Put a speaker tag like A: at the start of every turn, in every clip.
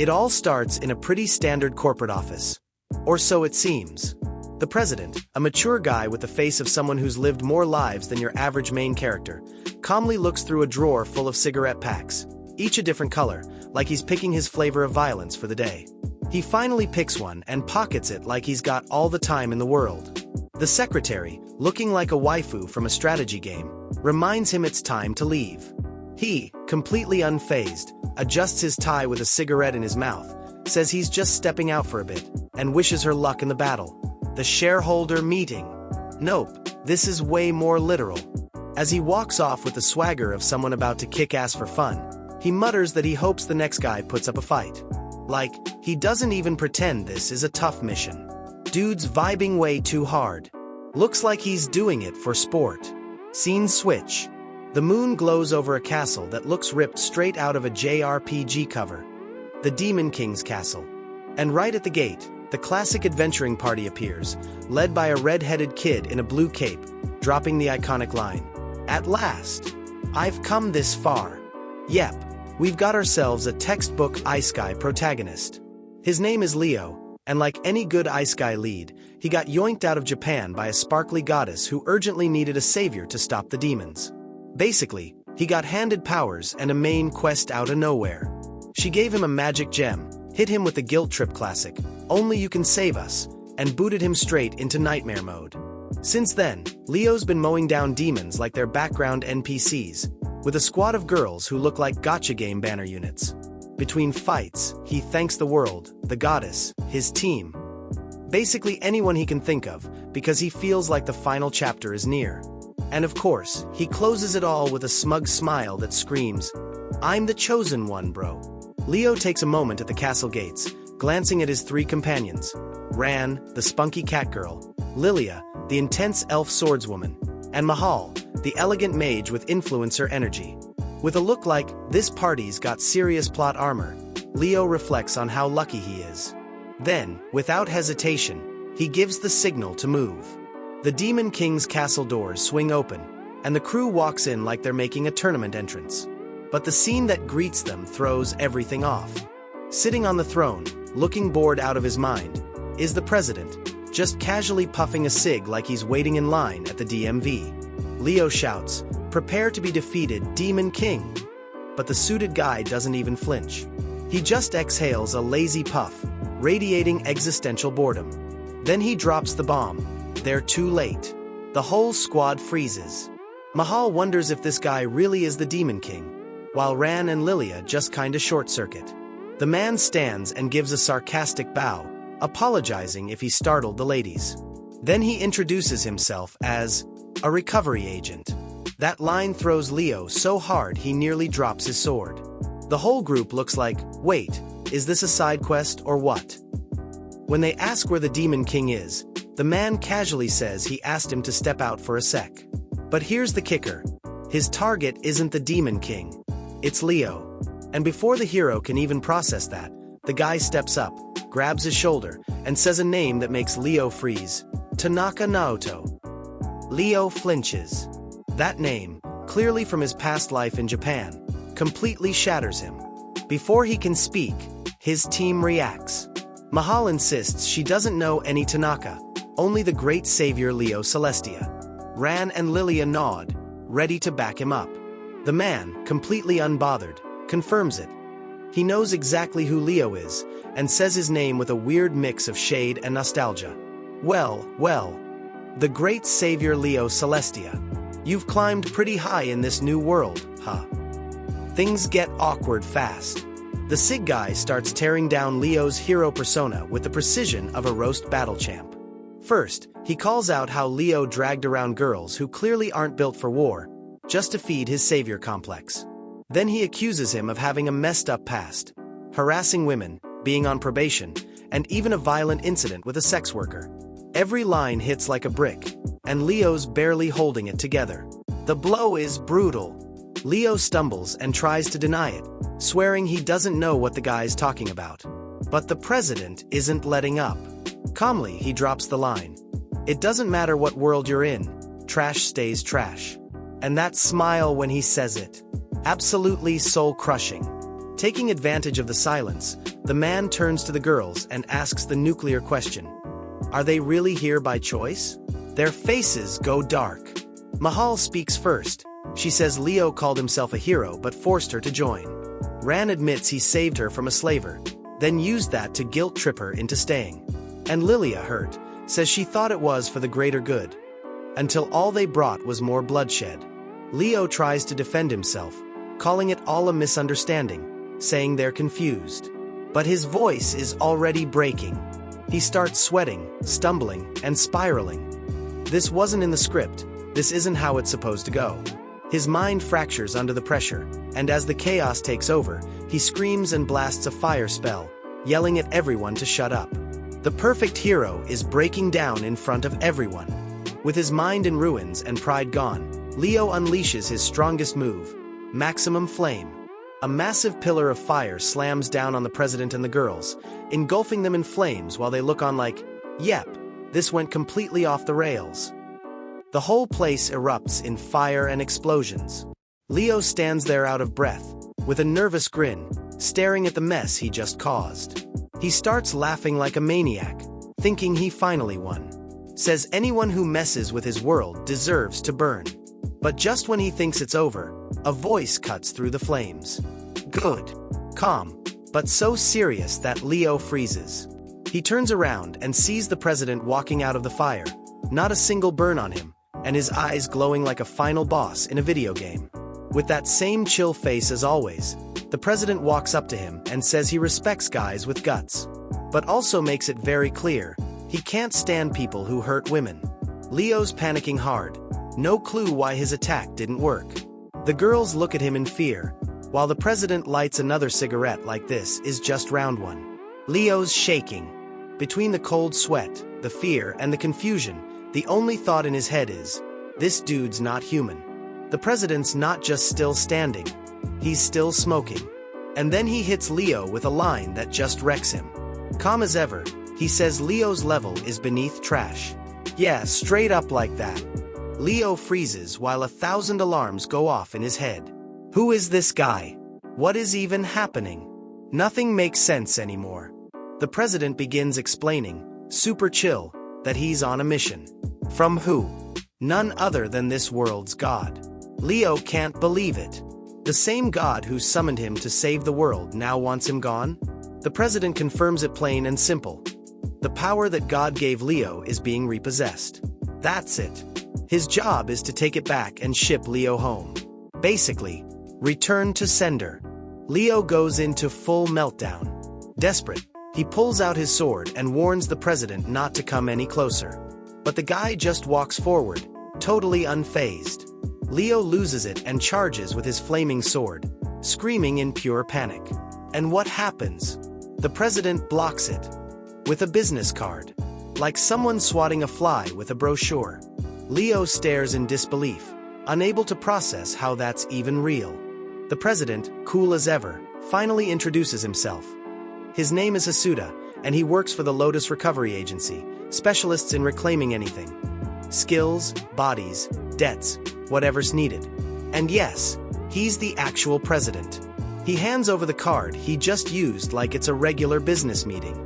A: It all starts in a pretty standard corporate office. Or so it seems. The president, a mature guy with the face of someone who's lived more lives than your average main character, calmly looks through a drawer full of cigarette packs, each a different color, like he's picking his flavor of violence for the day. He finally picks one and pockets it like he's got all the time in the world. The secretary, looking like a waifu from a strategy game, reminds him it's time to leave. He, completely unfazed, adjusts his tie with a cigarette in his mouth, says he's just stepping out for a bit, and wishes her luck in the battle. The shareholder meeting. Nope, this is way more literal. As he walks off with the swagger of someone about to kick ass for fun, he mutters that he hopes the next guy puts up a fight. Like, he doesn't even pretend this is a tough mission. Dude's vibing way too hard. Looks like he's doing it for sport. Scene switch. The moon glows over a castle that looks ripped straight out of a JRPG cover. The Demon King's castle. And right at the gate, the classic adventuring party appears, led by a red-headed kid in a blue cape, dropping the iconic line, "At last! I've come this far." Yep, we've got ourselves a textbook ISEKAI protagonist. His name is Leo, and like any good ISEKAI lead, he got yoinked out of Japan by a sparkly goddess who urgently needed a savior to stop the demons. Basically, he got handed powers and a main quest out of nowhere. She gave him a magic gem, hit him with the guilt trip classic, "Only you can save us," and booted him straight into nightmare mode. Since then, Leo's been mowing down demons like they're background NPCs, with a squad of girls who look like gacha game banner units. Between fights, he thanks the world, the goddess, his team. Basically anyone he can think of, because he feels like the final chapter is near. And of course, he closes it all with a smug smile that screams, "I'm the chosen one, bro." Leo takes a moment at the castle gates, glancing at his three companions. Ran, the spunky catgirl, Lilia, the intense elf swordswoman, and Mahal, the elegant mage with influencer energy. With a look like, "This party's got serious plot armor," Leo reflects on how lucky he is. Then, without hesitation, he gives the signal to move. The Demon King's castle doors swing open, and the crew walks in like they're making a tournament entrance. But the scene that greets them throws everything off. Sitting on the throne, looking bored out of his mind, is the president, just casually puffing a cig like he's waiting in line at the DMV. Leo shouts, "Prepare to be defeated, Demon King!" But the suited guy doesn't even flinch. He just exhales a lazy puff, radiating existential boredom. Then he drops the bomb. They're too late. The whole squad freezes. Mahal wonders if this guy really is the Demon King, while Ran and Lilia just kinda short-circuit. The man stands and gives a sarcastic bow, apologizing if he startled the ladies. Then he introduces himself as a recovery agent. That line throws Leo so hard he nearly drops his sword. The whole group looks like, wait, is this a side quest or what? When they ask where the Demon King is, the man casually says he asked him to step out for a sec. But here's the kicker. His target isn't the Demon King. It's Leo. And before the hero can even process that, the guy steps up, grabs his shoulder, and says a name that makes Leo freeze. Tanaka Naoto. Leo flinches. That name, clearly from his past life in Japan, completely shatters him. Before he can speak, his team reacts. Mahal insists she doesn't know any Tanaka, only the great savior Leo Celestia. Ran and Lilia nod, ready to back him up. The man, completely unbothered, confirms it. He knows exactly who Leo is, and says his name with a weird mix of shade and nostalgia. Well, the great savior Leo Celestia. You've climbed pretty high in this new world, huh? Things get awkward fast. The SIG guy starts tearing down Leo's hero persona with the precision of a roast battle champ. First, he calls out how Leo dragged around girls who clearly aren't built for war, just to feed his savior complex. Then he accuses him of having a messed up past, harassing women, being on probation, and even a violent incident with a sex worker. Every line hits like a brick, and Leo's barely holding it together. The blow is brutal. Leo stumbles and tries to deny it, swearing he doesn't know what the guy's talking about. But the president isn't letting up. Calmly, he drops the line. "It doesn't matter what world you're in, trash stays trash." And that smile when he says it. Absolutely soul-crushing. Taking advantage of the silence, The man turns to the girls and asks the nuclear question. Are they really here by choice? Their faces go dark. Mahal speaks first. She says Leo called himself a hero but forced her to join. Ran admits he saved her from a slaver, then used that to guilt-trip her into staying. And Lilia, hurt, says she thought it was for the greater good. Until all they brought was more bloodshed. Leo tries to defend himself, calling it all a misunderstanding, saying they're confused. But his voice is already breaking. He starts sweating, stumbling, and spiraling. This wasn't in the script. This isn't how it's supposed to go. His mind fractures under the pressure, and as the chaos takes over, he screams and blasts a fire spell, yelling at everyone to shut up. The perfect hero is breaking down in front of everyone. With his mind in ruins and pride gone, Leo unleashes his strongest move, Maximum Flame. A massive pillar of fire slams down on the president and the girls, engulfing them in flames while they look on like, yep, this went completely off the rails. The whole place erupts in fire and explosions. Leo stands there out of breath, with a nervous grin, staring at the mess he just caused. He starts laughing like a maniac, thinking he finally won. Says anyone who messes with his world deserves to burn. But just when he thinks it's over, a voice cuts through the flames. Good. Calm, but so serious that Leo freezes. He turns around and sees the president walking out of the fire, not a single burn on him, and his eyes glowing like a final boss in a video game. With that same chill face as always, the president walks up to him and says he respects guys with guts, but also makes it very clear he can't stand people who hurt women. Leo's panicking hard, no clue why his attack didn't work. The girls look at him in fear, while the president lights another cigarette like this is just round one. Leo's shaking. Between the cold sweat, the fear, and the confusion, the only thought in his head is, this dude's not human. The president's not just still standing, he's still smoking. And then he hits Leo with a line that just wrecks him. Calm as ever, he says Leo's level is beneath trash. Yeah, straight up like that. Leo freezes while 1,000 alarms go off in his head. Who is this guy? What is even happening? Nothing makes sense anymore. The president begins explaining, super chill, that he's on a mission. From who? None other than this world's god. Leo can't believe it. The same god who summoned him to save the world now wants him gone? The president confirms it plain and simple. The power that God gave Leo is being repossessed. That's it. His job is to take it back and ship Leo home. Basically, return to sender. Leo goes into full meltdown. Desperate, he pulls out his sword and warns the president not to come any closer. But the guy just walks forward, totally unfazed. Leo loses it and charges with his flaming sword, screaming in pure panic. And what happens? The president blocks it with a business card, like someone swatting a fly with a brochure. Leo stares in disbelief, unable to process how that's even real. The president, cool as ever, finally introduces himself. His name is Hasuda, and he works for the Lotus Recovery Agency, specialists in reclaiming anything. Skills, bodies, debts, whatever's needed. And yes, he's the actual president. He hands over the card he just used like it's a regular business meeting.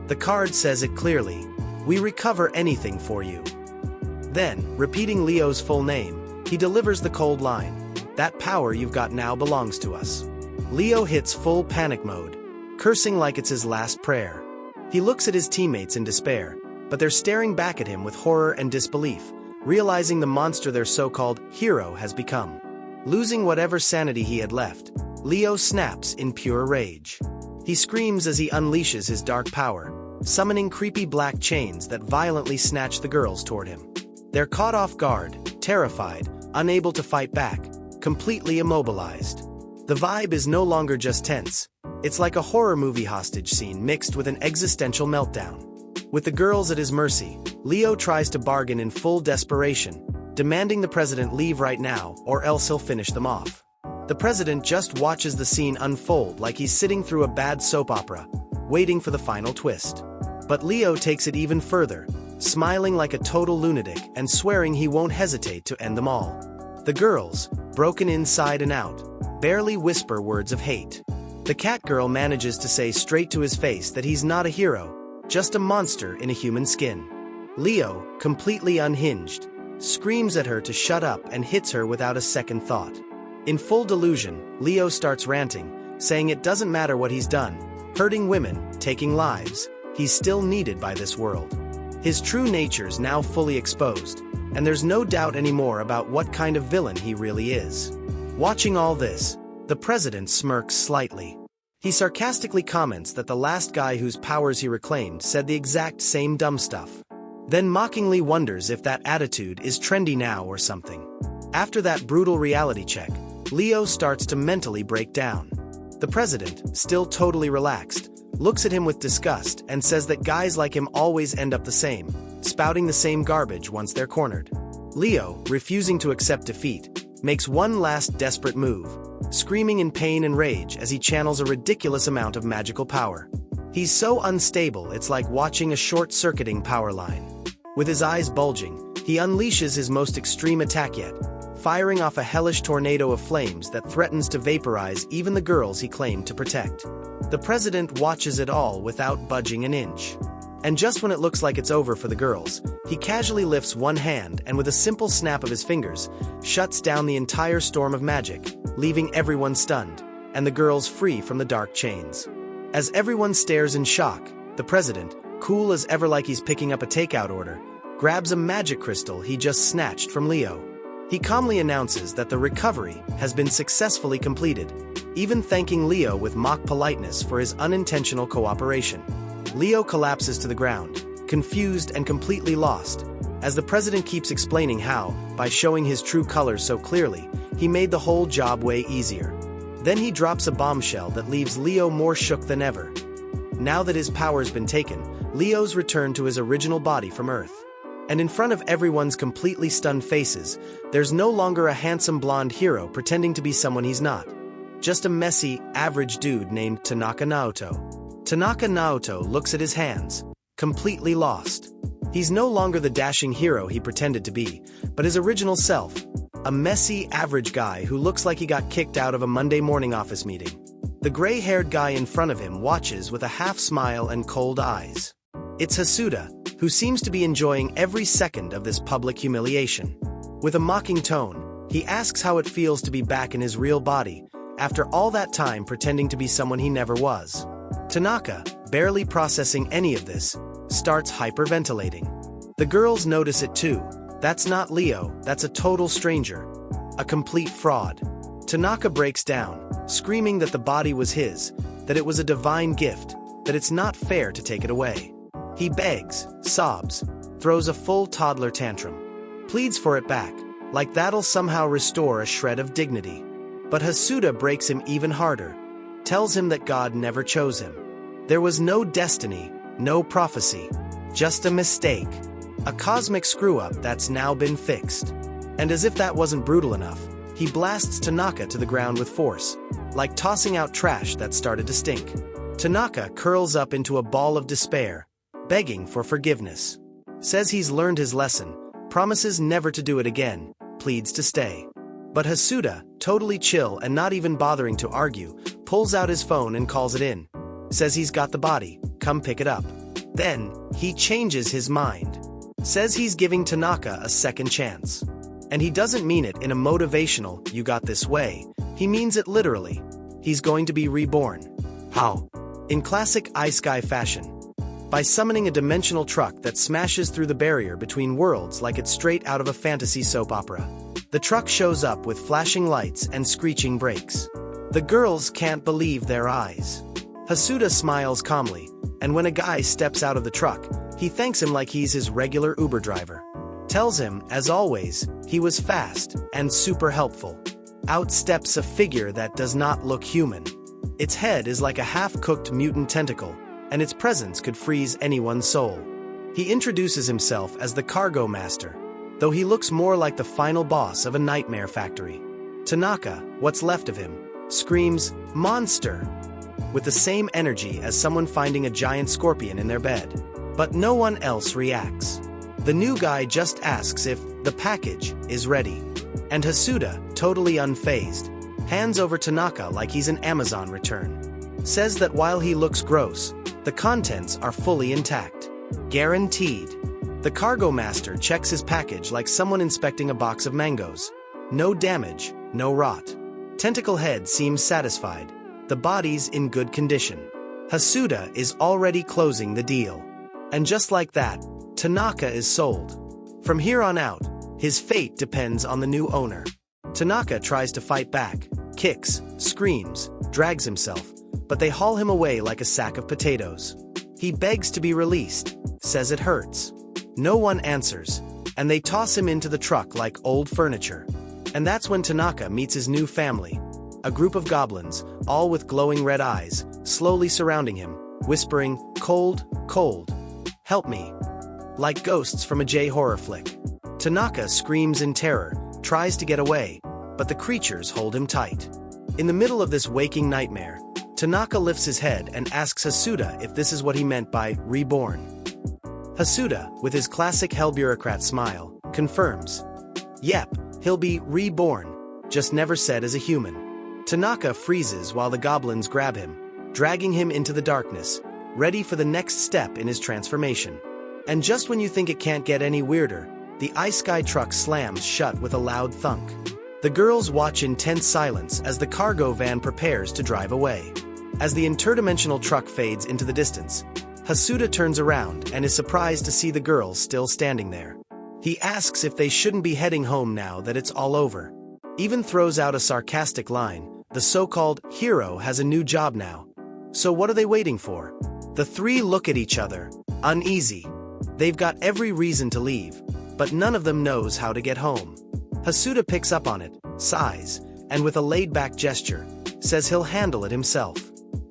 A: The card says it clearly, "We recover anything for you." Then, repeating Leo's full name, he delivers the cold line, "That power you've got now belongs to us." Leo hits full panic mode, cursing like it's his last prayer. He looks at his teammates in despair, but they're staring back at him with horror and disbelief, realizing the monster their so-called hero has become. Losing whatever sanity he had left, Leo snaps in pure rage. He screams as he unleashes his dark power, summoning creepy black chains that violently snatch the girls toward him. They're caught off guard, terrified, unable to fight back, completely immobilized. The vibe is no longer just tense. It's like a horror movie hostage scene mixed with an existential meltdown. With the girls at his mercy, Leo tries to bargain in full desperation, demanding the president leave right now or else he'll finish them off. The president just watches the scene unfold like he's sitting through a bad soap opera, waiting for the final twist. But Leo takes it even further, smiling like a total lunatic and swearing he won't hesitate to end them all. The girls, broken inside and out, barely whisper words of hate. The cat girl manages to say straight to his face that he's not a hero, just a monster in a human skin. Leo, completely unhinged, screams at her to shut up and hits her without a second thought. In full delusion, Leo starts ranting, saying it doesn't matter what he's done, hurting women, taking lives, he's still needed by this world. His true nature's now fully exposed, and there's no doubt anymore about what kind of villain he really is. Watching all this, the president smirks slightly. He sarcastically comments that the last guy whose powers he reclaimed said the exact same dumb stuff. Then mockingly wonders if that attitude is trendy now or something. After that brutal reality check, Leo starts to mentally break down. The president, still totally relaxed, looks at him with disgust and says that guys like him always end up the same, spouting the same garbage once they're cornered. Leo, refusing to accept defeat, makes one last desperate move, screaming in pain and rage as he channels a ridiculous amount of magical power. He's so unstable it's like watching a short-circuiting power line. With his eyes bulging, he unleashes his most extreme attack yet, firing off a hellish tornado of flames that threatens to vaporize even the girls he claimed to protect. The president watches it all without budging an inch. And just when it looks like it's over for the girls, he casually lifts one hand and with a simple snap of his fingers, shuts down the entire storm of magic, leaving everyone stunned, and the girls free from the dark chains. As everyone stares in shock, the president, cool as ever like he's picking up a takeout order, grabs a magic crystal he just snatched from Leo. He calmly announces that the recovery has been successfully completed, even thanking Leo with mock politeness for his unintentional cooperation. Leo collapses to the ground, confused and completely lost, as the president keeps explaining how, by showing his true colors so clearly, he made the whole job way easier. Then he drops a bombshell that leaves Leo more shook than ever. Now that his power's been taken, Leo's returned to his original body from Earth. And in front of everyone's completely stunned faces, there's no longer a handsome blonde hero pretending to be someone he's not. Just a messy, average dude named Tanaka Naoto. Tanaka Naoto looks at his hands, completely lost. He's no longer the dashing hero he pretended to be, but his original self, a messy, average guy who looks like he got kicked out of a Monday morning office meeting. The gray-haired guy in front of him watches with a half-smile and cold eyes. It's Hasuda, who seems to be enjoying every second of this public humiliation. With a mocking tone, he asks how it feels to be back in his real body, after all that time pretending to be someone he never was. Tanaka, barely processing any of this, starts hyperventilating. The girls notice it too. That's not Leo, that's a total stranger. A complete fraud. Tanaka breaks down, screaming that the body was his, that it was a divine gift, that it's not fair to take it away. He begs, sobs, throws a full toddler tantrum, pleads for it back, like that'll somehow restore a shred of dignity. But Hasuda breaks him even harder, tells him that God never chose him. There was no destiny, no prophecy, just a mistake. A cosmic screw-up that's now been fixed. And as if that wasn't brutal enough, he blasts Tanaka to the ground with force, like tossing out trash that started to stink. Tanaka curls up into a ball of despair, begging for forgiveness. Says he's learned his lesson, promises never to do it again, pleads to stay. But Hasuda, totally chill and not even bothering to argue, pulls out his phone and calls it in. Says he's got the body, come pick it up. Then, he changes his mind. Says he's giving Tanaka a second chance. And he doesn't mean it in a motivational, you got this way. He means it literally. He's going to be reborn. How? In classic ISEKAI fashion. By summoning a dimensional truck that smashes through the barrier between worlds like it's straight out of a fantasy soap opera. The truck shows up with flashing lights and screeching brakes. The girls can't believe their eyes. Hasuda smiles calmly, and when a guy steps out of the truck, he thanks him like he's his regular Uber driver. Tells him, as always, he was fast and super helpful. Out steps a figure that does not look human. Its head is like a half-cooked mutant tentacle, and its presence could freeze anyone's soul. He introduces himself as the cargo master, though he looks more like the final boss of a nightmare factory. Tanaka, what's left of him, screams, "Monster!" with the same energy as someone finding a giant scorpion in their bed. But no one else reacts. The new guy just asks if the package is ready. And Hasuda, totally unfazed, hands over Tanaka like he's an Amazon return. says that while he looks gross, the contents are fully intact. Guaranteed. The cargo master checks his package like someone inspecting a box of mangoes. No damage, no rot. Tentacle Head seems satisfied. The body's in good condition. Hasuda is already closing the deal. And just like that, Tanaka is sold. From here on out, his fate depends on the new owner. Tanaka tries to fight back, kicks, screams, drags himself, but they haul him away like a sack of potatoes. He begs to be released, says it hurts. No one answers, and they toss him into the truck like old furniture. And that's when Tanaka meets his new family. A group of goblins, all with glowing red eyes, slowly surrounding him, whispering, "Cold, cold. Help me." Like ghosts from a J-horror flick. Tanaka screams in terror, tries to get away, but the creatures hold him tight. In the middle of this waking nightmare, Tanaka lifts his head and asks Hasuda if this is what he meant by reborn. Hasuda, with his classic hell bureaucrat smile, confirms. Yep, he'll be reborn, just never said as a human. Tanaka freezes while the goblins grab him, dragging him into the darkness, ready for the next step in his transformation. And just when you think it can't get any weirder, the ISEKAI truck slams shut with a loud thunk. The girls watch in tense silence as the cargo van prepares to drive away. As the interdimensional truck fades into the distance, Hasuda turns around and is surprised to see the girls still standing there. He asks if they shouldn't be heading home now that it's all over. Even throws out a sarcastic line, the so-called hero has a new job now. So what are they waiting for? The three look at each other, uneasy. They've got every reason to leave, but none of them knows how to get home. Hasuda picks up on it, sighs, and with a laid-back gesture, says he'll handle it himself.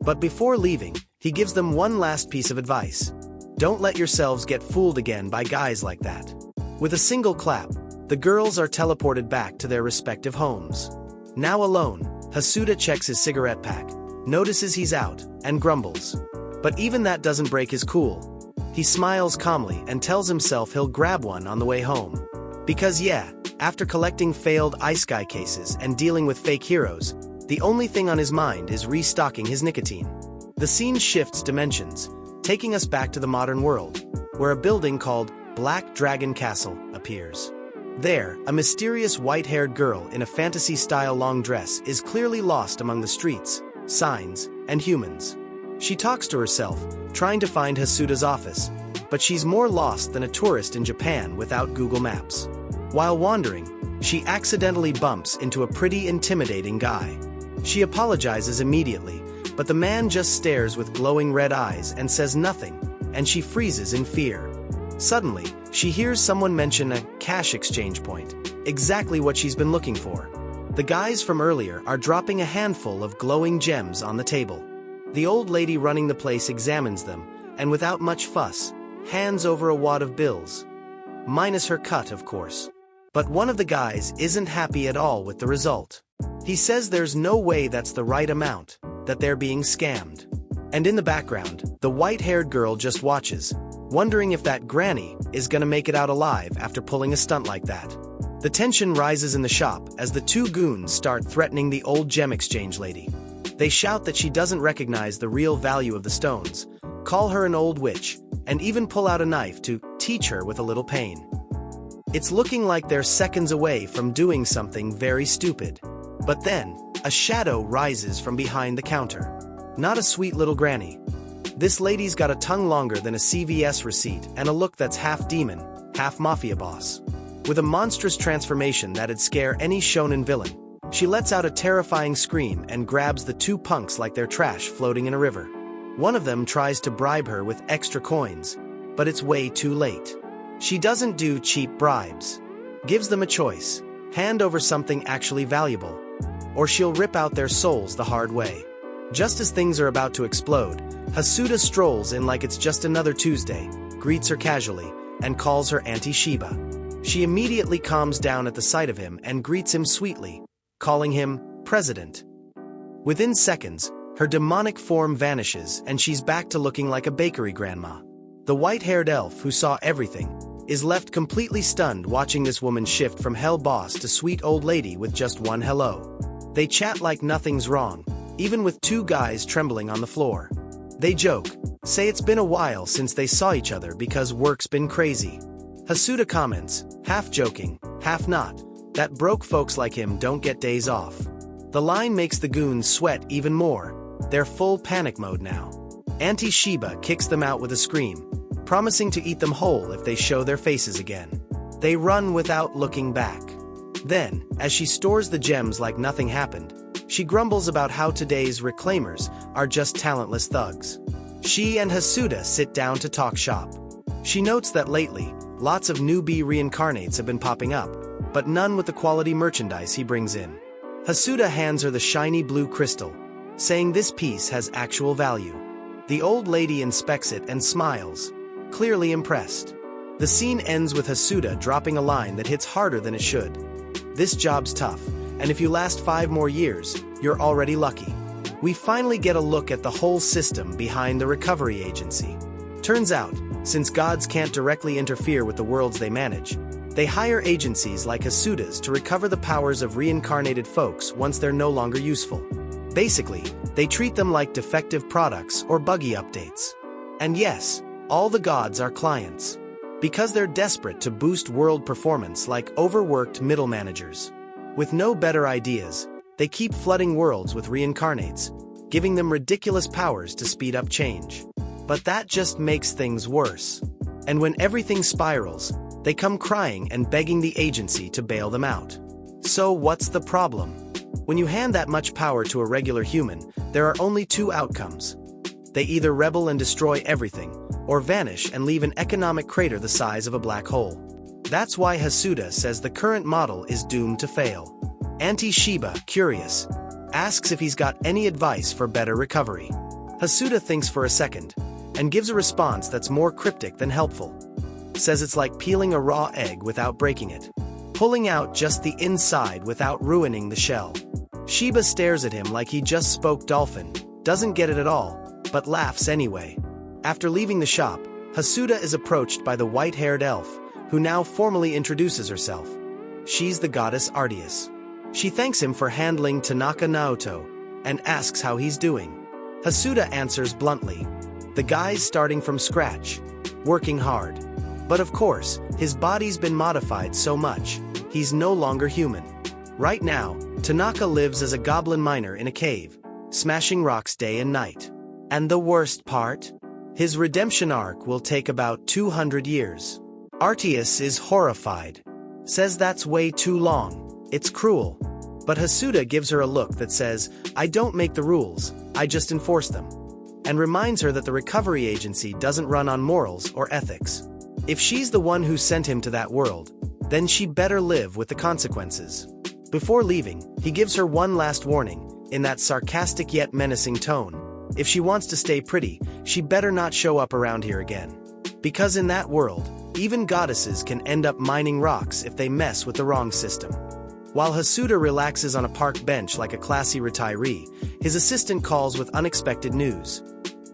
A: But before leaving, he gives them one last piece of advice. Don't let yourselves get fooled again by guys like that. With a single clap, the girls are teleported back to their respective homes. Now alone, Hasuda checks his cigarette pack, notices he's out, and grumbles. But even that doesn't break his cool. He smiles calmly and tells himself he'll grab one on the way home. Because yeah, after collecting failed ISEKAI cases and dealing with fake heroes, the only thing on his mind is restocking his nicotine. The scene shifts dimensions, taking us back to the modern world, where a building called Black Dragon Castle appears. There, a mysterious white-haired girl in a fantasy-style long dress is clearly lost among the streets, signs, and humans. She talks to herself, trying to find Hasuda's office, but she's more lost than a tourist in Japan without Google Maps. While wandering, she accidentally bumps into a pretty intimidating guy. She apologizes immediately, but the man just stares with glowing red eyes and says nothing, and she freezes in fear. Suddenly, she hears someone mention a cash exchange point, exactly what she's been looking for. The guys from earlier are dropping a handful of glowing gems on the table. The old lady running the place examines them, and without much fuss, hands over a wad of bills. Minus her cut, of course. But one of the guys isn't happy at all with the result. He says there's no way that's the right amount, that they're being scammed. And in the background, the white-haired girl just watches, wondering if that granny is gonna make it out alive after pulling a stunt like that. The tension rises in the shop as the two goons start threatening the old gem exchange lady. They shout that she doesn't recognize the real value of the stones, call her an old witch, and even pull out a knife to teach her with a little pain. It's looking like they're seconds away from doing something very stupid. But then, a shadow rises from behind the counter. Not a sweet little granny. This lady's got a tongue longer than a CVS receipt and a look that's half demon, half mafia boss. With a monstrous transformation that'd scare any shonen villain, she lets out a terrifying scream and grabs the two punks like they're trash floating in a river. One of them tries to bribe her with extra coins, but it's way too late. She doesn't do cheap bribes. Gives them a choice: hand over something actually valuable, or she'll rip out their souls the hard way. Just as things are about to explode, Hasuda strolls in like it's just another Tuesday, greets her casually, and calls her Auntie Shiba. She immediately calms down at the sight of him and greets him sweetly, calling him President. Within seconds, her demonic form vanishes and she's back to looking like a bakery grandma. The white-haired elf who saw everything is left completely stunned watching this woman shift from hell boss to sweet old lady with just one hello. They chat like nothing's wrong, even with two guys trembling on the floor. They joke, say it's been a while since they saw each other because work's been crazy. Hasuda comments, half joking, half not, that broke folks like him don't get days off. The line makes the goons sweat even more. They're full panic mode now. Auntie Shiba kicks them out with a scream, promising to eat them whole if they show their faces again. They run without looking back. Then, as she stores the gems like nothing happened, she grumbles about how today's reclaimers are just talentless thugs. She and Hasuda sit down to talk shop. She notes that lately, lots of newbie reincarnates have been popping up, but none with the quality merchandise he brings in. Hasuda hands her the shiny blue crystal, saying this piece has actual value. The old lady inspects it and smiles, clearly impressed. The scene ends with Hasuda dropping a line that hits harder than it should. This job's tough, and if you last 5 more years, you're already lucky. We finally get a look at the whole system behind the recovery agency. Turns out, since gods can't directly interfere with the worlds they manage, they hire agencies like Hasuda's to recover the powers of reincarnated folks once they're no longer useful. Basically, they treat them like defective products or buggy updates. And yes, all the gods are clients. Because they're desperate to boost world performance like overworked middle managers. With no better ideas, they keep flooding worlds with reincarnates, giving them ridiculous powers to speed up change. But that just makes things worse. And when everything spirals, they come crying and begging the agency to bail them out. So what's the problem? When you hand that much power to a regular human, there are only 2 outcomes. They either rebel and destroy everything, or vanish and leave an economic crater the size of a black hole. That's why Hasuda says the current model is doomed to fail. Auntie Shiba, curious, asks if he's got any advice for better recovery. Hasuda thinks for a second, and gives a response that's more cryptic than helpful. Says it's like peeling a raw egg without breaking it, pulling out just the inside without ruining the shell. Shiba stares at him like he just spoke dolphin, doesn't get it at all, but laughs anyway. After leaving the shop, Hasuda is approached by the white-haired elf, who now formally introduces herself. She's the goddess Artias. She thanks him for handling Tanaka Naoto, and asks how he's doing. Hasuda answers bluntly, the guy's starting from scratch, working hard. But of course, his body's been modified so much, he's no longer human. Right now, Tanaka lives as a goblin miner in a cave, smashing rocks day and night. And the worst part? His redemption arc will take about 200 years. Artias is horrified. Says that's way too long. It's cruel. But Hasuda gives her a look that says, I don't make the rules, I just enforce them. And reminds her that the recovery agency doesn't run on morals or ethics. If she's the one who sent him to that world, then she better live with the consequences. Before leaving, he gives her one last warning, in that sarcastic yet menacing tone. If she wants to stay pretty, she better not show up around here again. Because in that world, even goddesses can end up mining rocks if they mess with the wrong system. While Hasuda relaxes on a park bench like a classy retiree, his assistant calls with unexpected news.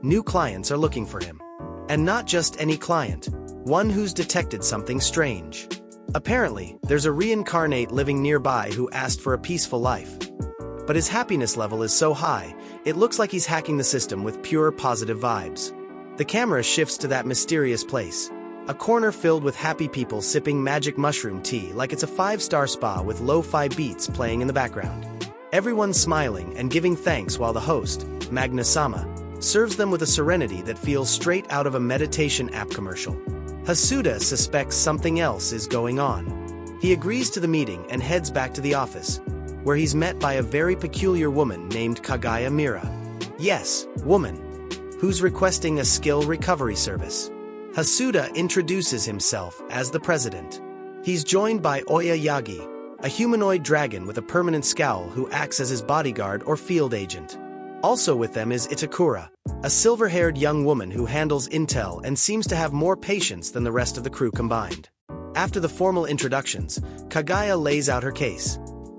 A: New clients are looking for him. And not just any client, one who's detected something strange. Apparently, there's a reincarnate living nearby who asked for a peaceful life. But his happiness level is so high, it looks like he's hacking the system with pure positive vibes. The camera shifts to that mysterious place, a corner filled with happy people sipping magic mushroom tea like it's a 5-star spa with lo-fi beats playing in the background. Everyone's smiling and giving thanks while the host, Magna-sama, serves them with a serenity that feels straight out of a meditation app commercial. Hasuda suspects something else is going on. He agrees to the meeting and heads back to the office, where he's met by a very peculiar woman named Kagaya Mira. Yes, woman, who's requesting a skill recovery service. Hasuda introduces himself as the president. He's joined by Oya Yagi, a humanoid dragon with a permanent scowl who acts as his bodyguard or field agent. Also with them is Itakura, a silver-haired young woman who handles intel and seems to have more patience than the rest of the crew combined. After the formal introductions, Kagaya lays out her case.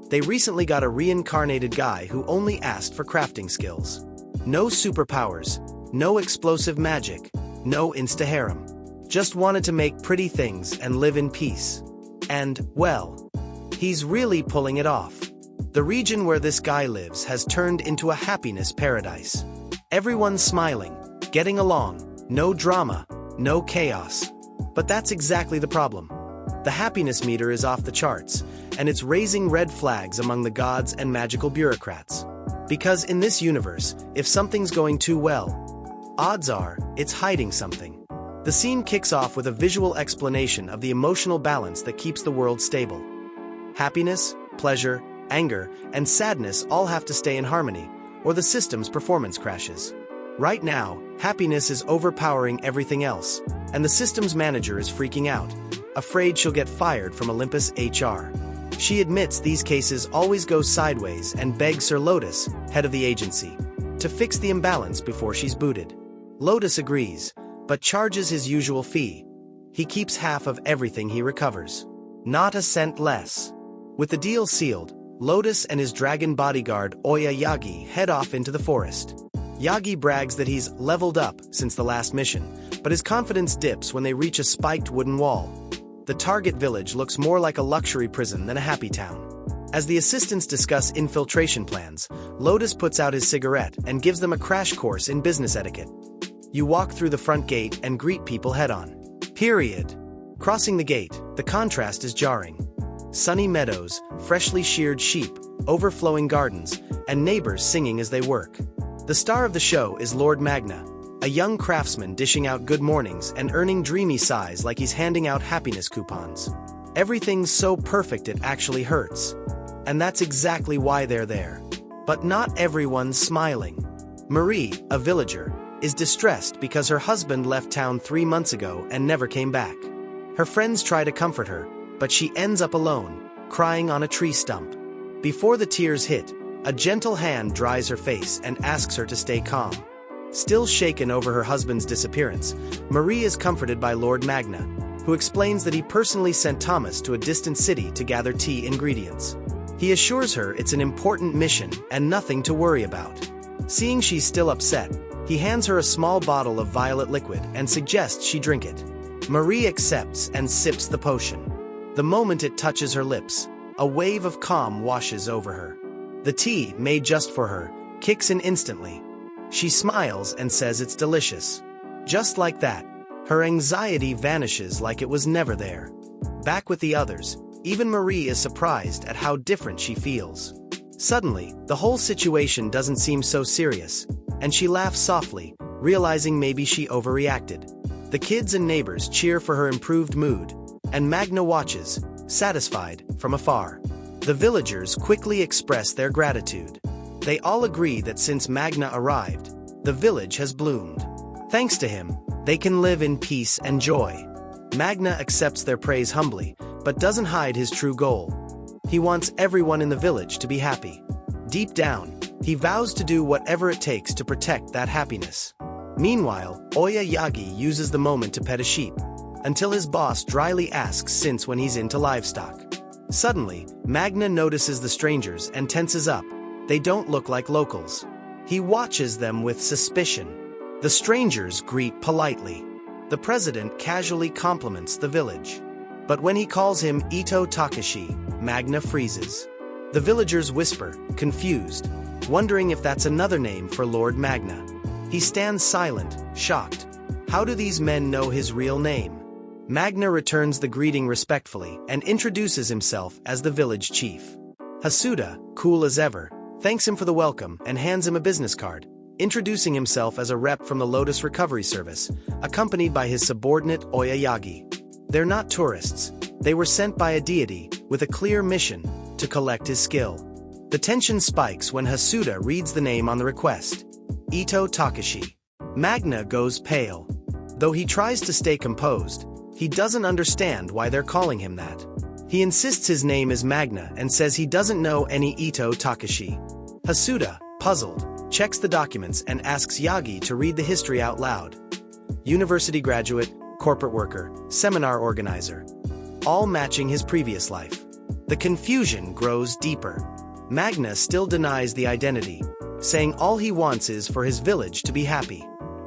A: They recently got a reincarnated guy who only asked for crafting skills. No superpowers, no explosive magic, no insta-harem. Just wanted to make pretty things and live in peace. And, well, he's really pulling it off. The region where this guy lives has turned into a happiness paradise. Everyone's smiling, getting along, no drama, no chaos. But that's exactly the problem. The happiness meter is off the charts, and it's raising red flags among the gods and magical bureaucrats. Because in this universe, if something's going too well, odds are, it's hiding something. The scene kicks off with a visual explanation of the emotional balance that keeps the world stable. Happiness, pleasure, anger, and sadness all have to stay in harmony, or the system's performance crashes. Right now, happiness is overpowering everything else, and the system's manager is freaking out, afraid she'll get fired from Olympus HR. She admits these cases always go sideways and begs Sir Lotus, head of the agency, to fix the imbalance before she's booted. Lotus agrees, but charges his usual fee. He keeps half of everything he recovers. Not a cent less. With the deal sealed, Lotus and his dragon bodyguard Oya Yagi head off into the forest. Yagi brags that he's leveled up since the last mission, but his confidence dips when they reach a spiked wooden wall. The target village looks more like a luxury prison than a happy town. As the assistants discuss infiltration plans, Lotus puts out his cigarette and gives them a crash course in business etiquette. You walk through the front gate and greet people head-on. Period. Crossing the gate, the contrast is jarring. Sunny meadows, freshly sheared sheep, overflowing gardens, and neighbors singing as they work. The star of the show is Lord Magna, a young craftsman dishing out good mornings and earning dreamy sighs like he's handing out happiness coupons. Everything's so perfect it actually hurts. And that's exactly why they're there. But not everyone's smiling. Marie, a villager, is distressed because her husband left town 3 months ago and never came back. Her friends try to comfort her, but she ends up alone, crying on a tree stump. Before the tears hit, a gentle hand dries her face and asks her to stay calm. Still shaken over her husband's disappearance, Marie is comforted by Lord Magna, who explains that he personally sent Thomas to a distant city to gather tea ingredients. He assures her it's an important mission and nothing to worry about. Seeing she's still upset, he hands her a small bottle of violet liquid and suggests she drink it. Marie accepts and sips the potion. The moment it touches her lips, a wave of calm washes over her. The tea, made just for her, kicks in instantly. She smiles and says it's delicious. Just like that, her anxiety vanishes like it was never there. Back with the others, even Marie is surprised at how different she feels. Suddenly, the whole situation doesn't seem so serious, and she laughs softly, realizing maybe she overreacted. The kids and neighbors cheer for her improved mood, and Magna watches, satisfied, from afar. The villagers quickly express their gratitude. They all agree that since Magna arrived, the village has bloomed. Thanks to him, they can live in peace and joy. Magna accepts their praise humbly, but doesn't hide his true goal. He wants everyone in the village to be happy. Deep down, he vows to do whatever it takes to protect that happiness. Meanwhile, Oya Yagi uses the moment to pet a sheep, until his boss dryly asks since when he's into livestock. Suddenly, Magna notices the strangers and tenses up. They don't look like locals. He watches them with suspicion. The strangers greet politely. The president casually compliments the village. But when he calls him Ito Takashi, Magna freezes. The villagers whisper, confused, wondering if that's another name for Lord Magna. He stands silent, shocked. How do these men know his real name? Magna returns the greeting respectfully and introduces himself as the village chief. Hasuda, cool as ever, thanks him for the welcome and hands him a business card, introducing himself as a rep from the Lotus Recovery Service, accompanied by his subordinate Oya Yagi. They're not tourists. They were sent by a deity, with a clear mission, to collect his skill. The tension spikes when Hasuda reads the name on the request. Ito Takashi. Magna goes pale. Though he tries to stay composed, he doesn't understand why they're calling him that. He insists his name is Magna and says he doesn't know any Ito Takashi. Hasuda, puzzled, checks the documents and asks Yagi to read the history out loud. University graduate, corporate worker, seminar organizer. All matching his previous life. The confusion grows deeper. Magna still denies the identity, saying all he wants is for his village to be happy.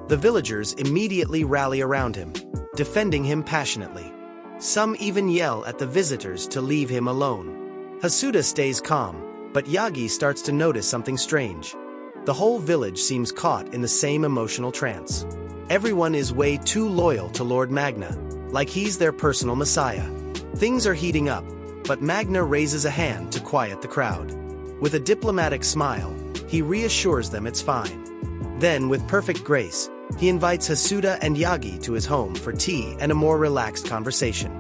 A: The villagers immediately rally around him, defending him passionately. Some even yell at the visitors to leave him alone. Hasuda stays calm, But Yagi starts to notice something strange. The whole village seems caught in the same emotional trance. Everyone is way too loyal to Lord Magna, like he's their personal messiah. Things are heating up, but Magna raises a hand to quiet the crowd. With a diplomatic smile, he reassures them it's fine. Then, with perfect grace, he invites Hasuda and Yagi to his home for tea and a more relaxed conversation.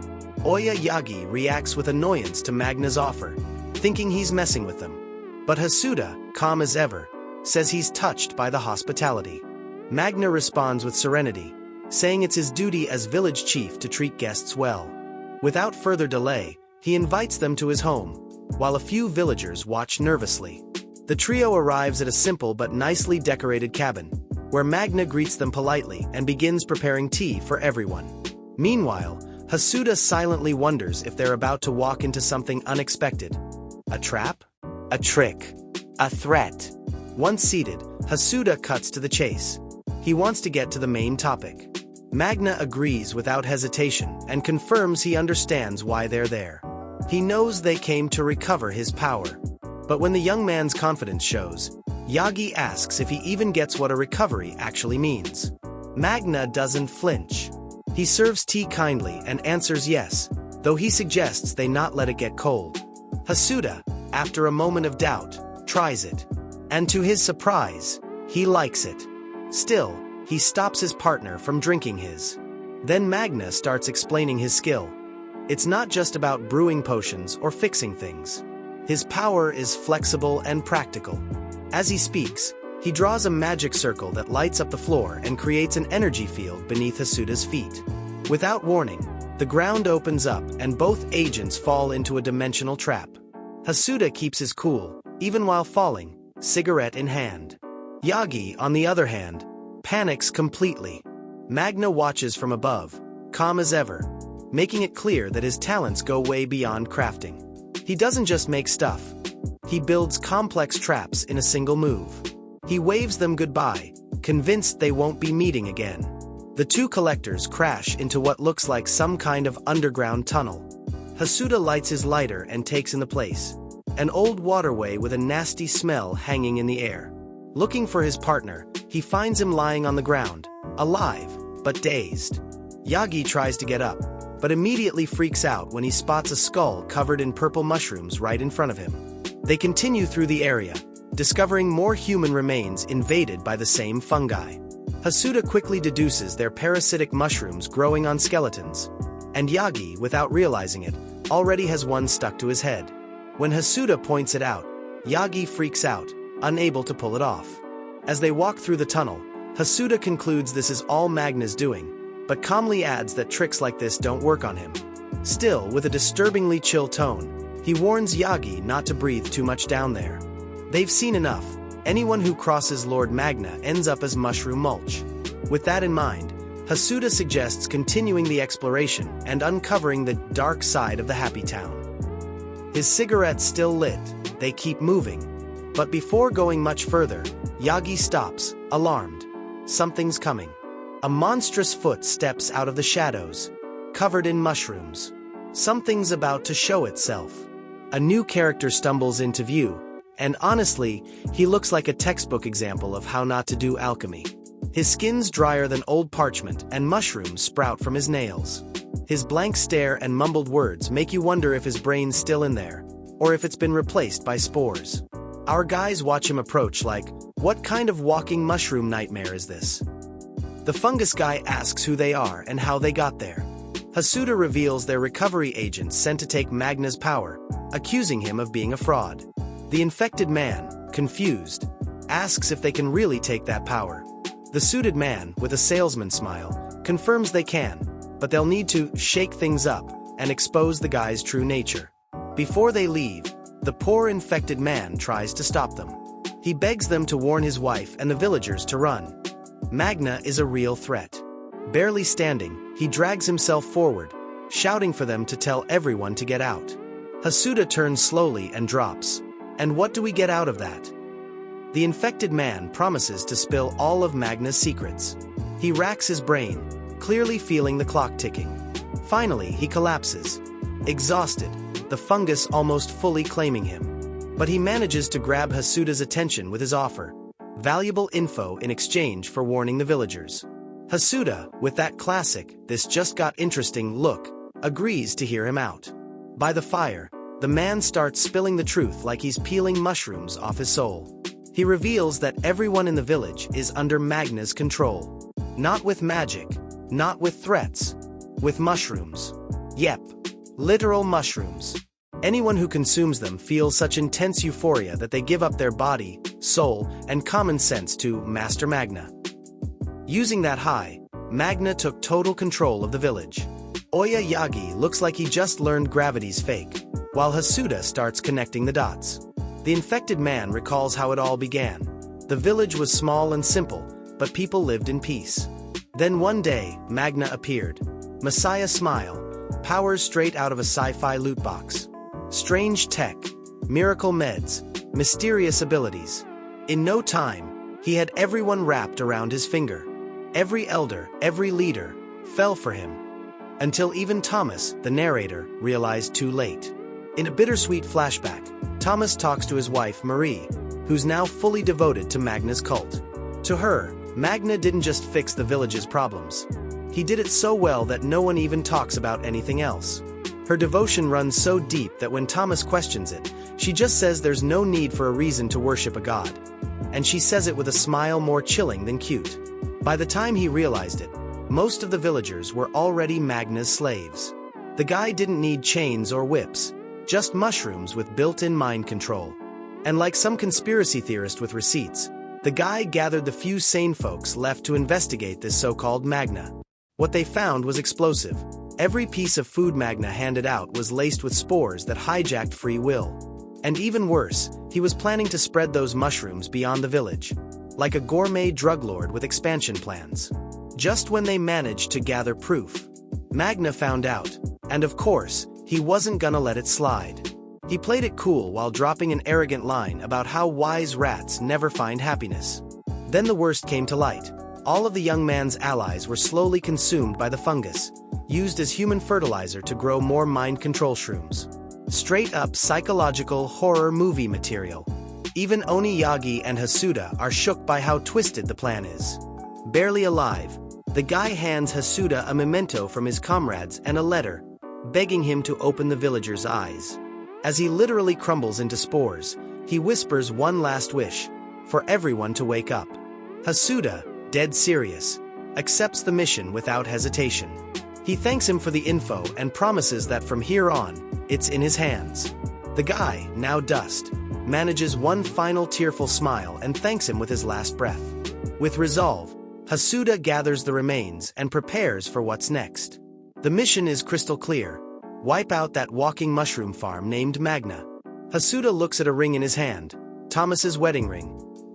A: Oya Yagi reacts with annoyance to Magna's offer, thinking he's messing with them. But Hasuda, calm as ever, says he's touched by the hospitality. Magna responds with serenity, saying it's his duty as village chief to treat guests well. Without further delay, he invites them to his home, while a few villagers watch nervously. The trio arrives at a simple but nicely decorated cabin, where Magna greets them politely and begins preparing tea for everyone. Meanwhile, Hasuda silently wonders if they're about to walk into something unexpected. A trap? A trick? A threat? Once seated, Hasuda cuts to the chase. He wants to get to the main topic. Magna agrees without hesitation and confirms he understands why they're there. He knows they came to recover his power. But when the young man's confidence shows, Yagi asks if he even gets what a recovery actually means. Magna doesn't flinch. He serves tea kindly and answers yes, though he suggests they not let it get cold. Hasuda, after a moment of doubt, tries it. And to his surprise, he likes it. Still, he stops his partner from drinking his. Then Magna starts explaining his skill. It's not just about brewing potions or fixing things. His power is flexible and practical. As he speaks, he draws a magic circle that lights up the floor and creates an energy field beneath Hasuda's feet. Without warning, the ground opens up and both agents fall into a dimensional trap. Hasuda keeps his cool, even while falling, cigarette in hand. Yagi, on the other hand, panics completely. Magna watches from above, calm as ever, making it clear that his talents go way beyond crafting. He doesn't just make stuff. He builds complex traps in a single move. He waves them goodbye, convinced they won't be meeting again. The two collectors crash into what looks like some kind of underground tunnel. Hasuda lights his lighter and takes in the place. An old waterway with a nasty smell hanging in the air. Looking for his partner, he finds him lying on the ground, alive, but dazed. Yagi tries to get up, but immediately freaks out when he spots a skull covered in purple mushrooms right in front of him. They continue through the area, discovering more human remains invaded by the same fungi. Hasuda quickly deduces they're parasitic mushrooms growing on skeletons, and Yagi, without realizing it, already has one stuck to his head. When Hasuda points it out, Yagi freaks out, unable to pull it off. As they walk through the tunnel, Hasuda concludes this is all Magna's doing, but calmly adds that tricks like this don't work on him. Still, with a disturbingly chill tone, he warns Yagi not to breathe too much down there. They've seen enough. Anyone who crosses Lord Magna ends up as mushroom mulch. With that in mind, Hasuda suggests continuing the exploration and uncovering the dark side of the Happy Town. His cigarette still lit, they keep moving. But before going much further, Yagi stops, alarmed. Something's coming. A monstrous foot steps out of the shadows, covered in mushrooms. Something's about to show itself. A new character stumbles into view, and honestly, he looks like a textbook example of how not to do alchemy. His skin's drier than old parchment, and mushrooms sprout from his nails. His blank stare and mumbled words make you wonder if his brain's still in there, or if it's been replaced by spores. Our guys watch him approach like, what kind of walking mushroom nightmare is this? The fungus guy asks who they are and how they got there. Hasuda reveals they're recovery agents sent to take Magna's power, accusing him of being a fraud. The infected man, confused, asks if they can really take that power. The suited man, with a salesman smile, confirms they can, but they'll need to shake things up and expose the guy's true nature. Before they leave, the poor infected man tries to stop them. He begs them to warn his wife and the villagers to run. Magna is a real threat. Barely standing, he drags himself forward, shouting for them to tell everyone to get out. Hasuda turns slowly and drops. And what do we get out of that? The infected man promises to spill all of Magna's secrets. He racks his brain, clearly feeling the clock ticking. Finally, he collapses. Exhausted, the fungus almost fully claiming him. But he manages to grab Hasuda's attention with his offer. Valuable info in exchange for warning the villagers. Hasuda, with that classic, "this just got interesting" look, agrees to hear him out. By the fire, the man starts spilling the truth like he's peeling mushrooms off his soul. He reveals that everyone in the village is under Magna's control. Not with magic, not with threats, with mushrooms. Yep, literal mushrooms. Anyone who consumes them feels such intense euphoria that they give up their body, soul, and common sense to Master Magna. Using that high, Magna took total control of the village. Oya Yagi looks like he just learned gravity's fake, while Hasuda starts connecting the dots. The infected man recalls how it all began. The village was small and simple, but people lived in peace. Then one day, Magna appeared. Messiah smile, powers straight out of a sci-fi loot box. Strange tech, miracle meds, mysterious abilities. In no time, he had everyone wrapped around his finger. Every elder, every leader, fell for him. Until even Thomas, the narrator, realized too late. In a bittersweet flashback, Thomas talks to his wife Marie, who's now fully devoted to Magna's cult. To her, Magna didn't just fix the village's problems. He did it so well that no one even talks about anything else. Her devotion runs so deep that when Thomas questions it, she just says there's no need for a reason to worship a god. And she says it with a smile more chilling than cute. By the time he realized it, most of the villagers were already Magna's slaves. The guy didn't need chains or whips, just mushrooms with built-in mind control. And like some conspiracy theorist with receipts, the guy gathered the few sane folks left to investigate this so-called Magna. What they found was explosive. Every piece of food Magna handed out was laced with spores that hijacked free will. And even worse, he was planning to spread those mushrooms beyond the village. Like a gourmet drug lord with expansion plans. Just when they managed to gather proof, Magna found out. And of course, he wasn't gonna let it slide. He played it cool while dropping an arrogant line about how wise rats never find happiness. Then the worst came to light. All of the young man's allies were slowly consumed by the fungus, used as human fertilizer to grow more mind control shrooms. Straight up psychological horror movie material. Even Oniyagi and Hasuda are shook by how twisted the plan is. Barely alive, the guy hands Hasuda a memento from his comrades and a letter, begging him to open the villager's eyes. As he literally crumbles into spores, he whispers one last wish, for everyone to wake up. Hasuda, dead serious, accepts the mission without hesitation. He thanks him for the info and promises that from here on, it's in his hands. The guy, now dust, manages one final tearful smile and thanks him with his last breath. With resolve, Hasuda gathers the remains and prepares for what's next. The mission is crystal clear. Wipe out that walking mushroom farm named Magna. Hasuda looks at a ring in his hand, Thomas's wedding ring,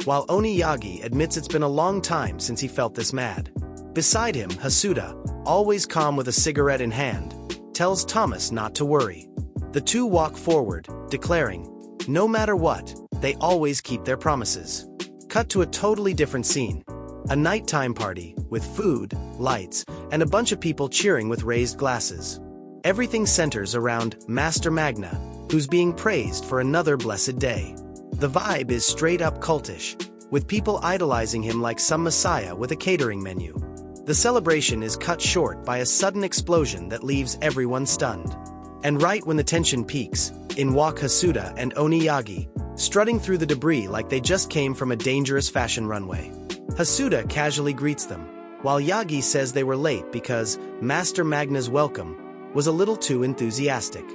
A: while Oniyagi admits it's been a long time since he felt this mad. Beside him, Hasuda, always calm with a cigarette in hand, tells Thomas not to worry. The two walk forward, declaring, no matter what, they always keep their promises. Cut to a totally different scene. A nighttime party, with food, lights, and a bunch of people cheering with raised glasses. Everything centers around Master Magna, who's being praised for another blessed day. The vibe is straight up cultish, with people idolizing him like some messiah with a catering menu. The celebration is cut short by a sudden explosion that leaves everyone stunned. And right when the tension peaks, in walk Hasuda and Oniyagi, strutting through the debris like they just came from a dangerous fashion runway. Hasuda casually greets them, while Yagi says they were late because Master Magna's welcome was a little too enthusiastic.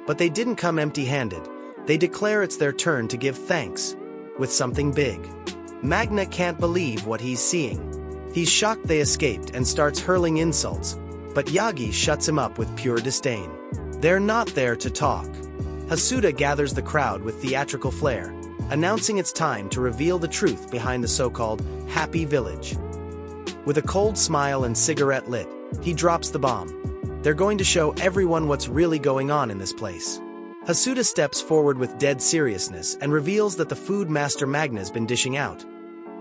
A: But they didn't come empty-handed. They declare it's their turn to give thanks, with something big. Magna can't believe what he's seeing. He's shocked they escaped and starts hurling insults, but Yagi shuts him up with pure disdain. They're not there to talk. Hasuda gathers the crowd with theatrical flair, announcing it's time to reveal the truth behind the so-called Happy Village. With a cold smile and cigarette lit, he drops the bomb. They're going to show everyone what's really going on in this place. Hasuda steps forward with dead seriousness and reveals that the food Master Magna's been dishing out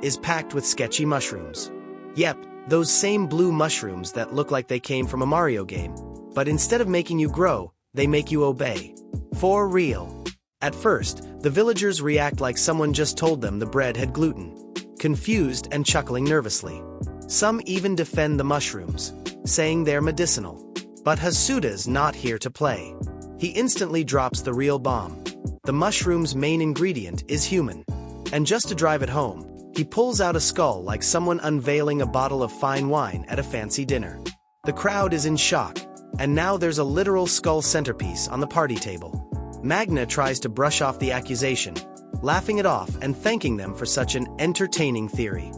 A: is packed with sketchy mushrooms. Yep, those same blue mushrooms that look like they came from a Mario game, but instead of making you grow, they make you obey. For real. At first, the villagers react like someone just told them the bread had gluten, confused and chuckling nervously. Some even defend the mushrooms, saying they're medicinal. But Hasuda's not here to play. He instantly drops the real bomb. The mushroom's main ingredient is human. And just to drive it home, he pulls out a skull like someone unveiling a bottle of fine wine at a fancy dinner. The crowd is in shock, and now there's a literal skull centerpiece on the party table. Magna tries to brush off the accusation, laughing it off and thanking them for such an entertaining theory.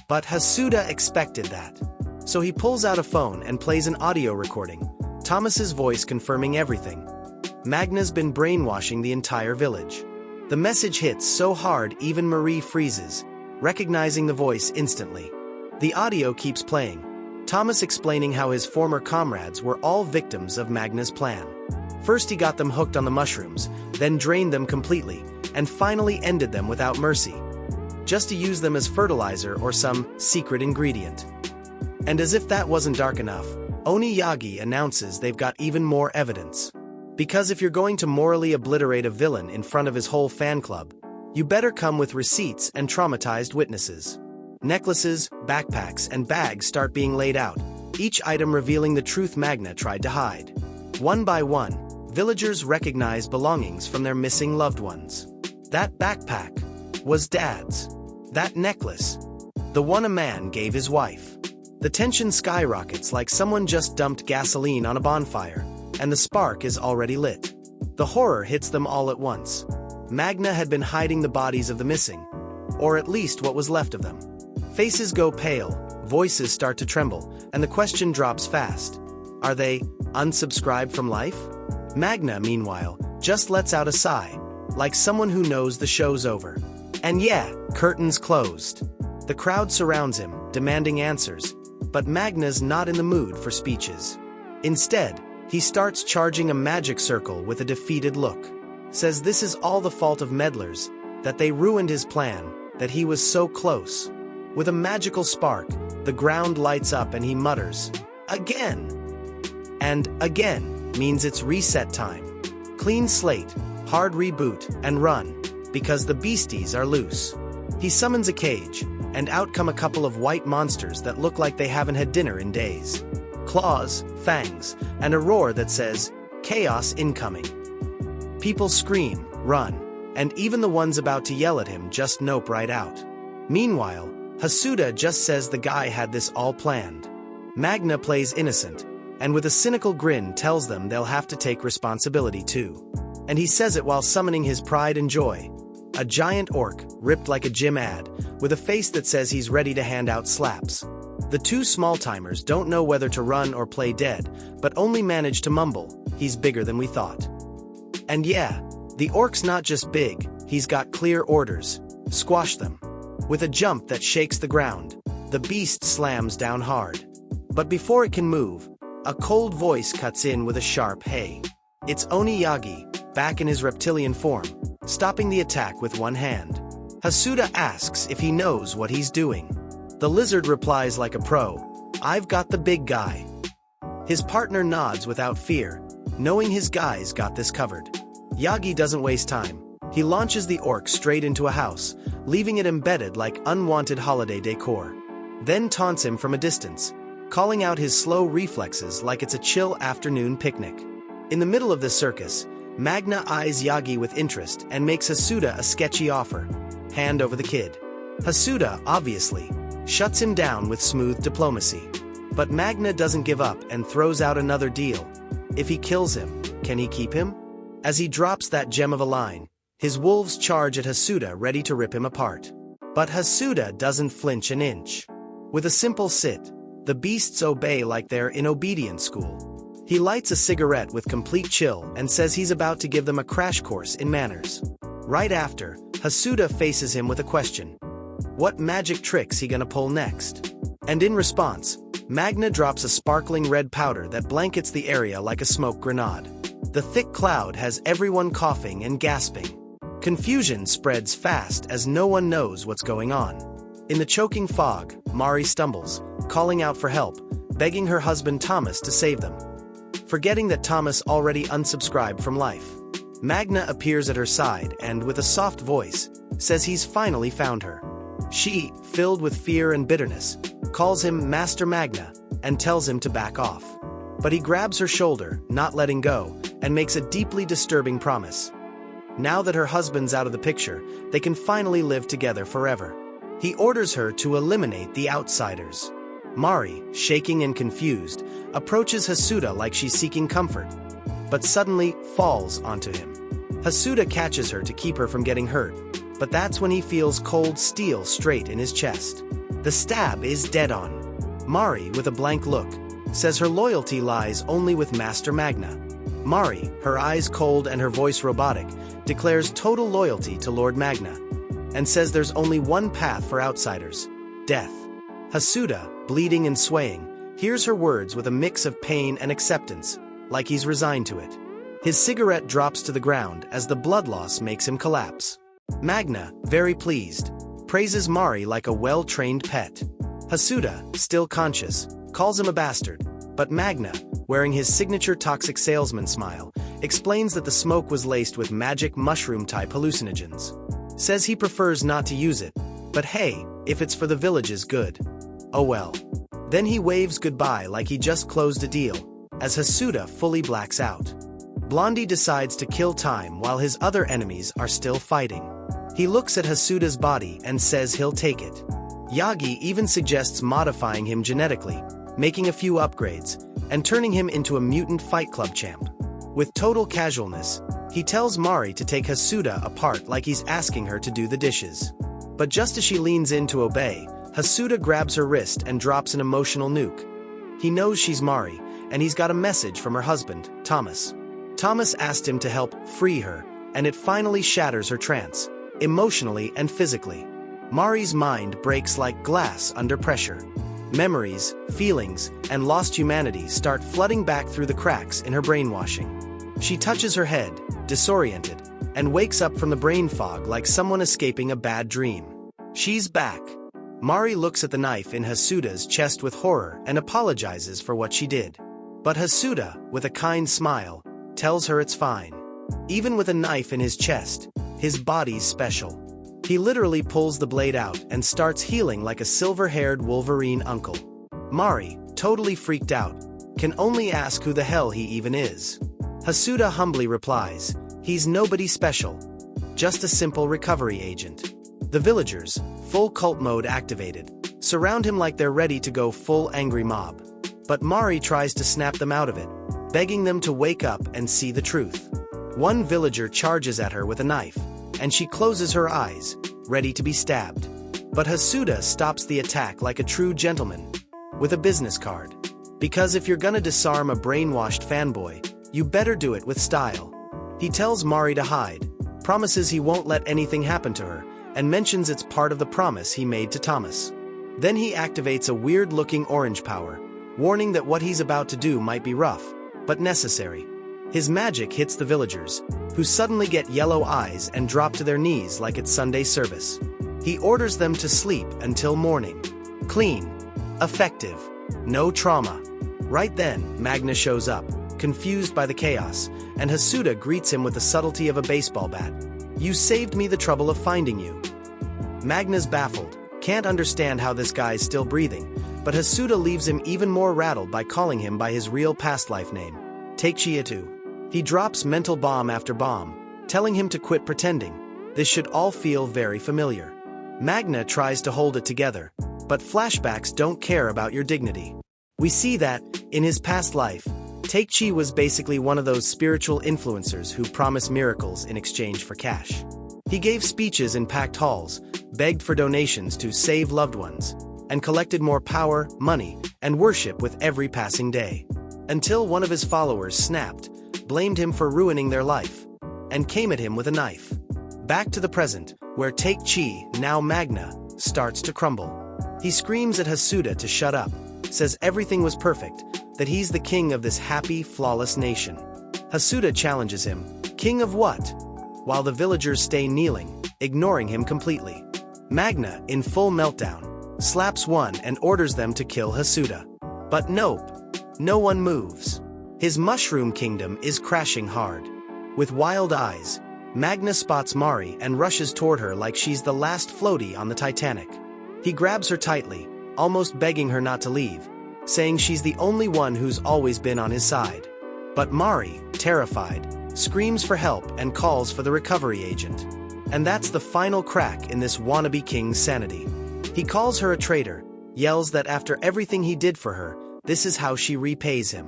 A: But Hasuda expected that. So he pulls out a phone and plays an audio recording, Thomas's voice confirming everything. Magna's been brainwashing the entire village. The message hits so hard even Marie freezes, recognizing the voice instantly. The audio keeps playing, Thomas explaining how his former comrades were all victims of Magna's plan. First he got them hooked on the mushrooms, then drained them completely, and finally ended them without mercy, just to use them as fertilizer or some secret ingredient. And as if that wasn't dark enough, Oni Yagi announces they've got even more evidence. Because if you're going to morally obliterate a villain in front of his whole fan club, you better come with receipts and traumatized witnesses. Necklaces, backpacks, and bags start being laid out, each item revealing the truth Magna tried to hide. One by one, villagers recognize belongings from their missing loved ones. That backpack was Dad's. That necklace, the one a man gave his wife. The tension skyrockets like someone just dumped gasoline on a bonfire, and the spark is already lit. The horror hits them all at once. Magna had been hiding the bodies of the missing, or at least what was left of them. Faces go pale, voices start to tremble, and the question drops fast. Are they unsubscribed from life? Magna, meanwhile, just lets out a sigh, like someone who knows the show's over. And yeah, curtains closed. The crowd surrounds him, demanding answers, but Magna's not in the mood for speeches. Instead, he starts charging a magic circle with a defeated look. Says this is all the fault of meddlers, that they ruined his plan, that he was so close. With a magical spark, the ground lights up and he mutters, "Again!" And again means it's reset time. Clean slate, hard reboot, and run, because the beasties are loose. He summons a cage, and out come a couple of white monsters that look like they haven't had dinner in days. Claws, fangs, and a roar that says, "Chaos incoming." People scream, run, and even the ones about to yell at him just nope right out. Meanwhile, Hasuda just says the guy had this all planned. Magna plays innocent, and with a cynical grin tells them they'll have to take responsibility too. And he says it while summoning his pride and joy. A giant orc, ripped like a gym ad, with a face that says he's ready to hand out slaps. The two small-timers don't know whether to run or play dead, but only manage to mumble, "He's bigger than we thought." And yeah, the orc's not just big, he's got clear orders. Squash them. With a jump that shakes the ground, the beast slams down hard. But before it can move, a cold voice cuts in with a sharp "Hey." It's Oni Yagi, back in his reptilian form, stopping the attack with one hand. Hasuda asks if he knows what he's doing. The lizard replies like a pro, "I've got the big guy." His partner nods without fear, knowing his guys got this covered. Yagi doesn't waste time. He launches the orc straight into a house, leaving it embedded like unwanted holiday decor. Then taunts him from a distance, calling out his slow reflexes like it's a chill afternoon picnic. In the middle of this circus, Magna eyes Yagi with interest and makes Hasuda a sketchy offer. Hand over the kid. Hasuda, obviously, shuts him down with smooth diplomacy. But Magna doesn't give up and throws out another deal. If he kills him, can he keep him? As he drops that gem of a line, his wolves charge at Hasuda ready to rip him apart. But Hasuda doesn't flinch an inch. With a simple sit, the beasts obey like they're in obedience school. He lights a cigarette with complete chill and says he's about to give them a crash course in manners. Right after, Hasuda faces him with a question. What magic trick's he gonna pull next? And in response, Magna drops a sparkling red powder that blankets the area like a smoke grenade. The thick cloud has everyone coughing and gasping. Confusion spreads fast as no one knows what's going on. In the choking fog, Mari stumbles, calling out for help, begging her husband Thomas to save them. Forgetting that Thomas already unsubscribed from life. Magna appears at her side and, with a soft voice, says he's finally found her. She, filled with fear and bitterness, calls him Master Magna and tells him to back off. But he grabs her shoulder, not letting go, and makes a deeply disturbing promise. Now that her husband's out of the picture, they can finally live together forever. He orders her to eliminate the outsiders. Mari, shaking and confused, approaches Hasuda like she's seeking comfort, but suddenly falls onto him. Hasuda catches her to keep her from getting hurt, but that's when he feels cold steel straight in his chest. The stab is dead on. Mari, with a blank look, says her loyalty lies only with Master Magna. Mari, her eyes cold and her voice robotic, declares total loyalty to Lord Magna, and says there's only one path for outsiders: death. Hasuda, bleeding and swaying, hears her words with a mix of pain and acceptance, like he's resigned to it. His cigarette drops to the ground as the blood loss makes him collapse. Magna, very pleased, praises Mari like a well-trained pet. Hasuda, still conscious, calls him a bastard, but Magna, wearing his signature toxic salesman smile, explains that the smoke was laced with magic mushroom-type hallucinogens. Says he prefers not to use it, but hey, if it's for the village's good. Oh well. Then he waves goodbye like he just closed a deal, as Hasuda fully blacks out. Blondie decides to kill time while his other enemies are still fighting. He looks at Hasuda's body and says he'll take it. Yagi even suggests modifying him genetically, making a few upgrades, and turning him into a mutant Fight Club champ. With total casualness, he tells Mari to take Hasuda apart like he's asking her to do the dishes. But just as she leans in to obey, Hasuda grabs her wrist and drops an emotional nuke. He knows she's Mari, and he's got a message from her husband, Thomas. Thomas asked him to help free her, and it finally shatters her trance, emotionally and physically. Mari's mind breaks like glass under pressure. Memories, feelings, and lost humanity start flooding back through the cracks in her brainwashing. She touches her head, disoriented, and wakes up from the brain fog like someone escaping a bad dream. She's back. Mari looks at the knife in Hasuda's chest with horror and apologizes for what she did. But Hasuda, with a kind smile, tells her it's fine. Even with a knife in his chest, his body's special. He literally pulls the blade out and starts healing like a silver-haired Wolverine uncle. Mari, totally freaked out, can only ask who the hell he even is. Hasuda humbly replies, he's nobody special, just a simple recovery agent. The villagers, full cult mode activated, surround him like they're ready to go full angry mob. But Mari tries to snap them out of it, begging them to wake up and see the truth. One villager charges at her with a knife, and she closes her eyes, ready to be stabbed. But Hasuda stops the attack like a true gentleman, with a business card. Because if you're gonna disarm a brainwashed fanboy, you better do it with style. He tells Mari to hide, promises he won't let anything happen to her, and mentions it's part of the promise he made to Thomas. Then he activates a weird-looking orange power, warning that what he's about to do might be rough, but necessary. His magic hits the villagers, who suddenly get yellow eyes and drop to their knees like it's Sunday service. He orders them to sleep until morning. Clean. Effective. No trauma. Right then, Magna shows up, confused by the chaos, and Hasuda greets him with the subtlety of a baseball bat. You saved me the trouble of finding you. Magna's baffled, can't understand how this guy's still breathing, but Hasuda leaves him even more rattled by calling him by his real past life name, Takechiatu. He drops mental bomb after bomb, telling him to quit pretending. This should all feel very familiar. Magna tries to hold it together, but flashbacks don't care about your dignity. We see that, in his past life, Takechi was basically one of those spiritual influencers who promise miracles in exchange for cash. He gave speeches in packed halls, begged for donations to save loved ones, and collected more power, money, and worship with every passing day. Until one of his followers snapped, blamed him for ruining their life, and came at him with a knife. Back to the present, where Takechi, now Magna, starts to crumble. He screams at Hasuda to shut up, says everything was perfect, that he's the king of this happy, flawless nation. Hasuda challenges him, king of what? While the villagers stay kneeling, ignoring him completely. Magna, in full meltdown, slaps one and orders them to kill Hasuda. But nope, no one moves. His mushroom kingdom is crashing hard. With wild eyes, Magna spots Mari and rushes toward her like she's the last floaty on the Titanic. He grabs her tightly, almost begging her not to leave, saying she's the only one who's always been on his side. But Mari, terrified, screams for help and calls for the recovery agent. And that's the final crack in this wannabe king's sanity. He calls her a traitor, yells that after everything he did for her, this is how she repays him.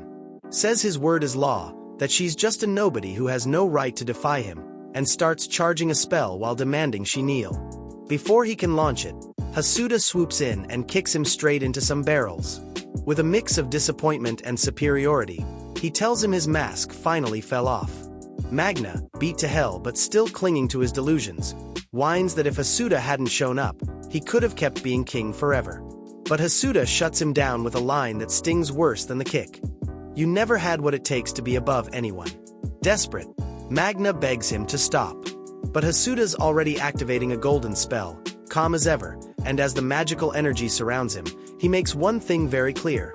A: Says his word is law, that she's just a nobody who has no right to defy him, and starts charging a spell while demanding she kneel. Before he can launch it, Hasuda swoops in and kicks him straight into some barrels. With a mix of disappointment and superiority, he tells him his mask finally fell off. Magna, beat to hell but still clinging to his delusions, whines that if Hasuda hadn't shown up, he could have kept being king forever. But Hasuda shuts him down with a line that stings worse than the kick. You never had what it takes to be above anyone. Desperate, Magna begs him to stop. But Hasuda's already activating a golden spell, calm as ever, and as the magical energy surrounds him, he makes one thing very clear.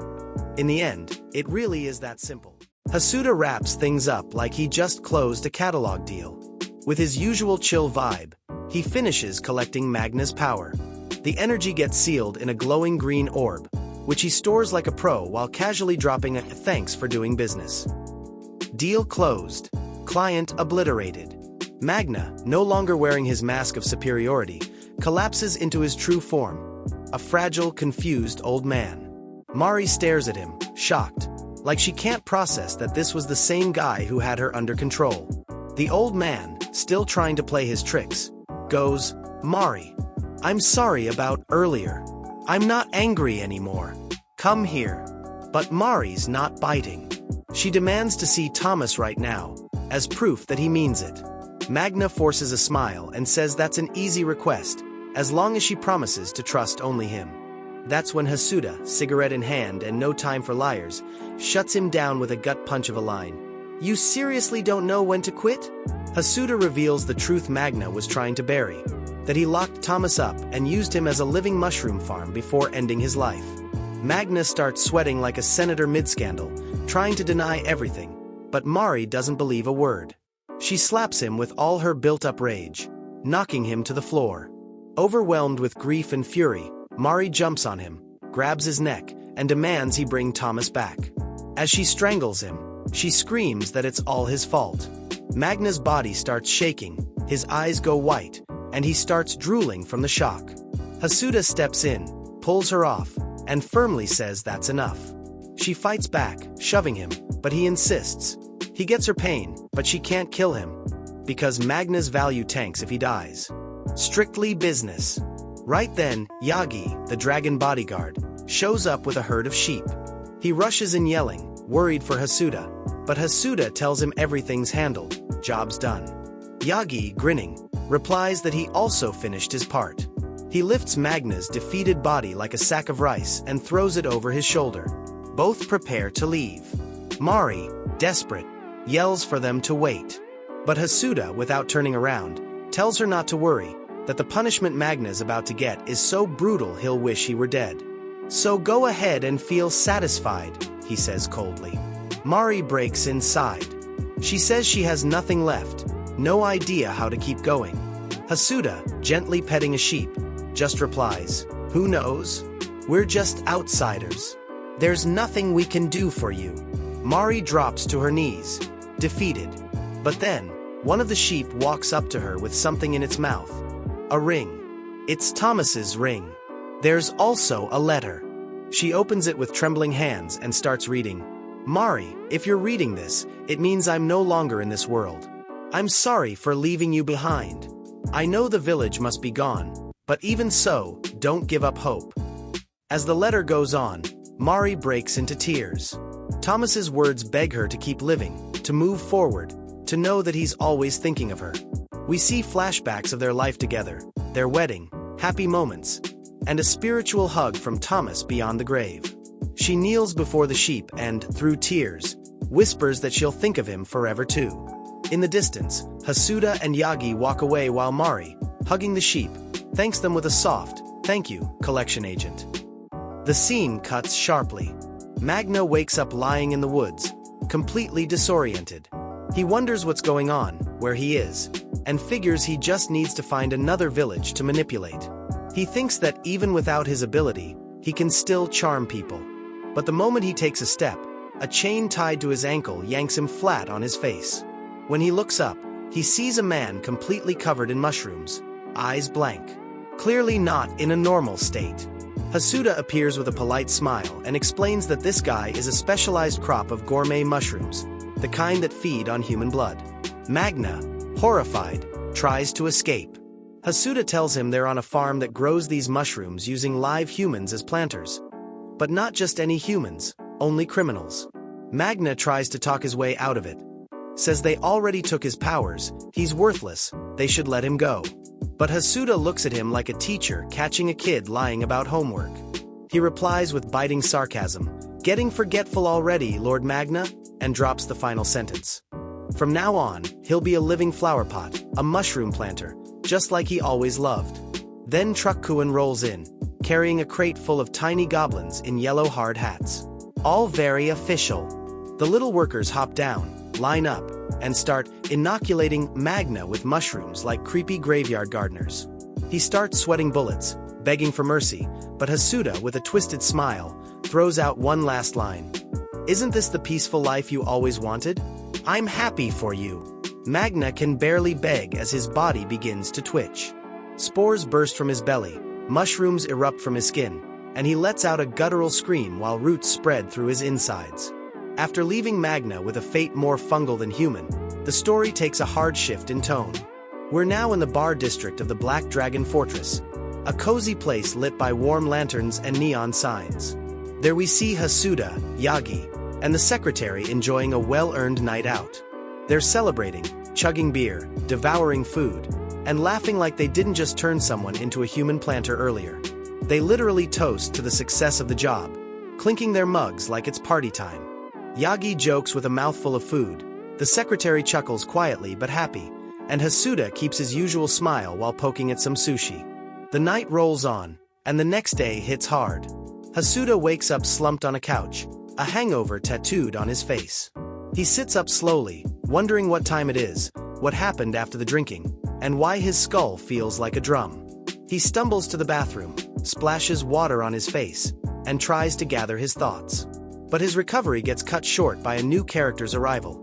A: In the end, it really is that simple. Hasuda wraps things up like he just closed a catalog deal. With his usual chill vibe, he finishes collecting Magna's power. The energy gets sealed in a glowing green orb, which he stores like a pro while casually dropping a thanks for doing business. Deal closed. Client obliterated. Magna, no longer wearing his mask of superiority, collapses into his true form, a fragile, confused old man. Mari stares at him, shocked, like she can't process that this was the same guy who had her under control. The old man, still trying to play his tricks, goes, "Mari, I'm sorry about earlier. I'm not angry anymore. Come here." But Mari's not biting. She demands to see Thomas right now, as proof that he means it. Magna forces a smile and says that's an easy request, as long as she promises to trust only him. That's when Hasuda, cigarette in hand and no time for liars, shuts him down with a gut punch of a line. "You seriously don't know when to quit?" Hasuda reveals the truth Magna was trying to bury, that he locked Thomas up and used him as a living mushroom farm before ending his life. Magna starts sweating like a senator mid-scandal, trying to deny everything, but Mari doesn't believe a word. She slaps him with all her built-up rage, knocking him to the floor. Overwhelmed with grief and fury, Mari jumps on him, grabs his neck, and demands he bring Thomas back. As she strangles him, she screams that it's all his fault. Magna's body starts shaking, his eyes go white, and he starts drooling from the shock. Hasuda steps in, pulls her off, and firmly says that's enough. She fights back, shoving him, but he insists. He gets her pain, but she can't kill him, because Magna's value tanks if he dies. Strictly business. Right then, Yagi, the dragon bodyguard, shows up with a herd of sheep. He rushes in yelling, worried for Hasuda, but Hasuda tells him everything's handled, job's done. Yagi, grinning, replies that he also finished his part. He lifts Magna's defeated body like a sack of rice and throws it over his shoulder. Both prepare to leave. Mari, desperate, yells for them to wait. But Hasuda, without turning around, tells her not to worry, that the punishment Magna's about to get is so brutal he'll wish he were dead. "So go ahead and feel satisfied," he says coldly. Mari breaks inside. She says she has nothing left, no idea how to keep going. Hasuda, gently petting a sheep, just replies, "Who knows? We're just outsiders. There's nothing we can do for you." Mari drops to her knees, defeated. But then, one of the sheep walks up to her with something in its mouth. A ring. It's Thomas's ring. There's also a letter. She opens it with trembling hands and starts reading. "Mari, if you're reading this, it means I'm no longer in this world. I'm sorry for leaving you behind. I know the village must be gone, but even so, don't give up hope." As the letter goes on, Mari breaks into tears. Thomas's words beg her to keep living, to move forward, to know that he's always thinking of her. We see flashbacks of their life together, their wedding, happy moments, and a spiritual hug from Thomas beyond the grave. She kneels before the sheep and, through tears, whispers that she'll think of him forever too. In the distance, Hasuda and Yagi walk away while Mari, hugging the sheep, thanks them with a soft, "Thank you, collection agent." The scene cuts sharply. Magna wakes up lying in the woods, completely disoriented. He wonders what's going on, where he is, and figures he just needs to find another village to manipulate. He thinks that even without his ability, he can still charm people. But the moment he takes a step, a chain tied to his ankle yanks him flat on his face. When he looks up, he sees a man completely covered in mushrooms, eyes blank. Clearly not in a normal state. Hasuda appears with a polite smile and explains that this guy is a specialized crop of gourmet mushrooms, the kind that feed on human blood. Magna, horrified, tries to escape. Hasuda tells him they're on a farm that grows these mushrooms using live humans as planters. But not just any humans, only criminals. Magna tries to talk his way out of it. Says they already took his powers, he's worthless, they should let him go. But Hasuda looks at him like a teacher catching a kid lying about homework. He replies with biting sarcasm, "Getting forgetful already, Lord Magna?" and drops the final sentence. From now on, he'll be a living flower pot, a mushroom planter, just like he always loved. Then Truck-kun rolls in, carrying a crate full of tiny goblins in yellow hard hats. All very official. The little workers hop down, line up, and start inoculating Magna with mushrooms like creepy graveyard gardeners. He starts sweating bullets, begging for mercy, but Hasuda, with a twisted smile, throws out one last line. "Isn't this the peaceful life you always wanted? I'm happy for you." Magna can barely beg as his body begins to twitch. Spores burst from his belly, mushrooms erupt from his skin, and he lets out a guttural scream while roots spread through his insides. After leaving Magna with a fate more fungal than human, the story takes a hard shift in tone. We're now in the bar district of the Black Dragon Fortress, a cozy place lit by warm lanterns and neon signs. There we see Hasuda, Yagi, and the secretary enjoying a well-earned night out. They're celebrating, chugging beer, devouring food, and laughing like they didn't just turn someone into a human planter earlier. They literally toast to the success of the job, clinking their mugs like it's party time. Yagi jokes with a mouthful of food, the secretary chuckles quietly but happy, and Hasuda keeps his usual smile while poking at some sushi. The night rolls on, and the next day hits hard. Hasuda wakes up slumped on a couch, a hangover tattooed on his face. He sits up slowly, wondering what time it is, what happened after the drinking, and why his skull feels like a drum. He stumbles to the bathroom, splashes water on his face, and tries to gather his thoughts. But his recovery gets cut short by a new character's arrival.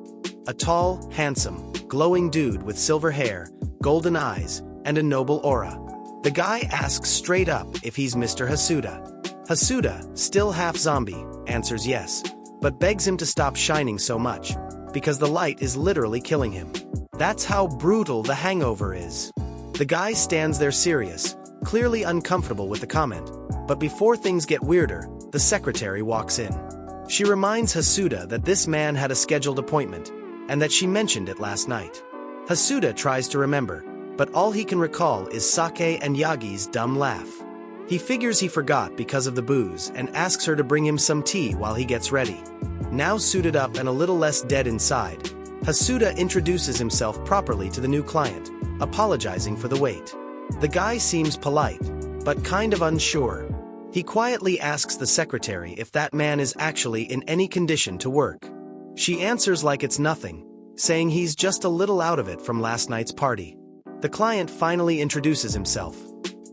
A: A tall, handsome, glowing dude with silver hair, golden eyes, and a noble aura. The guy asks straight up if he's Mr. Hasuda. Hasuda, still half zombie, answers yes, but begs him to stop shining so much, because the light is literally killing him. That's how brutal the hangover is. The guy stands there serious, clearly uncomfortable with the comment, but before things get weirder, the secretary walks in. She reminds Hasuda that this man had a scheduled appointment, and that she mentioned it last night. Hasuda tries to remember, but all he can recall is Sake and Yagi's dumb laugh. He figures he forgot because of the booze and asks her to bring him some tea while he gets ready. Now suited up and a little less dead inside, Hasuda introduces himself properly to the new client, apologizing for the wait. The guy seems polite, but kind of unsure. He quietly asks the secretary if that man is actually in any condition to work. She answers like it's nothing, saying he's just a little out of it from last night's party. The client finally introduces himself.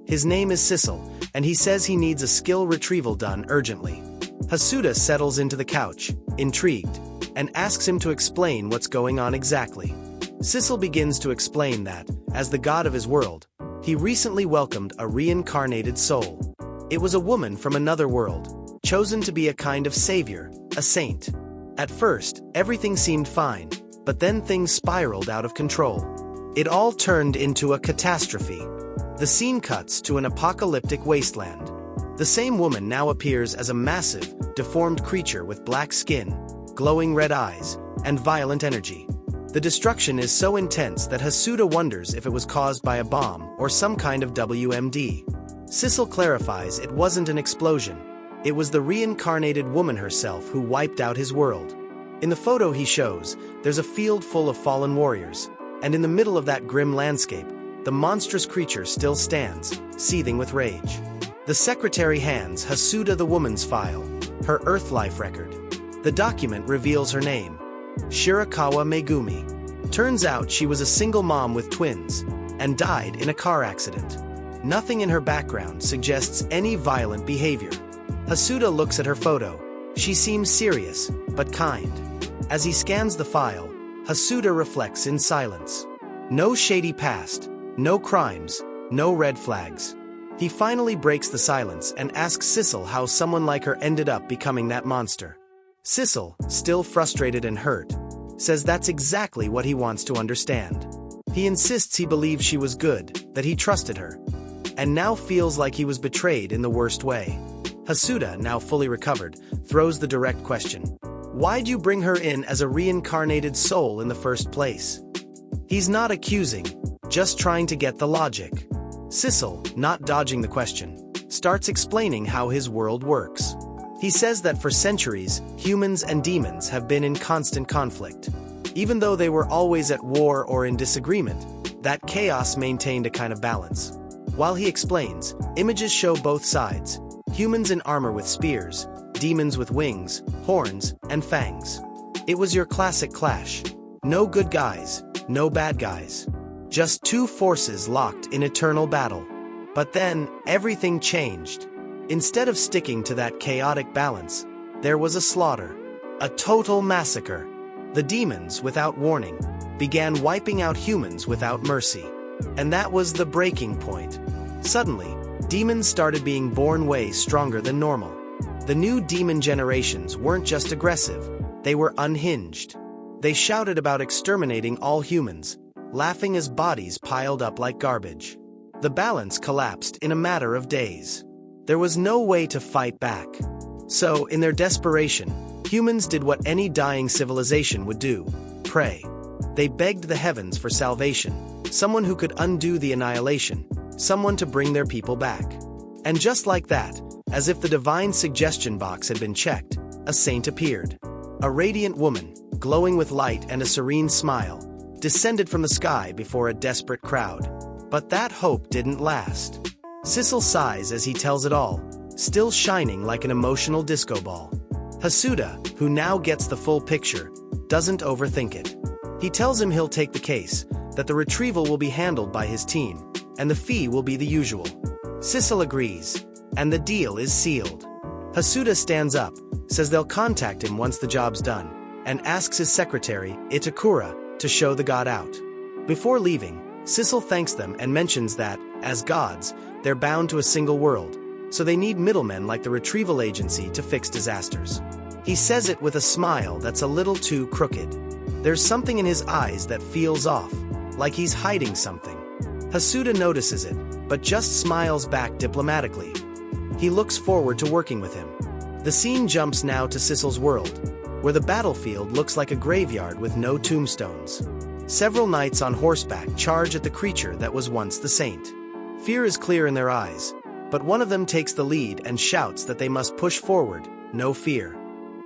A: His name is Sissel, and he says he needs a skill retrieval done urgently. Hasuda settles into the couch, intrigued, and asks him to explain what's going on exactly. Sissel begins to explain that, as the god of his world, he recently welcomed a reincarnated soul. It was a woman from another world, chosen to be a kind of savior, a saint. At first, everything seemed fine, but then things spiraled out of control. It all turned into a catastrophe. The scene cuts to an apocalyptic wasteland. The same woman now appears as a massive, deformed creature with black skin, glowing red eyes, and violent energy. The destruction is so intense that Hasuda wonders if it was caused by a bomb or some kind of WMD. Sissel clarifies it wasn't an explosion. It was the reincarnated woman herself who wiped out his world. In the photo he shows, there's a field full of fallen warriors, and in the middle of that grim landscape, the monstrous creature still stands, seething with rage. The secretary hands Hasuda the woman's file, her Earth life record. The document reveals her name, Shirakawa Megumi. Turns out she was a single mom with twins, and died in a car accident. Nothing in her background suggests any violent behavior. Hasuda looks at her photo. She seems serious, but kind. As he scans the file, Hasuda reflects in silence. No shady past, no crimes, no red flags. He finally breaks the silence and asks Sissel how someone like her ended up becoming that monster. Sissel, still frustrated and hurt, says that's exactly what he wants to understand. He insists he believes she was good, that he trusted her, and now feels like he was betrayed in the worst way. Hasuda, now fully recovered, throws the direct question. Why'd you bring her in as a reincarnated soul in the first place? He's not accusing, just trying to get the logic. Sissel, not dodging the question, starts explaining how his world works. He says that for centuries, humans and demons have been in constant conflict. Even though they were always at war or in disagreement, that chaos maintained a kind of balance. While he explains, images show both sides, humans in armor with spears, demons with wings, horns, and fangs. It was your classic clash. No good guys, no bad guys. Just two forces locked in eternal battle. But then, everything changed. Instead of sticking to that chaotic balance, there was a slaughter. A total massacre. The demons, without warning, began wiping out humans without mercy. And that was the breaking point. Suddenly, demons started being born way stronger than normal. The new demon generations weren't just aggressive, they were unhinged. They shouted about exterminating all humans, laughing as bodies piled up like garbage. The balance collapsed in a matter of days. There was no way to fight back. So, in their desperation, humans did what any dying civilization would do: pray. They begged the heavens for salvation, someone who could undo the annihilation, someone to bring their people back. And just like that, as if the divine suggestion box had been checked, a saint appeared. A radiant woman, glowing with light and a serene smile, descended from the sky before a desperate crowd. But that hope didn't last. Sissel sighs as he tells it all, still shining like an emotional disco ball. Hasuda, who now gets the full picture, doesn't overthink it. He tells him he'll take the case, that the retrieval will be handled by his team, and the fee will be the usual. Sissel agrees, and the deal is sealed. Hasuda stands up, says they'll contact him once the job's done, and asks his secretary, Itakura, to show the god out. Before leaving, Sissel thanks them and mentions that, as gods, they're bound to a single world, so they need middlemen like the retrieval agency to fix disasters. He says it with a smile that's a little too crooked. There's something in his eyes that feels off, like he's hiding something. Hasuda notices it, but just smiles back diplomatically. He looks forward to working with him. The scene jumps now to Sissel's world, where the battlefield looks like a graveyard with no tombstones. Several knights on horseback charge at the creature that was once the saint. Fear is clear in their eyes, but one of them takes the lead and shouts that they must push forward, no fear.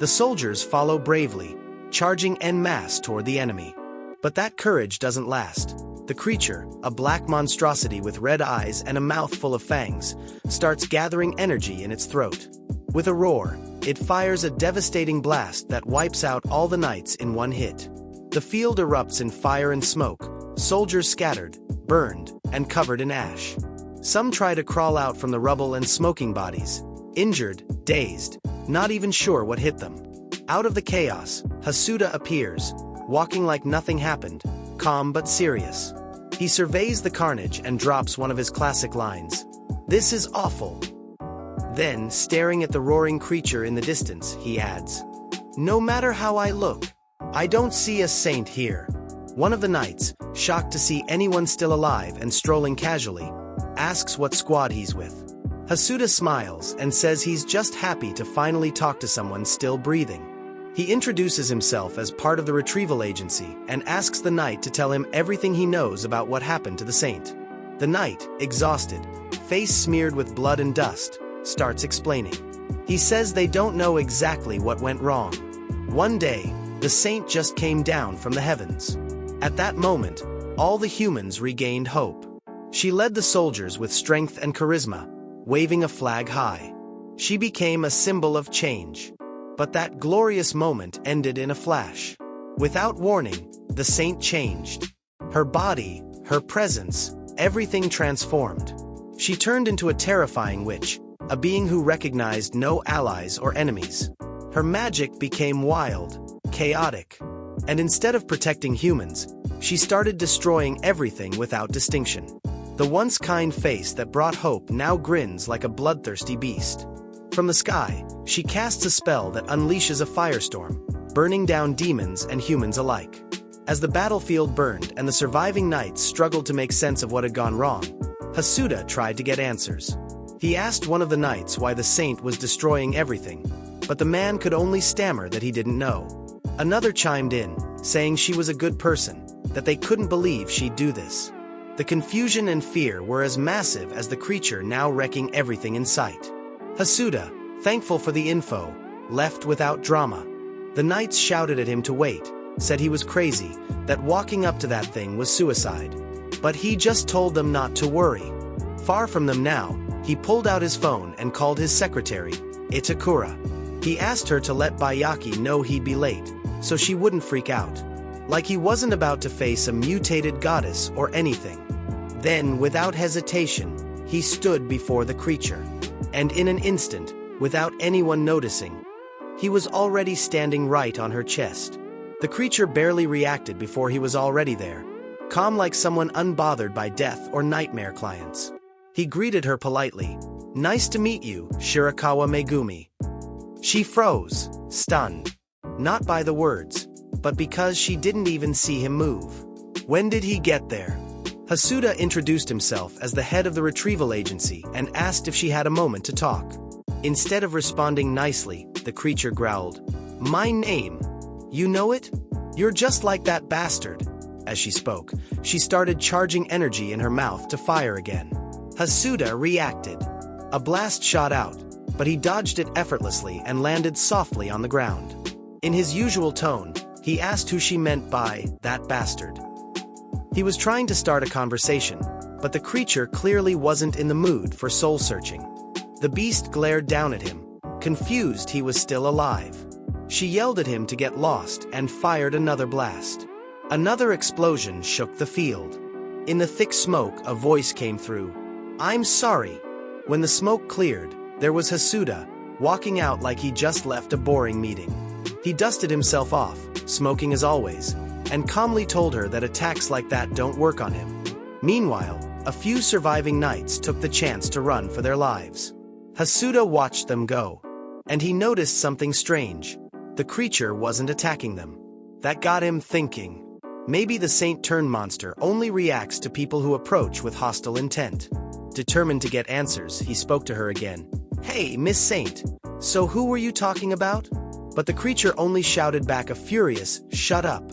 A: The soldiers follow bravely, charging en masse toward the enemy. But that courage doesn't last. The creature, a black monstrosity with red eyes and a mouth full of fangs, starts gathering energy in its throat. With a roar, it fires a devastating blast that wipes out all the knights in one hit. The field erupts in fire and smoke, soldiers scattered, burned, and covered in ash. Some try to crawl out from the rubble and smoking bodies, injured, dazed, not even sure what hit them. Out of the chaos, Hasuda appears, walking like nothing happened, calm but serious. He surveys the carnage and drops one of his classic lines. "This is awful." Then, staring at the roaring creature in the distance, he adds, "No matter how I look, I don't see a saint here." One of the knights, shocked to see anyone still alive and strolling casually, asks what squad he's with. Hasuda smiles and says he's just happy to finally talk to someone still breathing. He introduces himself as part of the retrieval agency and asks the knight to tell him everything he knows about what happened to the saint. The knight, exhausted, face smeared with blood and dust, starts explaining. He says they don't know exactly what went wrong. One day, the saint just came down from the heavens. At that moment, all the humans regained hope. She led the soldiers with strength and charisma, waving a flag high. She became a symbol of change. But that glorious moment ended in a flash. Without warning, the saint changed. Her body, her presence, everything transformed. She turned into a terrifying witch, a being who recognized no allies or enemies. Her magic became wild, chaotic, and instead of protecting humans, she started destroying everything without distinction. The once kind face that brought hope now grins like a bloodthirsty beast. From the sky, she casts a spell that unleashes a firestorm, burning down demons and humans alike. As the battlefield burned and the surviving knights struggled to make sense of what had gone wrong, Hasuda tried to get answers. He asked one of the knights why the saint was destroying everything, but the man could only stammer that he didn't know. Another chimed in, saying she was a good person, that they couldn't believe she'd do this. The confusion and fear were as massive as the creature now wrecking everything in sight. Hasuda, thankful for the info, left without drama. The knights shouted at him to wait, said he was crazy, that walking up to that thing was suicide. But he just told them not to worry. Far from them now, he pulled out his phone and called his secretary, Itakura. He asked her to let Bayaki know he'd be late, so she wouldn't freak out. Like he wasn't about to face a mutated goddess or anything. Then, without hesitation, he stood before the creature. And in an instant, without anyone noticing, he was already standing right on her chest. The creature barely reacted before he was already there, calm like someone unbothered by death or nightmare clients. He greeted her politely. "Nice to meet you, Shirakawa Megumi." She froze, stunned. Not by the words, but because she didn't even see him move. When did he get there? Hasuda introduced himself as the head of the retrieval agency and asked if she had a moment to talk. Instead of responding nicely, the creature growled, "My name. You know it? You're just like that bastard." As she spoke, she started charging energy in her mouth to fire again. Hasuda reacted. A blast shot out, but he dodged it effortlessly and landed softly on the ground. In his usual tone, he asked who she meant by that bastard. He was trying to start a conversation, but the creature clearly wasn't in the mood for soul-searching. The beast glared down at him, confused he was still alive. She yelled at him to get lost and fired another blast. Another explosion shook the field. In the thick smoke, a voice came through. "I'm sorry." When the smoke cleared, there was Hasuda, walking out like he just left a boring meeting. He dusted himself off, smoking as always, and calmly told her that attacks like that don't work on him. Meanwhile, a few surviving knights took the chance to run for their lives. Hasuda watched them go, and he noticed something strange. The creature wasn't attacking them. That got him thinking. Maybe the saint-turned monster only reacts to people who approach with hostile intent. Determined to get answers, he spoke to her again. "Hey, Miss Saint, so who were you talking about?" But the creature only shouted back a furious, "Shut up,"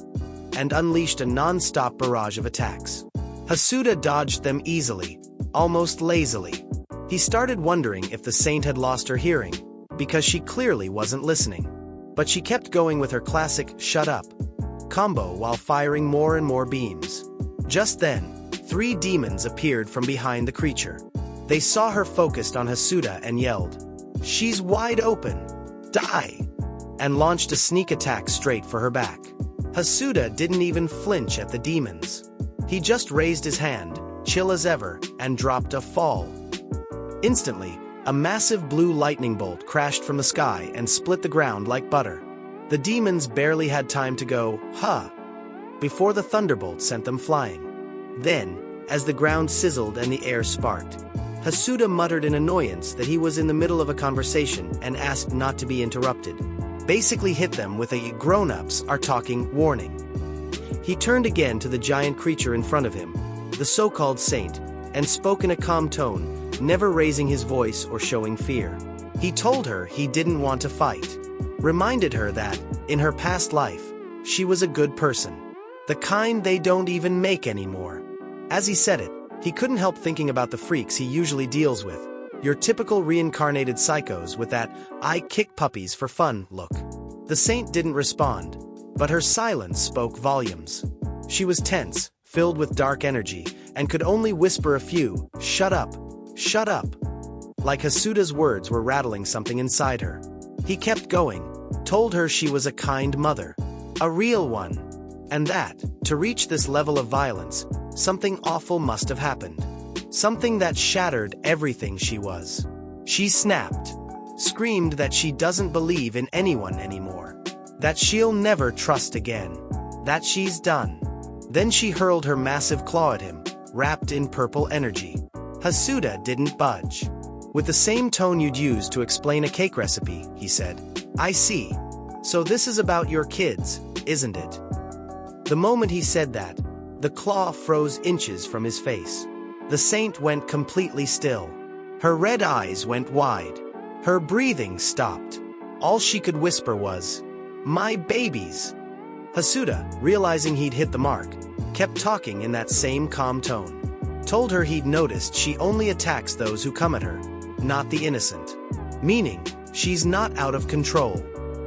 A: and unleashed a non-stop barrage of attacks. Hasuda dodged them easily, almost lazily. He started wondering if the saint had lost her hearing, because she clearly wasn't listening. But she kept going with her classic, "Shut up" combo while firing more and more beams. Just then, 3 demons appeared from behind the creature. They saw her focused on Hasuda and yelled, "She's wide open! Die!" and launched a sneak attack straight for her back. Hasuda didn't even flinch at the demons. He just raised his hand, chill as ever, and dropped a fall. Instantly, a massive blue lightning bolt crashed from the sky and split the ground like butter. The demons barely had time to go, "Huh," before the thunderbolt sent them flying. Then, as the ground sizzled and the air sparked, Hasuda muttered in annoyance that he was in the middle of a conversation and asked not to be interrupted. Basically hit them with a "grown-ups are talking" warning. He turned again to the giant creature in front of him, the so-called saint, and spoke in a calm tone, never raising his voice or showing fear. He told her he didn't want to fight, reminded her that, in her past life, she was a good person. The kind they don't even make anymore. As he said it, he couldn't help thinking about the freaks he usually deals with. Your typical reincarnated psychos with that "I kick puppies for fun" look. The saint didn't respond, but her silence spoke volumes. She was tense, filled with dark energy, and could only whisper a few, "Shut up, shut up," like Hasuda's words were rattling something inside her. He kept going, told her she was a kind mother, A real one. And that, to reach this level of violence, something awful must have happened. Something that shattered everything she was. She snapped. Screamed that she doesn't believe in anyone anymore. That she'll never trust again. That she's done. Then she hurled her massive claw at him, wrapped in purple energy. Hasuda didn't budge. With the same tone you'd use to explain a cake recipe, he said. I see. So this is about your kids, isn't it? The moment he said that, the claw froze inches from his face. The saint went completely still. Her red eyes went wide. Her breathing stopped. All she could whisper was, "My babies." Hasuda, realizing he'd hit the mark, kept talking in that same calm tone. Told her he'd noticed she only attacks those who come at her, not the innocent. Meaning, she's not out of control.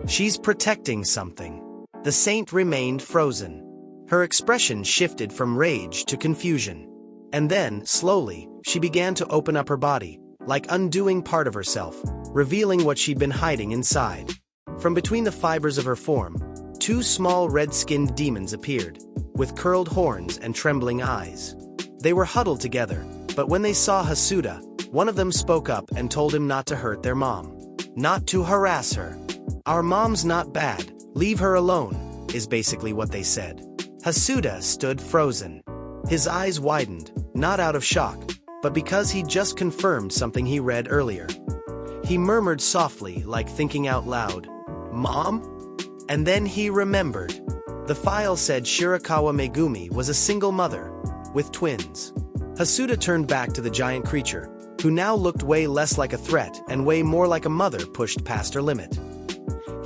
A: She's protecting something. The saint remained frozen. Her expression shifted from rage to confusion. And then, slowly, she began to open up her body, like undoing part of herself, revealing what she'd been hiding inside. From between the fibers of her form, two small red-skinned demons appeared, with curled horns and trembling eyes. They were huddled together, but when they saw Hasuda, one of them spoke up and told him not to hurt their mom. Not to harass her. "Our mom's not bad, leave her alone," is basically what they said. Hasuda stood frozen. His eyes widened, not out of shock, but because he'd just confirmed something he read earlier. He murmured softly, like thinking out loud, "Mom?" And then he remembered. The file said Shirakawa Megumi was a single mother, with twins. Hasuda turned back to the giant creature, who now looked way less like a threat and way more like a mother pushed past her limit.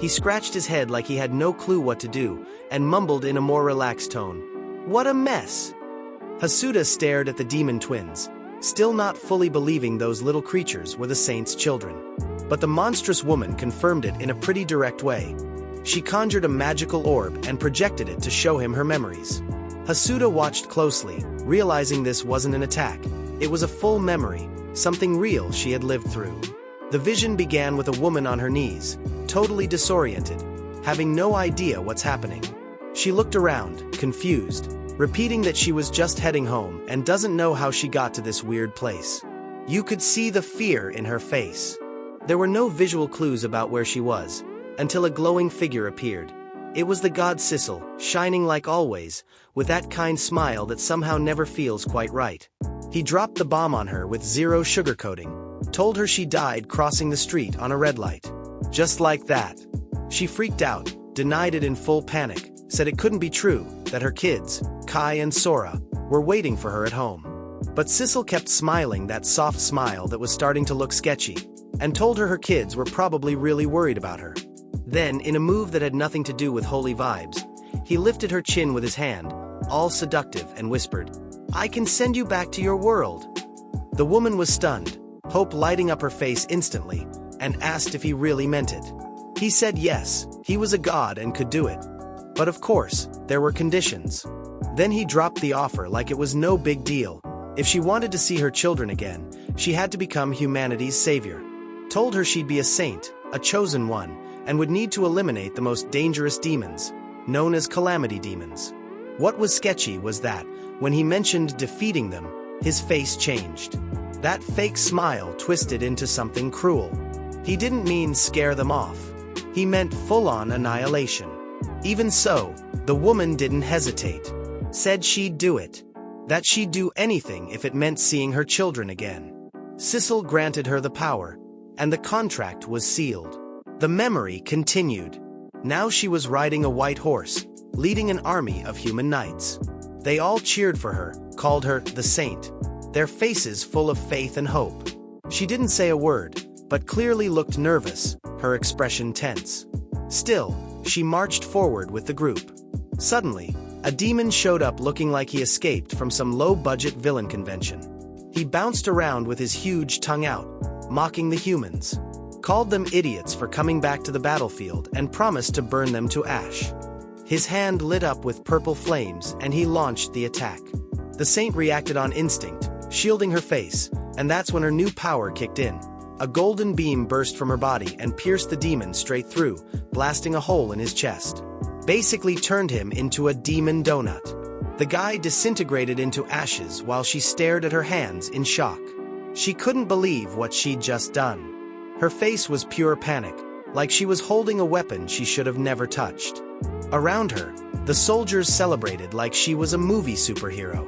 A: He scratched his head like he had no clue what to do, and mumbled in a more relaxed tone, "What a mess!" Hasuda stared at the demon twins, still not fully believing those little creatures were the saint's children. But the monstrous woman confirmed it in a pretty direct way. She conjured a magical orb and projected it to show him her memories. Hasuda watched closely, realizing this wasn't an attack. It was a full memory, something real she had lived through. The vision began with a woman on her knees, totally disoriented, having no idea what's happening. She looked around, confused, repeating that she was just heading home and doesn't know how she got to this weird place. You could see the fear in her face. There were no visual clues about where she was, until a glowing figure appeared. It was the god Sissel, shining like always, with that kind smile that somehow never feels quite right. He dropped the bomb on her with zero sugarcoating, told her she died crossing the street on a red light. Just like that. She freaked out, denied it in full panic, said it couldn't be true, that her kids, Kai and Sora, were waiting for her at home. But Sissel kept smiling that soft smile that was starting to look sketchy, and told her kids were probably really worried about her. Then, in a move that had nothing to do with holy vibes, he lifted her chin with his hand, all seductive, and whispered, "I can send you back to your world." The woman was stunned, hope lighting up her face instantly, and asked if he really meant it. He said yes, he was a god and could do it. But of course, there were conditions. Then he dropped the offer like it was no big deal. If she wanted to see her children again, she had to become humanity's savior. Told her she'd be a saint, a chosen one, and would need to eliminate the most dangerous demons, known as calamity demons. What was sketchy was that, when he mentioned defeating them, his face changed. That fake smile twisted into something cruel. He didn't mean scare them off. He meant full-on annihilation. Even so, the woman didn't hesitate. Said she'd do it. That she'd do anything if it meant seeing her children again. Sissel granted her the power, and the contract was sealed. The memory continued. Now she was riding a white horse, leading an army of human knights. They all cheered for her, called her the saint, their faces full of faith and hope. She didn't say a word, but clearly looked nervous, her expression tense. Still, she marched forward with the group. Suddenly, a demon showed up looking like he escaped from some low-budget villain convention. He bounced around with his huge tongue out, mocking the humans. Called them idiots for coming back to the battlefield and promised to burn them to ash. His hand lit up with purple flames and he launched the attack. The saint reacted on instinct, shielding her face, and that's when her new power kicked in. A golden beam burst from her body and pierced the demon straight through, blasting a hole in his chest. basically turned him into a demon donut. The guy disintegrated into ashes while she stared at her hands in shock. She couldn't believe what she'd just done. Her face was pure panic, like she was holding a weapon she should have never touched. Around her, the soldiers celebrated like she was a movie superhero.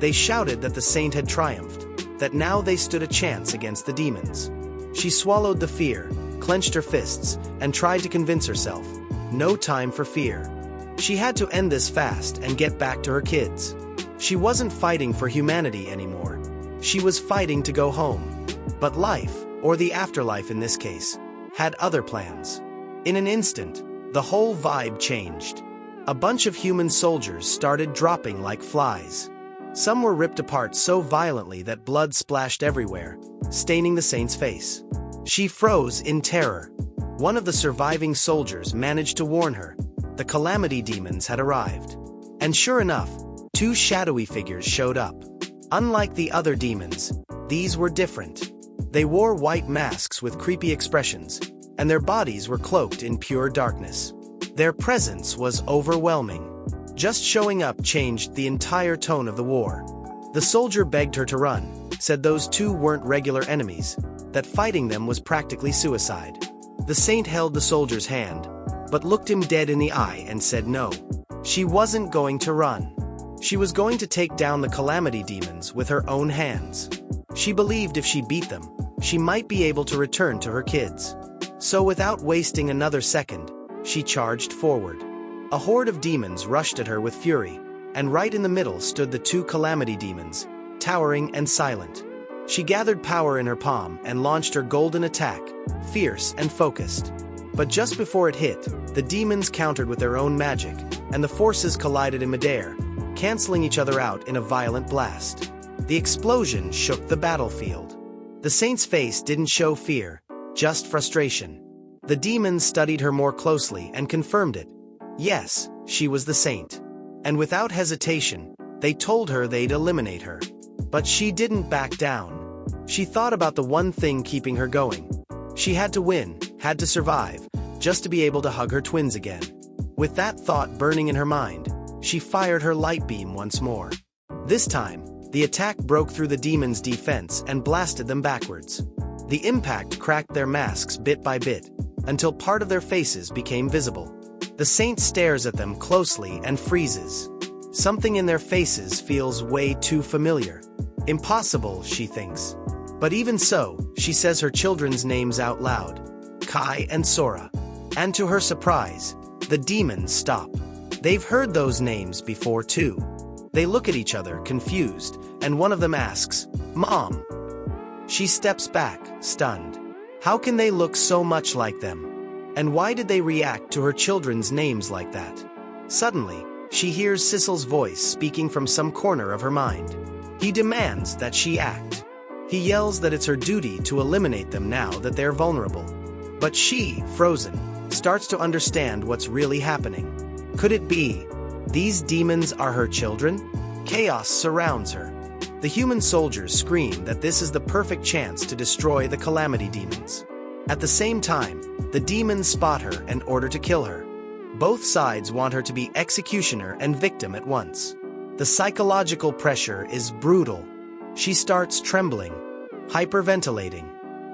A: They shouted that the saint had triumphed, that now they stood a chance against the demons. She swallowed the fear, clenched her fists, and tried to convince herself, no time for fear. She had to end this fast and get back to her kids. She wasn't fighting for humanity anymore. She was fighting to go home. But life, or the afterlife in this case, had other plans. In an instant, the whole vibe changed. A bunch of human soldiers started dropping like flies. Some were ripped apart so violently that blood splashed everywhere, staining the saint's face. She froze in terror. One of the surviving soldiers managed to warn her. The calamity demons had arrived. And sure enough, two shadowy figures showed up. Unlike the other demons, these were different. They wore white masks with creepy expressions, and their bodies were cloaked in pure darkness. Their presence was overwhelming. Just showing up changed the entire tone of the war. The soldier begged her to run, said those two weren't regular enemies, that fighting them was practically suicide. The saint held the soldier's hand, but looked him dead in the eye and said no. She wasn't going to run. She was going to take down the calamity demons with her own hands. She believed if she beat them, she might be able to return to her kids. So without wasting another second, she charged forward. A horde of demons rushed at her with fury, and right in the middle stood the two calamity demons, towering and silent. She gathered power in her palm and launched her golden attack, fierce and focused. But just before it hit, the demons countered with their own magic, and the forces collided in midair, canceling each other out in a violent blast. The explosion shook the battlefield. The saint's face didn't show fear, just frustration. The demons studied her more closely and confirmed it. Yes, she was the saint. And without hesitation, they told her they'd eliminate her. But she didn't back down. She thought about the one thing keeping her going. She had to win, had to survive, just to be able to hug her twins again. With that thought burning in her mind, she fired her light beam once more. This time, the attack broke through the demons' defense and blasted them backwards. The impact cracked their masks bit by bit, until part of their faces became visible. The saint stares at them closely and freezes. Something in their faces feels way too familiar. Impossible, she thinks. But even so, she says her children's names out loud, Kai and Sora. And to her surprise, the demons stop. They've heard those names before too. They look at each other, confused, and one of them asks, "Mom?" She steps back, stunned. How can they look so much like them? And why did they react to her children's names like that? Suddenly, she hears Sissel's voice speaking from some corner of her mind. He demands that she act. He yells that it's her duty to eliminate them now that they're vulnerable. But she, frozen, starts to understand what's really happening. Could it be? These demons are her children? Chaos surrounds her. The human soldiers scream that this is the perfect chance to destroy the calamity demons. At the same time, the demons spot her and order to kill her. Both sides want her to be executioner and victim at once. The psychological pressure is brutal. She starts trembling, hyperventilating.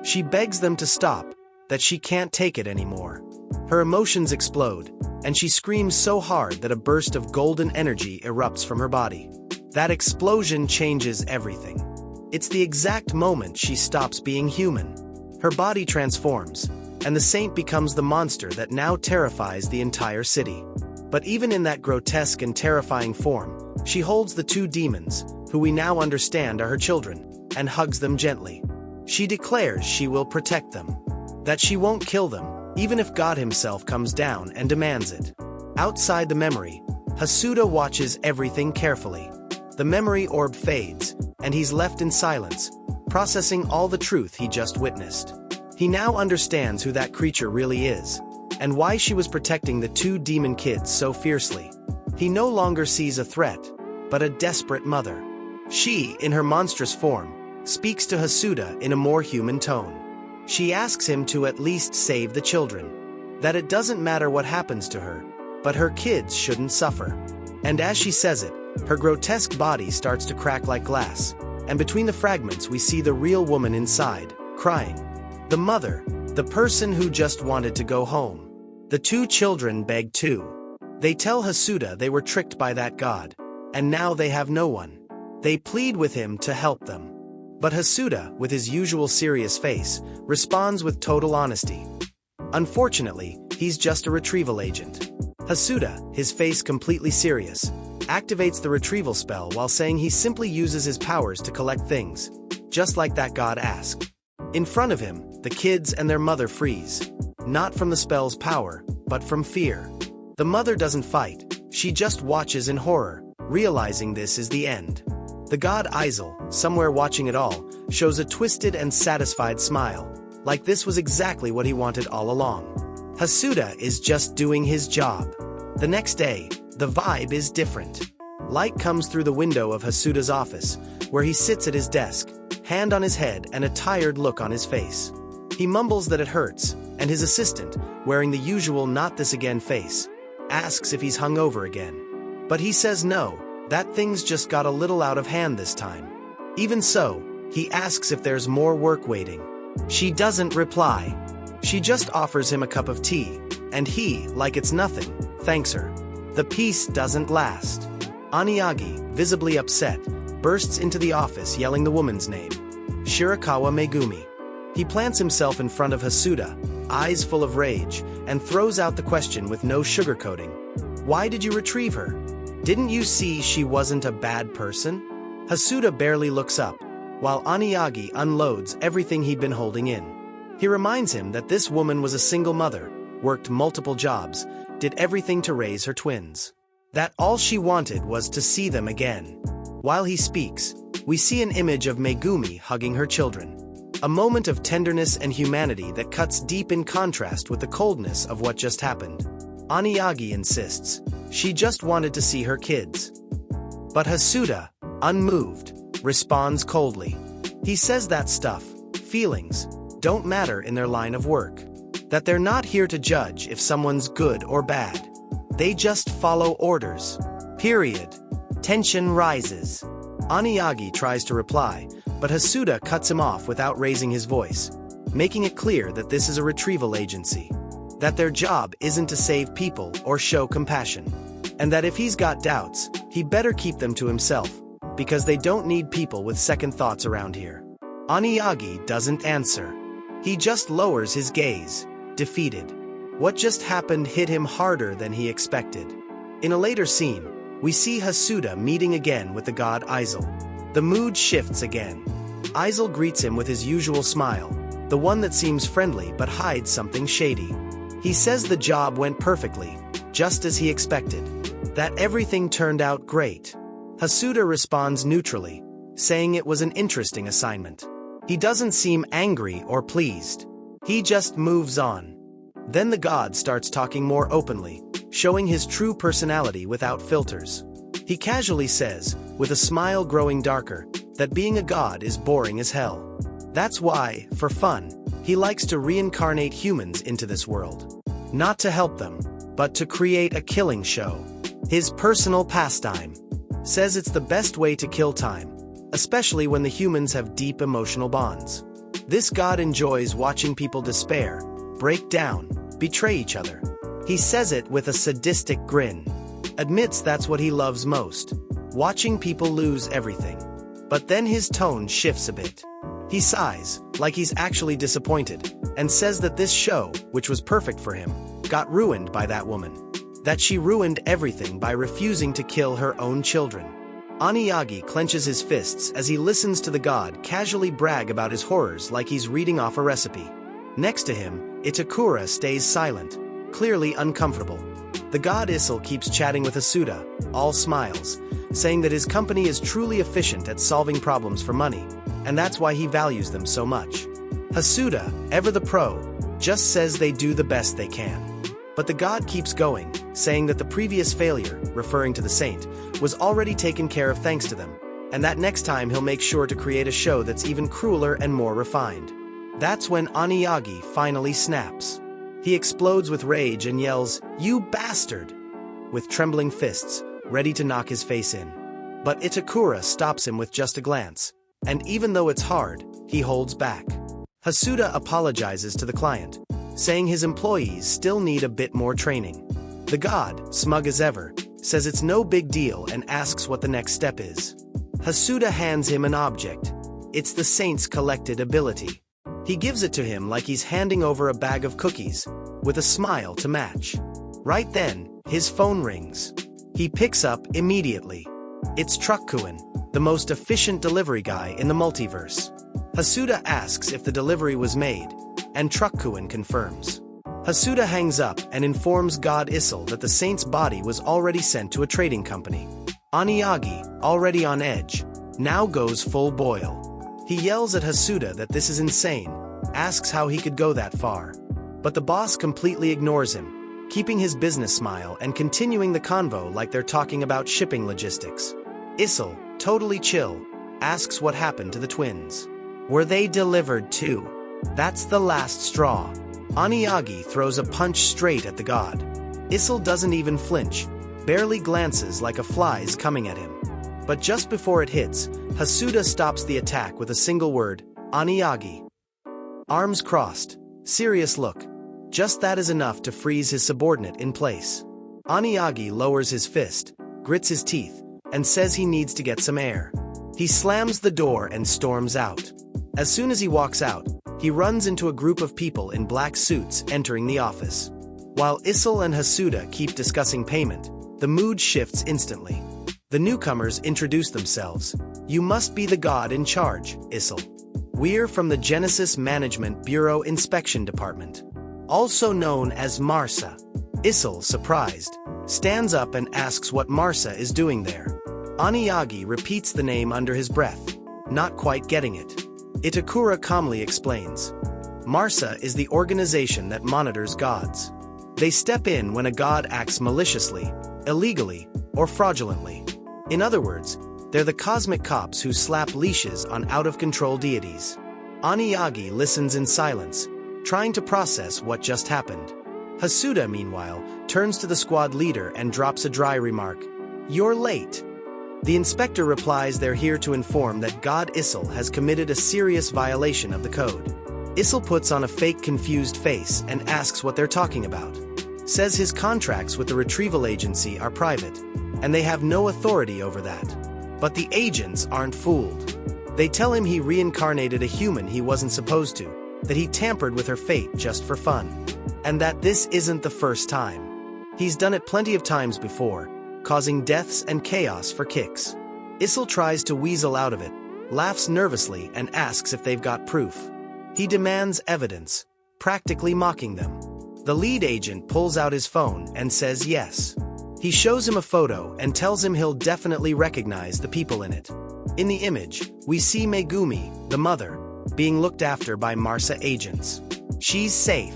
A: She begs them to stop, that she can't take it anymore. Her emotions explode, and she screams so hard that a burst of golden energy erupts from her body. That explosion changes everything. It's the exact moment she stops being human. Her body transforms, and the saint becomes the monster that now terrifies the entire city. But even in that grotesque and terrifying form, she holds the two demons, who we now understand are her children, and hugs them gently. She declares she will protect them, that she won't kill them, even if God himself comes down and demands it. Outside the memory, Hasuda watches everything carefully. The memory orb fades, and he's left in silence, processing all the truth he just witnessed. He now understands who that creature really is, and why she was protecting the two demon kids so fiercely. He no longer sees a threat, but a desperate mother. She, in her monstrous form, speaks to Hasuda in a more human tone. She asks him to at least save the children. That it doesn't matter what happens to her, but her kids shouldn't suffer. And as she says it, her grotesque body starts to crack like glass, and between the fragments we see the real woman inside, crying. The mother, the person who just wanted to go home. The two children beg too. They tell Hasuda they were tricked by that god, and now they have no one. They plead with him to help them. But Hasuda, with his usual serious face, responds with total honesty. Unfortunately, he's just a retrieval agent. Hasuda, his face completely serious, activates the retrieval spell while saying he simply uses his powers to collect things, just like that god asked. In front of him, the kids and their mother freeze. Not from the spell's power, but from fear. The mother doesn't fight, she just watches in horror, realizing this is the end. The god Isel, somewhere watching it all, shows a twisted and satisfied smile, like this was exactly what he wanted all along. Hasuda is just doing his job. The next day, the vibe is different. Light comes through the window of Hasuda's office, where he sits at his desk, hand on his head and a tired look on his face. He mumbles that it hurts, and his assistant, wearing the usual not this again face, asks if he's hungover again. But he says no, that things just got a little out of hand this time. Even so, he asks if there's more work waiting. She doesn't reply. She just offers him a cup of tea, and he, like it's nothing, thanks her. The peace doesn't last. Aniagi, visibly upset, bursts into the office yelling the woman's name, Shirakawa Megumi. He plants himself in front of Hasuda, eyes full of rage, and throws out the question with no sugarcoating. Why did you retrieve her? Didn't you see she wasn't a bad person? Hasuda barely looks up, while Aniagi unloads everything he'd been holding in. He reminds him that this woman was a single mother, worked multiple jobs, did everything to raise her twins. That all she wanted was to see them again. While he speaks, we see an image of Megumi hugging her children. A moment of tenderness and humanity that cuts deep in contrast with the coldness of what just happened. Aniagi insists, she just wanted to see her kids. But Hasuda, unmoved, responds coldly. He says that stuff, feelings, don't matter in their line of work. That they're not here to judge if someone's good or bad. They just follow orders. Period. Tension rises. Aniagi tries to reply, but Hasuda cuts him off without raising his voice, making it clear that this is a retrieval agency. That their job isn't to save people or show compassion. And that if he's got doubts, he better keep them to himself, because they don't need people with second thoughts around here. Aniagi doesn't answer. He just lowers his gaze, defeated. What just happened hit him harder than he expected. In a later scene, we see Hasuda meeting again with the god Isel. The mood shifts again. Isel greets him with his usual smile, the one that seems friendly but hides something shady. He says the job went perfectly, just as he expected. That everything turned out great. Hasuda responds neutrally, saying it was an interesting assignment. He doesn't seem angry or pleased. He just moves on. Then the god starts talking more openly, showing his true personality without filters. He casually says, with a smile growing darker, that being a god is boring as hell. That's why, for fun, he likes to reincarnate humans into this world. Not to help them, but to create a killing show. His personal pastime. Says it's the best way to kill time, especially when the humans have deep emotional bonds. This god enjoys watching people despair, break down, betray each other. He says it with a sadistic grin. Admits that's what he loves most, watching people lose everything. But then his tone shifts a bit. He sighs, like he's actually disappointed, and says that this show, which was perfect for him, got ruined by that woman. That she ruined everything by refusing to kill her own children. Aniagi clenches his fists as he listens to the god casually brag about his horrors like he's reading off a recipe. Next to him, Itakura stays silent, clearly uncomfortable. The god Isel keeps chatting with Hasuda, all smiles, saying that his company is truly efficient at solving problems for money, and that's why he values them so much. Hasuda, ever the pro, just says they do the best they can. But the god keeps going, saying that the previous failure, referring to the saint, was already taken care of thanks to them, and that next time he'll make sure to create a show that's even crueler and more refined. That's when Aniagi finally snaps. He explodes with rage and yells, "You bastard! with trembling fists, ready to knock his face in. But Itakura stops him with just a glance, and even though it's hard, he holds back. Hasuda apologizes to the client, saying his employees still need a bit more training. The god, smug as ever, says it's no big deal and asks what the next step is. Hasuda hands him an object. It's the saint's collected ability. He gives it to him like he's handing over a bag of cookies, with a smile to match. Right then, his phone rings. He picks up immediately. It's Truck-kun, the most efficient delivery guy in the multiverse. Hasuda asks if the delivery was made, and Truck-kun confirms. Hasuda hangs up and informs God Issel that the saint's body was already sent to a trading company. Oniagi, already on edge, now goes full boil. He yells at Hasuda that this is insane, asks how he could go that far. But the boss completely ignores him, keeping his business smile and continuing the convo like they're talking about shipping logistics. Issel, totally chill, asks what happened to the twins. Were they delivered too? That's the last straw. Oniagi throws a punch straight at the god. Issel doesn't even flinch, barely glances like a fly's coming at him. But just before it hits, Hasuda stops the attack with a single word, Oniagi. Arms crossed, serious look. Just that is enough to freeze his subordinate in place. Oniagi lowers his fist, grits his teeth, and says he needs to get some air. He slams the door and storms out. As soon as he walks out, he runs into a group of people in black suits entering the office. While Issel and Hasuda keep discussing payment, the mood shifts instantly. The newcomers introduce themselves. You must be the god in charge, Issel. We're from the Genesis Management Bureau Inspection Department, also known as MARSA. Issel, surprised, stands up and asks what MARSA is doing there. Oniagi repeats the name under his breath, not quite getting it. Itakura calmly explains. MARSA is the organization that monitors gods. They step in when a god acts maliciously, illegally, or fraudulently. In other words, they're the cosmic cops who slap leashes on out-of-control deities. Oniagi listens in silence, trying to process what just happened. Hasuda, meanwhile, turns to the squad leader and drops a dry remark. You're late. The inspector replies they're here to inform that God Issel has committed a serious violation of the code. Issel puts on a fake confused face and asks what they're talking about. Says his contracts with the retrieval agency are private, and they have no authority over that. But the agents aren't fooled. They tell him he reincarnated a human he wasn't supposed to, that he tampered with her fate just for fun, and that this isn't the first time. He's done it plenty of times before, causing deaths and chaos for kicks. Issel tries to weasel out of it, laughs nervously and asks if they've got proof. He demands evidence, practically mocking them. The lead agent pulls out his phone and says yes. He shows him a photo and tells him he'll definitely recognize the people in it. In the image, we see Megumi, the mother, being looked after by MARSA agents. She's safe.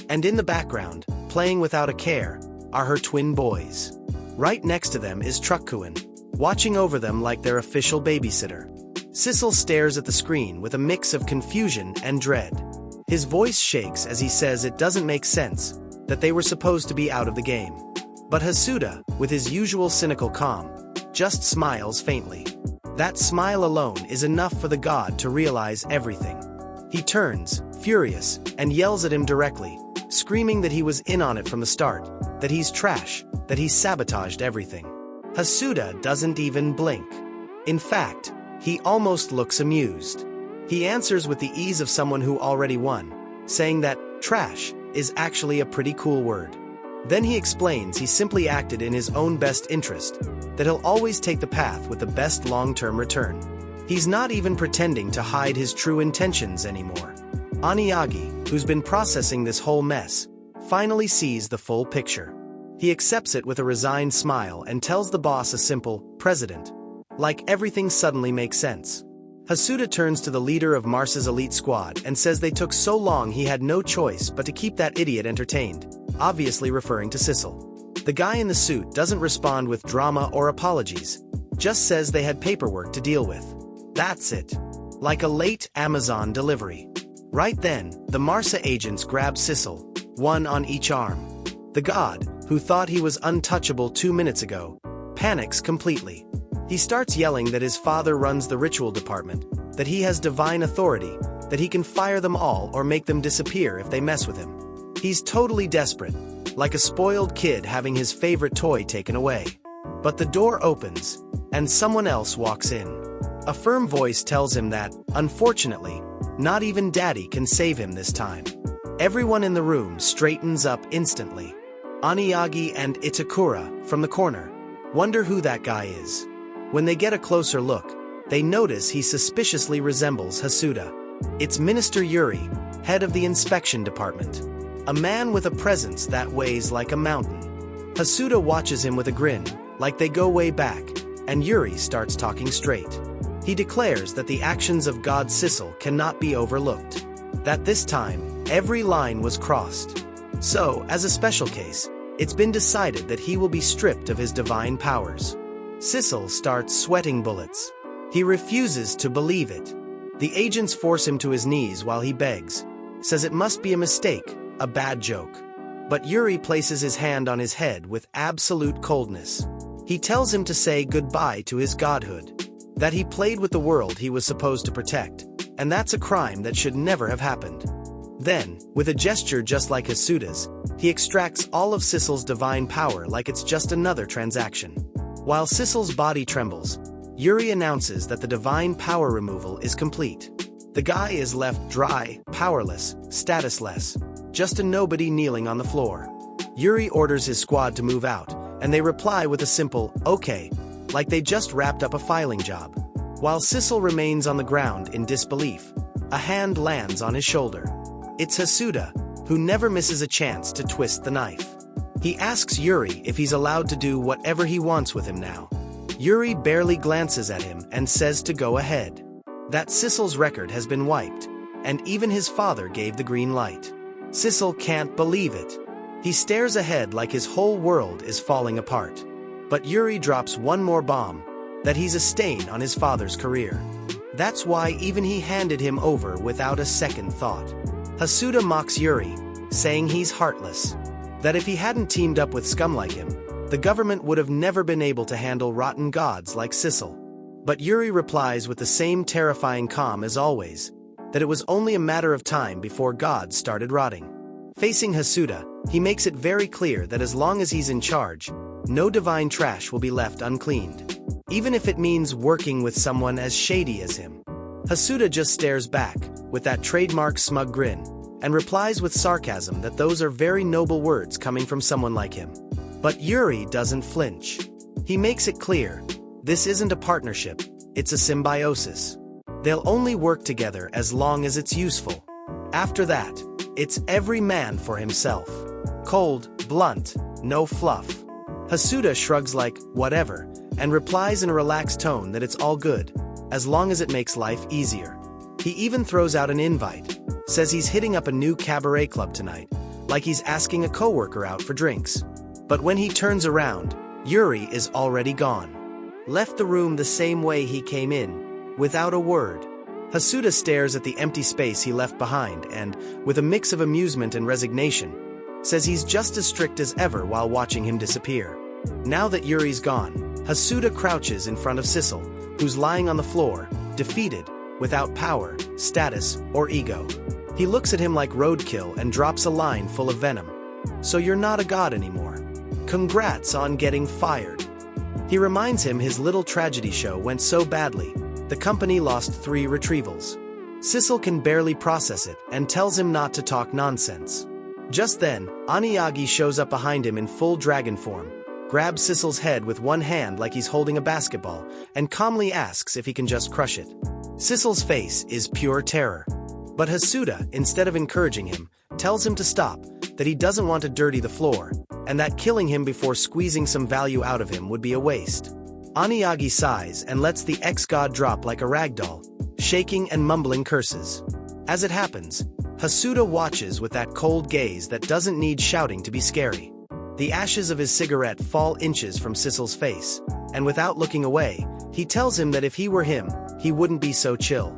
A: And in the background, playing without a care, are her twin boys. Right next to them is Truck-kun, watching over them like their official babysitter. Sissel stares at the screen with a mix of confusion and dread. His voice shakes as he says it doesn't make sense, that they were supposed to be out of the game. But Hasuda, with his usual cynical calm, just smiles faintly. That smile alone is enough for the god to realize everything. He turns, furious, and yells at him directly, screaming that he was in on it from the start, that he's trash, that he's sabotaged everything. Hasuda doesn't even blink. In fact, he almost looks amused. He answers with the ease of someone who already won, saying that trash is actually a pretty cool word. Then he explains he simply acted in his own best interest, that he'll always take the path with the best long-term return. He's not even pretending to hide his true intentions anymore. Oniagi, who's been processing this whole mess, finally sees the full picture. He accepts it with a resigned smile and tells the boss a simple, "President." Like everything suddenly makes sense. Hasuda turns to the leader of Marsa's elite squad and says they took so long he had no choice but to keep that idiot entertained, obviously referring to Sissel. The guy in the suit doesn't respond with drama or apologies, just says they had paperwork to deal with. That's it. Like a late Amazon delivery. Right then, the Marsa agents grab Sissel, one on each arm. The god, who thought he was untouchable 2 minutes ago, panics completely. He starts yelling that his father runs the ritual department, that he has divine authority, that he can fire them all or make them disappear if they mess with him. He's totally desperate, like a spoiled kid having his favorite toy taken away. But the door opens, and someone else walks in. A firm voice tells him that, unfortunately, not even Daddy can save him this time. Everyone in the room straightens up instantly. Oniagi and Itakura, from the corner, wonder who that guy is. When they get a closer look, they notice he suspiciously resembles Hasuda. It's Minister Yuri, head of the inspection department. A man with a presence that weighs like a mountain. Hasuda watches him with a grin, like they go way back, and Yuri starts talking straight. He declares that the actions of God Sissel cannot be overlooked. That this time, every line was crossed. So, as a special case, it's been decided that he will be stripped of his divine powers. Sissel starts sweating bullets. He refuses to believe it. The agents force him to his knees while he begs, says it must be a mistake, a bad joke. But Yuri places his hand on his head with absolute coldness. He tells him to say goodbye to his godhood, that he played with the world he was supposed to protect, and that's a crime that should never have happened. Then, with a gesture just like Hasuda's, he extracts all of Sissel's divine power like it's just another transaction. While Sissel's body trembles, Yuri announces that the divine power removal is complete. The guy is left dry, powerless, statusless, just a nobody kneeling on the floor. Yuri orders his squad to move out, and they reply with a simple, okay, like they just wrapped up a filing job. While Sissel remains on the ground in disbelief, a hand lands on his shoulder. It's Hasuda, who never misses a chance to twist the knife. He asks Yuri if he's allowed to do whatever he wants with him now. Yuri barely glances at him and says to go ahead. That Sissel's record has been wiped, and even his father gave the green light. Sissel can't believe it. He stares ahead like his whole world is falling apart. But Yuri drops one more bomb, that he's a stain on his father's career. That's why even he handed him over without a second thought. Hasuda mocks Yuri, saying he's heartless. That if he hadn't teamed up with scum like him, the government would have never been able to handle rotten gods like Sissel. But Yuri replies with the same terrifying calm as always, that it was only a matter of time before gods started rotting. Facing Hasuda, he makes it very clear that as long as he's in charge, no divine trash will be left uncleaned. Even if it means working with someone as shady as him. Hasuda just stares back, with that trademark smug grin, and replies with sarcasm that those are very noble words coming from someone like him. But Yuri doesn't flinch. He makes it clear, this isn't a partnership, it's a symbiosis. They'll only work together as long as it's useful. After that, it's every man for himself. Cold, blunt, no fluff. Hasuda shrugs like, whatever, and replies in a relaxed tone that it's all good, as long as it makes life easier. He even throws out an invite, says he's hitting up a new cabaret club tonight, like he's asking a coworker out for drinks. But when he turns around, Yuri is already gone. Left the room the same way he came in, without a word. Hasuda stares at the empty space he left behind and, with a mix of amusement and resignation, says he's just as strict as ever while watching him disappear. Now that Yuri's gone, Hasuda crouches in front of Sissel, who's lying on the floor, defeated, without power, status, or ego. He looks at him like roadkill and drops a line full of venom. So you're not a god anymore. Congrats on getting fired. He reminds him his little tragedy show went so badly, the company lost 3 retrievals. Sissel can barely process it and tells him not to talk nonsense. Just then, Oniagi shows up behind him in full dragon form, grabs Sissel's head with one hand like he's holding a basketball, and calmly asks if he can just crush it. Sissel's face is pure terror. But Hasuda, instead of encouraging him, tells him to stop, that he doesn't want to dirty the floor, and that killing him before squeezing some value out of him would be a waste. Oniagi sighs and lets the ex-god drop like a ragdoll, shaking and mumbling curses. As it happens, Hasuda watches with that cold gaze that doesn't need shouting to be scary. The ashes of his cigarette fall inches from Sissel's face, and without looking away, he tells him that if he were him, he wouldn't be so chill.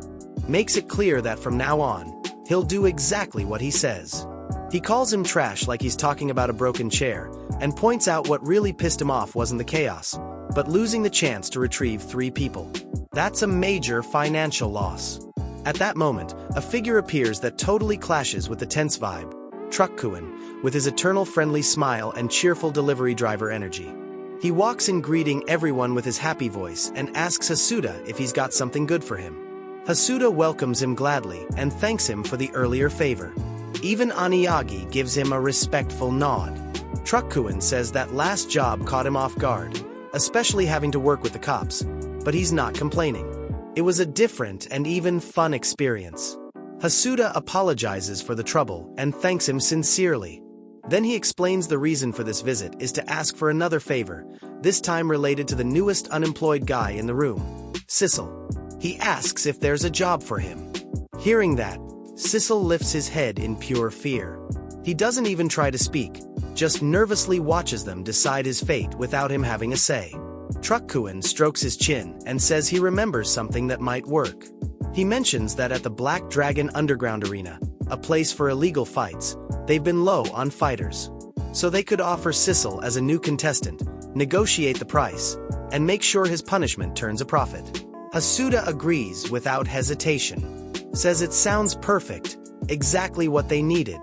A: Makes it clear that from now on, he'll do exactly what he says. He calls him trash like he's talking about a broken chair, and points out what really pissed him off wasn't the chaos, but losing the chance to retrieve 3 people. That's a major financial loss. At that moment, a figure appears that totally clashes with the tense vibe. Truck-kun, with his eternal friendly smile and cheerful delivery driver energy. He walks in greeting everyone with his happy voice and asks Hasuda if he's got something good for him. Hasuda welcomes him gladly and thanks him for the earlier favor. Even Aniagi gives him a respectful nod. Truck-kun says that last job caught him off guard, especially having to work with the cops, but he's not complaining. It was a different and even fun experience. Hasuda apologizes for the trouble and thanks him sincerely. Then he explains the reason for this visit is to ask for another favor, this time related to the newest unemployed guy in the room, Sissel. He asks if there's a job for him. Hearing that, Sissel lifts his head in pure fear. He doesn't even try to speak, just nervously watches them decide his fate without him having a say. Truck-kun strokes his chin and says he remembers something that might work. He mentions that at the Black Dragon Underground Arena, a place for illegal fights, they've been low on fighters. So they could offer Sissel as a new contestant, negotiate the price, and make sure his punishment turns a profit. Hasuda agrees without hesitation. Says it sounds perfect, exactly what they needed.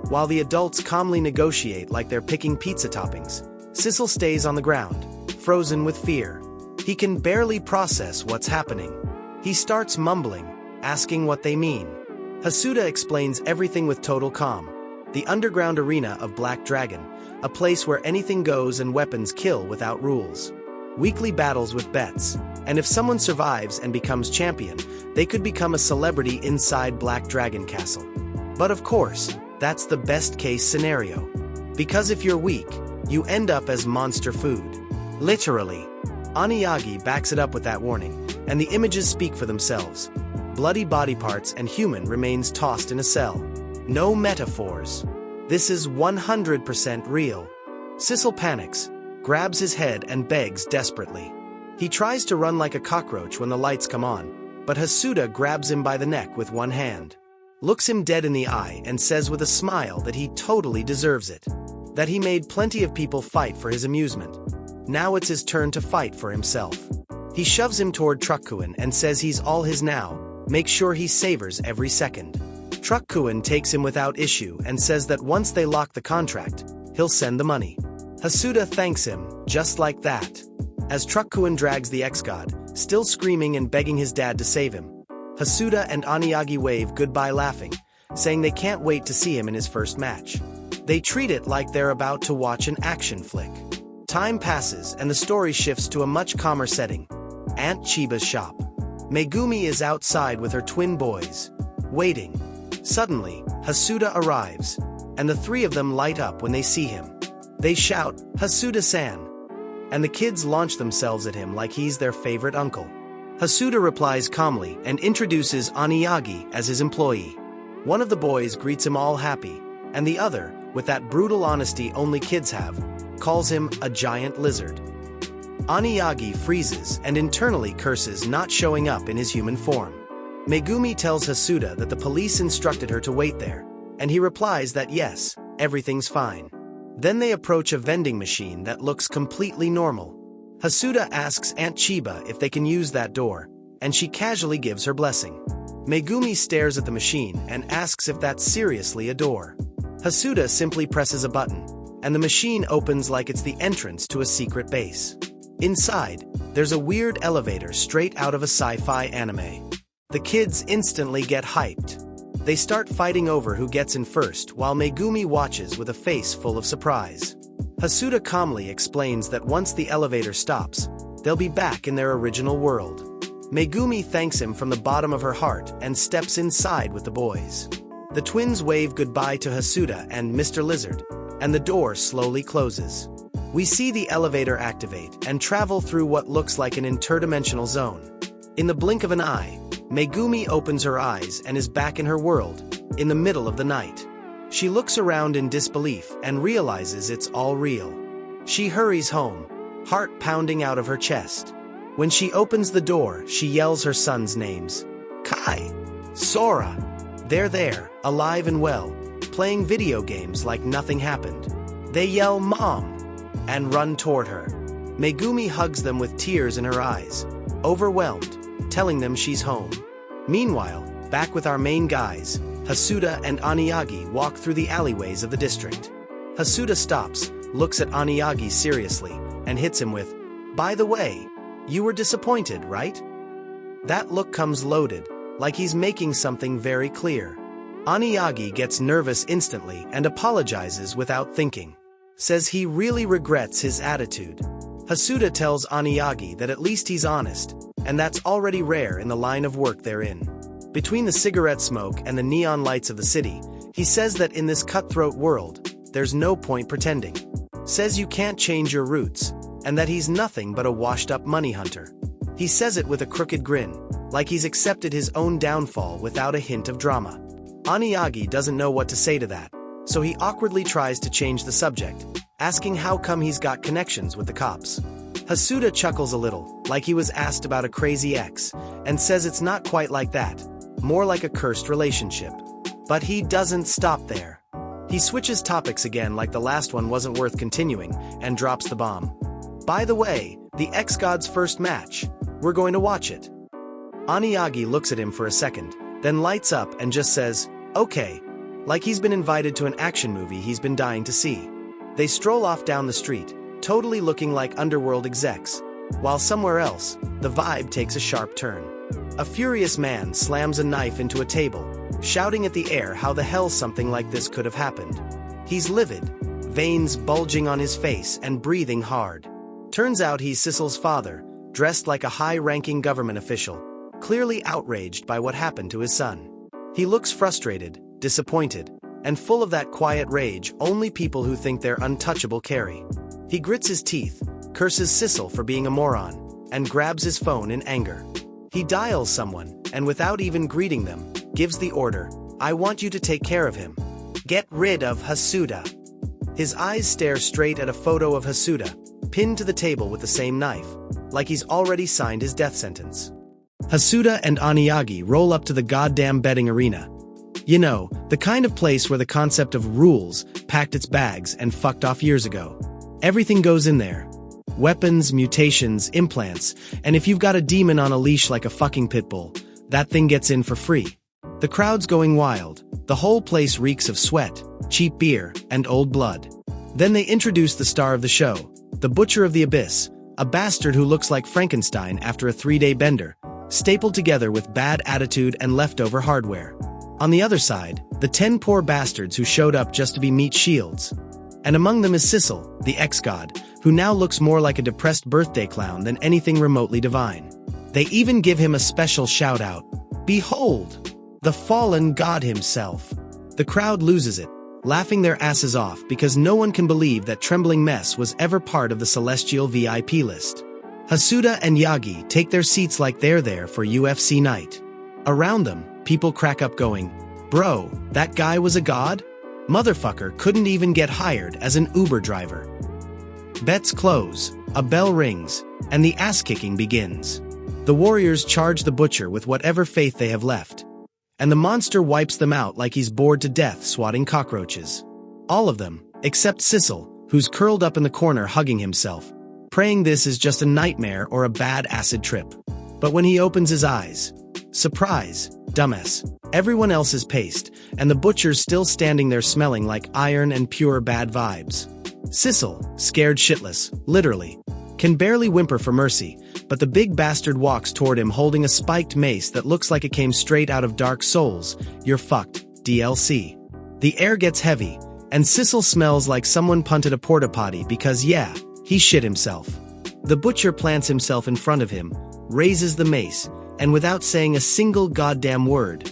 A: While the adults calmly negotiate like they're picking pizza toppings, Sissel stays on the ground, frozen with fear. He can barely process what's happening. He starts mumbling, asking what they mean. Hasuda explains everything with total calm. The underground arena of Black Dragon, a place where anything goes and weapons kill without rules. Weekly battles with bets, and if someone survives and becomes champion, they could become a celebrity inside Black Dragon Castle. But of course, that's the best-case scenario. Because if you're weak, you end up as monster food. Literally. Aniagi backs it up with that warning, and the images speak for themselves. Bloody body parts and human remains tossed in a cell. No metaphors. This is 100% real. Sissel panics, grabs his head and begs desperately. He tries to run like a cockroach when the lights come on, but Hasuda grabs him by the neck with one hand. Looks him dead in the eye and says with a smile that he totally deserves it. That he made plenty of people fight for his amusement. Now it's his turn to fight for himself. He shoves him toward Truck-kun and says he's all his now, make sure he savors every second. Truck-kun takes him without issue and says that once they lock the contract, he'll send the money. Hasuda thanks him, just like that. As Truck-kun drags the ex-god, still screaming and begging his dad to save him, Hasuda and Aniagi wave goodbye laughing, saying they can't wait to see him in his first match. They treat it like they're about to watch an action flick. Time passes and the story shifts to a much calmer setting. Aunt Chiba's shop. Megumi is outside with her twin boys, waiting. Suddenly, Hasuda arrives, and the 3 of them light up when they see him. They shout, "Hasuda-san!" and the kids launch themselves at him like he's their favorite uncle. Hasuda replies calmly and introduces Aniagi as his employee. One of the boys greets him all happy, and the other, with that brutal honesty only kids have, calls him a giant lizard. Aniagi freezes and internally curses not showing up in his human form. Megumi tells Hasuda that the police instructed her to wait there, and he replies that yes, everything's fine. Then they approach a vending machine that looks completely normal. Hasuda asks Aunt Chiba if they can use that door, and she casually gives her blessing. Megumi stares at the machine and asks if that's seriously a door. Hasuda simply presses a button, and the machine opens like it's the entrance to a secret base. Inside, there's a weird elevator straight out of a sci-fi anime. The kids instantly get hyped. They start fighting over who gets in first while Megumi watches with a face full of surprise. Hasuda calmly explains that once the elevator stops, they'll be back in their original world. Megumi thanks him from the bottom of her heart and steps inside with the boys. The twins wave goodbye to Hasuda and Mr. Lizard, and the door slowly closes. We see the elevator activate and travel through what looks like an interdimensional zone. In the blink of an eye, Megumi opens her eyes and is back in her world, in the middle of the night. She looks around in disbelief and realizes it's all real. She hurries home, heart pounding out of her chest. When she opens the door, she yells her sons' names. Kai, Sora. They're there, alive and well, playing video games like nothing happened. They yell "Mom!" and run toward her. Megumi hugs them with tears in her eyes, overwhelmed, telling them she's home. Meanwhile, back with our main guys, Hasuda and Aniagi walk through the alleyways of the district. Hasuda stops, looks at Aniagi seriously, and hits him with, "By the way, you were disappointed, right?" That look comes loaded, like he's making something very clear. Aniagi gets nervous instantly and apologizes without thinking. Says he really regrets his attitude. Hasuda tells Aniagi that at least he's honest, and that's already rare in the line of work they're in. Between the cigarette smoke and the neon lights of the city, he says that in this cutthroat world, there's no point pretending. Says you can't change your roots, and that he's nothing but a washed-up money hunter. He says it with a crooked grin, like he's accepted his own downfall without a hint of drama. Aniagi doesn't know what to say to that, so he awkwardly tries to change the subject, asking how come he's got connections with the cops. Hasuda chuckles a little, like he was asked about a crazy ex, and says it's not quite like that, more like a cursed relationship. But he doesn't stop there. He switches topics again like the last one wasn't worth continuing, and drops the bomb. By the way, the ex-god's first match. We're going to watch it. Aniagi looks at him for a second, then lights up and just says, "Okay," like he's been invited to an action movie he's been dying to see. They stroll off down the street, totally looking like underworld execs, while somewhere else, the vibe takes a sharp turn. A furious man slams a knife into a table, shouting at the air how the hell something like this could have happened. He's livid, veins bulging on his face and breathing hard. Turns out he's Sissel's father, dressed like a high-ranking government official, clearly outraged by what happened to his son. He looks frustrated, disappointed, and full of that quiet rage only people who think they're untouchable carry. He grits his teeth, curses Sissel for being a moron, and grabs his phone in anger. He dials someone, and without even greeting them, gives the order, "I want you to take care of him. Get rid of Hasuda." His eyes stare straight at a photo of Hasuda, pinned to the table with the same knife, like he's already signed his death sentence. Hasuda and Aniagi roll up to the goddamn betting arena. You know, the kind of place where the concept of rules packed its bags and fucked off years ago. Everything goes in there. Weapons, mutations, implants, and if you've got a demon on a leash like a fucking pit bull, that thing gets in for free. The crowd's going wild. The whole place reeks of sweat, cheap beer, and old blood. Then they introduce the star of the show, the Butcher of the Abyss, a bastard who looks like Frankenstein after a 3-day bender, stapled together with bad attitude and leftover hardware. On the other side, the 10 poor bastards who showed up just to be meat shields. And among them is Sissel, the ex-god, who now looks more like a depressed birthday clown than anything remotely divine. They even give him a special shout-out. Behold, the fallen god himself. The crowd loses it, laughing their asses off because no one can believe that Trembling Mess was ever part of the celestial VIP list. Hasuda and Yagi take their seats like they're there for UFC night. Around them, people crack up going, "Bro, that guy was a god? Motherfucker couldn't even get hired as an Uber driver." Bets close, a bell rings, and the ass-kicking begins. The warriors charge the butcher with whatever faith they have left, and the monster wipes them out like he's bored to death swatting cockroaches. All of them, except Sissel, who's curled up in the corner hugging himself, praying this is just a nightmare or a bad acid trip. But when he opens his eyes, surprise, dumbass, everyone else is paced, and the butcher's still standing there smelling like iron and pure bad vibes. Sissel, scared shitless, literally, can barely whimper for mercy, but the big bastard walks toward him holding a spiked mace that looks like it came straight out of Dark Souls. You're fucked, DLC. The air gets heavy, and Sissel smells like someone punted a porta potty because yeah, he shit himself. The butcher plants himself in front of him, raises the mace, and without saying a single goddamn word,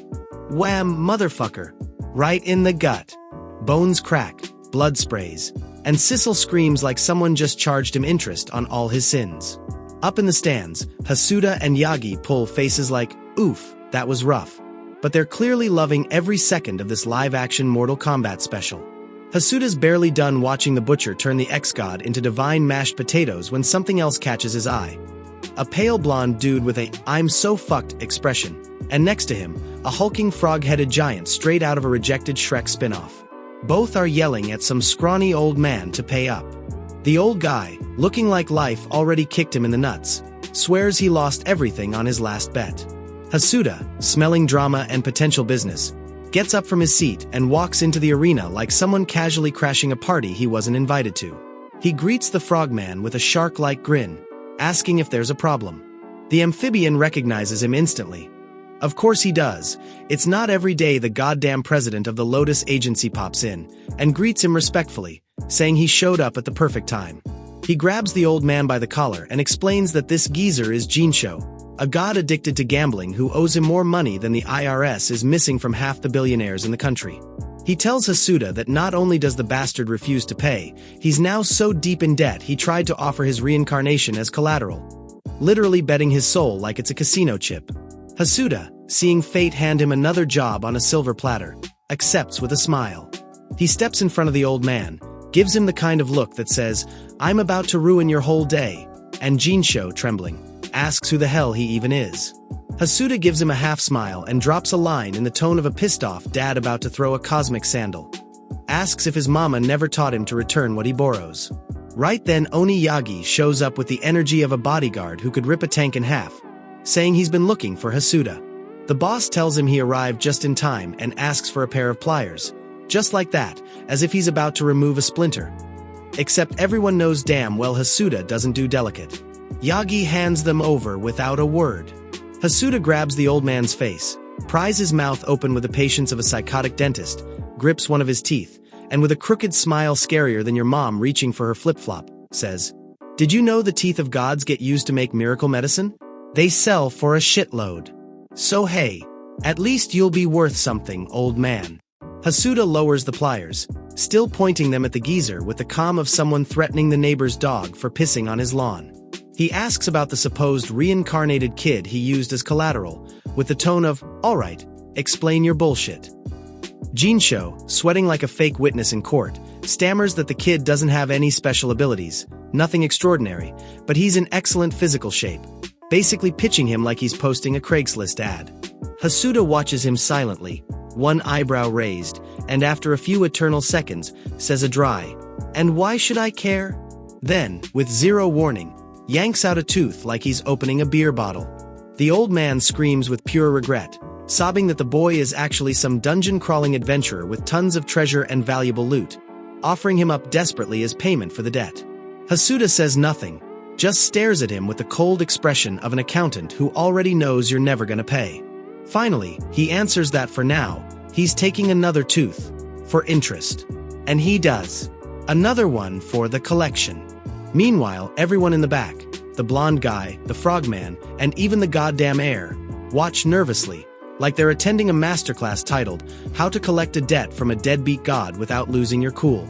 A: wham, motherfucker, right in the gut. Bones crack, blood sprays, and Sissel screams like someone just charged him interest on all his sins. Up in the stands, Hasuda and Yagi pull faces like, oof, that was rough. But they're clearly loving every second of this live-action Mortal Kombat special. Hasuda's barely done watching the butcher turn the ex-god into divine mashed potatoes when something else catches his eye. A pale blonde dude with a "I'm so fucked" expression, and next to him, a hulking frog-headed giant straight out of a rejected Shrek spin-off. Both are yelling at some scrawny old man to pay up. The old guy, looking like life already kicked him in the nuts, swears he lost everything on his last bet. Hasuda, smelling drama and potential business, gets up from his seat and walks into the arena like someone casually crashing a party he wasn't invited to. He greets the frogman with a shark-like grin, asking if there's a problem. The amphibian recognizes him instantly. Of course he does. It's not every day the goddamn president of the Lotus Agency pops in and greets him respectfully, saying he showed up at the perfect time. He grabs the old man by the collar and explains that this geezer is Jinsho, a god addicted to gambling who owes him more money than the IRS is missing from half the billionaires in the country. He tells Hasuda that not only does the bastard refuse to pay, he's now so deep in debt he tried to offer his reincarnation as collateral, literally betting his soul like it's a casino chip. Hasuda, seeing fate hand him another job on a silver platter, accepts with a smile. He steps in front of the old man, gives him the kind of look that says, "I'm about to ruin your whole day," and Jinsho, trembling, asks who the hell he even is. Hasuda gives him a half-smile and drops a line in the tone of a pissed-off dad about to throw a cosmic sandal. Asks if his mama never taught him to return what he borrows. Right then Oni Yagi shows up with the energy of a bodyguard who could rip a tank in half, saying he's been looking for Hasuda. The boss tells him he arrived just in time and asks for a pair of pliers, just like that, as if he's about to remove a splinter. Except everyone knows damn well Hasuda doesn't do delicate. Yagi hands them over without a word. Hasuda grabs the old man's face, pries his mouth open with the patience of a psychotic dentist, grips one of his teeth, and with a crooked smile scarier than your mom reaching for her flip-flop, says, "Did you know the teeth of gods get used to make miracle medicine? They sell for a shitload. So hey, at least you'll be worth something, old man." Hasuda lowers the pliers, still pointing them at the geezer with the calm of someone threatening the neighbor's dog for pissing on his lawn. He asks about the supposed reincarnated kid he used as collateral, with the tone of, "Alright, explain your bullshit." Jinsho, sweating like a fake witness in court, stammers that the kid doesn't have any special abilities, nothing extraordinary, but he's in excellent physical shape, basically pitching him like he's posting a Craigslist ad. Hasuda watches him silently, one eyebrow raised, and after a few eternal seconds, says a dry, "And why should I care?" Then, with zero warning, yanks out a tooth like he's opening a beer bottle. The old man screams with pure regret, sobbing that the boy is actually some dungeon-crawling adventurer with tons of treasure and valuable loot, offering him up desperately as payment for the debt. Hasuda says nothing, just stares at him with the cold expression of an accountant who already knows you're never gonna pay. Finally, he answers that for now, he's taking another tooth, for interest. And he does. Another one for the collection. Meanwhile, everyone in the back, the blonde guy, the frogman, and even the goddamn heir, watch nervously, like they're attending a masterclass titled, "How to Collect a Debt from a Deadbeat God Without Losing Your Cool."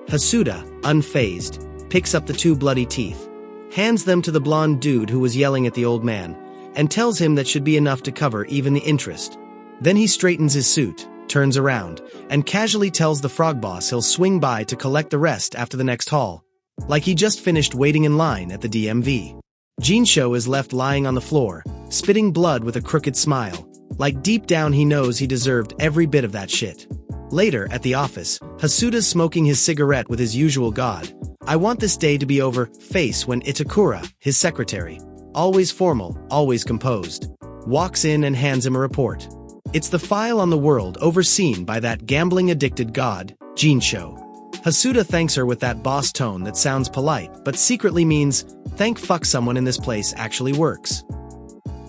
A: Hasuda, unfazed, picks up the two bloody teeth, hands them to the blonde dude who was yelling at the old man, and tells him that should be enough to cover even the interest. Then he straightens his suit, turns around, and casually tells the frog boss he'll swing by to collect the rest after the next haul, like he just finished waiting in line at the DMV. Jinsho is left lying on the floor, spitting blood with a crooked smile, like deep down he knows he deserved every bit of that shit. Later, at the office, Hasuda's smoking his cigarette with his usual "God, I want this day to be over" face when Itakura, his secretary, always formal, always composed, walks in and hands him a report. It's the file on the world overseen by that gambling-addicted god, Jinsho. Hasuda thanks her with that boss tone that sounds polite but secretly means, "Thank fuck someone in this place actually works."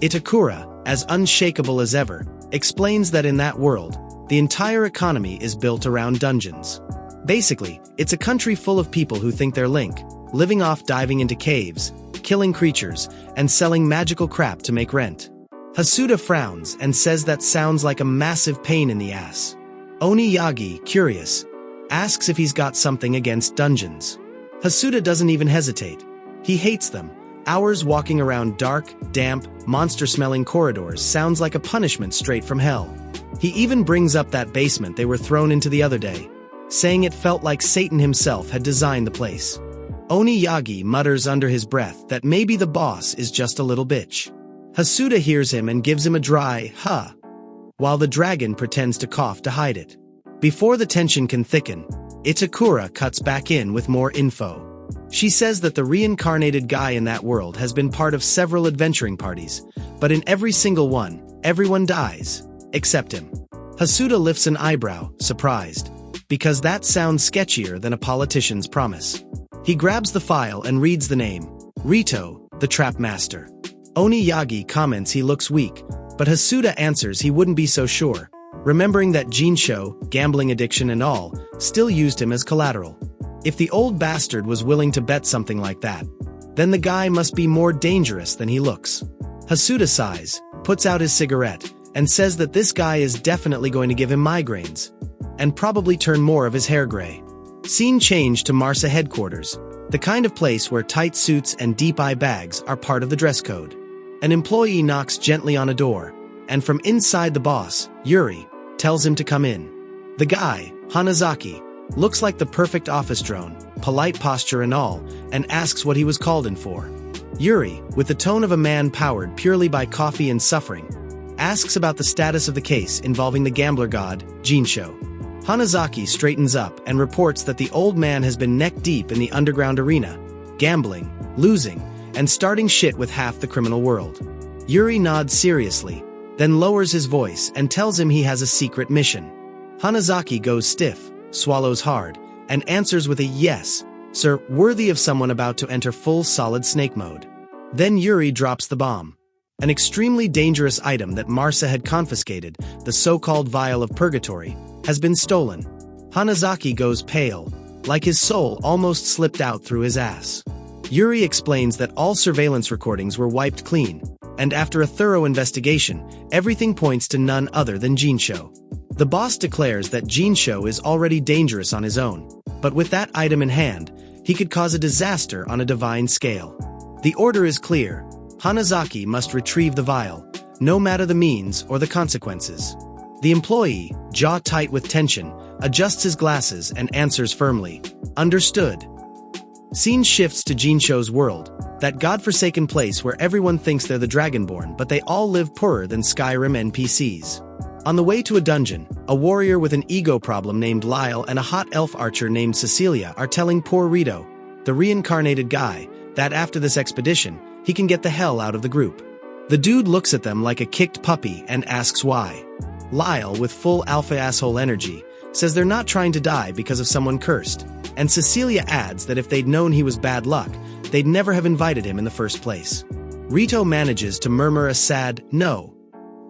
A: Itakura, as unshakable as ever, explains that in that world, the entire economy is built around dungeons. Basically, it's a country full of people who think they're Link, living off diving into caves, killing creatures, and selling magical crap to make rent. Hasuda frowns and says that sounds like a massive pain in the ass. Oni Yagi, curious, asks if he's got something against dungeons. Hasuda doesn't even hesitate. He hates them. Hours walking around dark, damp, monster-smelling corridors sounds like a punishment straight from hell. He even brings up that basement they were thrown into the other day, saying it felt like Satan himself had designed the place. Oni Yagi mutters under his breath that maybe the boss is just a little bitch. Hasuda hears him and gives him a dry, huh, while the dragon pretends to cough to hide it. Before the tension can thicken, Itakura cuts back in with more info. She says that the reincarnated guy in that world has been part of several adventuring parties, but in every single one, everyone dies, except him. Hasuda lifts an eyebrow, surprised, because that sounds sketchier than a politician's promise. He grabs the file and reads the name, Rito, the Trap Master. Oniyagi comments he looks weak, but Hasuda answers he wouldn't be so sure, remembering that Jinsho, gambling addiction and all, still used him as collateral. If the old bastard was willing to bet something like that, then the guy must be more dangerous than he looks. Hasuda sighs, puts out his cigarette, and says that this guy is definitely going to give him migraines, and probably turn more of his hair gray. Scene change to Marsa headquarters, the kind of place where tight suits and deep eye bags are part of the dress code. An employee knocks gently on a door, and from inside the boss, Yuri, tells him to come in. The guy, Hanazaki, looks like the perfect office drone, polite posture and all, and asks what he was called in for. Yuri, with the tone of a man powered purely by coffee and suffering, asks about the status of the case involving the gambler god, Jinsho. Hanazaki straightens up and reports that the old man has been neck-deep in the underground arena, gambling, losing, and starting shit with half the criminal world. Yuri nods seriously, then lowers his voice and tells him he has a secret mission. Hanazaki goes stiff, swallows hard, and answers with a yes, sir, worthy of someone about to enter full solid snake mode. Then Yuri drops the bomb. An extremely dangerous item that Marsa had confiscated, the so-called vial of purgatory, has been stolen. Hanazaki goes pale, like his soul almost slipped out through his ass. Yuri explains that all surveillance recordings were wiped clean, and after a thorough investigation, everything points to none other than Jinsho. The boss declares that Jinsho is already dangerous on his own, but with that item in hand, he could cause a disaster on a divine scale. The order is clear. Hanazaki must retrieve the vial, no matter the means or the consequences. The employee, jaw tight with tension, adjusts his glasses and answers firmly, understood. Scene shifts to Jinsho's world, that godforsaken place where everyone thinks they're the Dragonborn but they all live poorer than Skyrim NPCs. On the way to a dungeon, a warrior with an ego problem named Lyle and a hot elf archer named Cecilia are telling poor Rito, the reincarnated guy, that after this expedition, he can get the hell out of the group. The dude looks at them like a kicked puppy and asks why. Lyle, with full alpha asshole energy, says they're not trying to die because of someone cursed, and Cecilia adds that if they'd known he was bad luck, they'd never have invited him in the first place. Rito manages to murmur a sad no,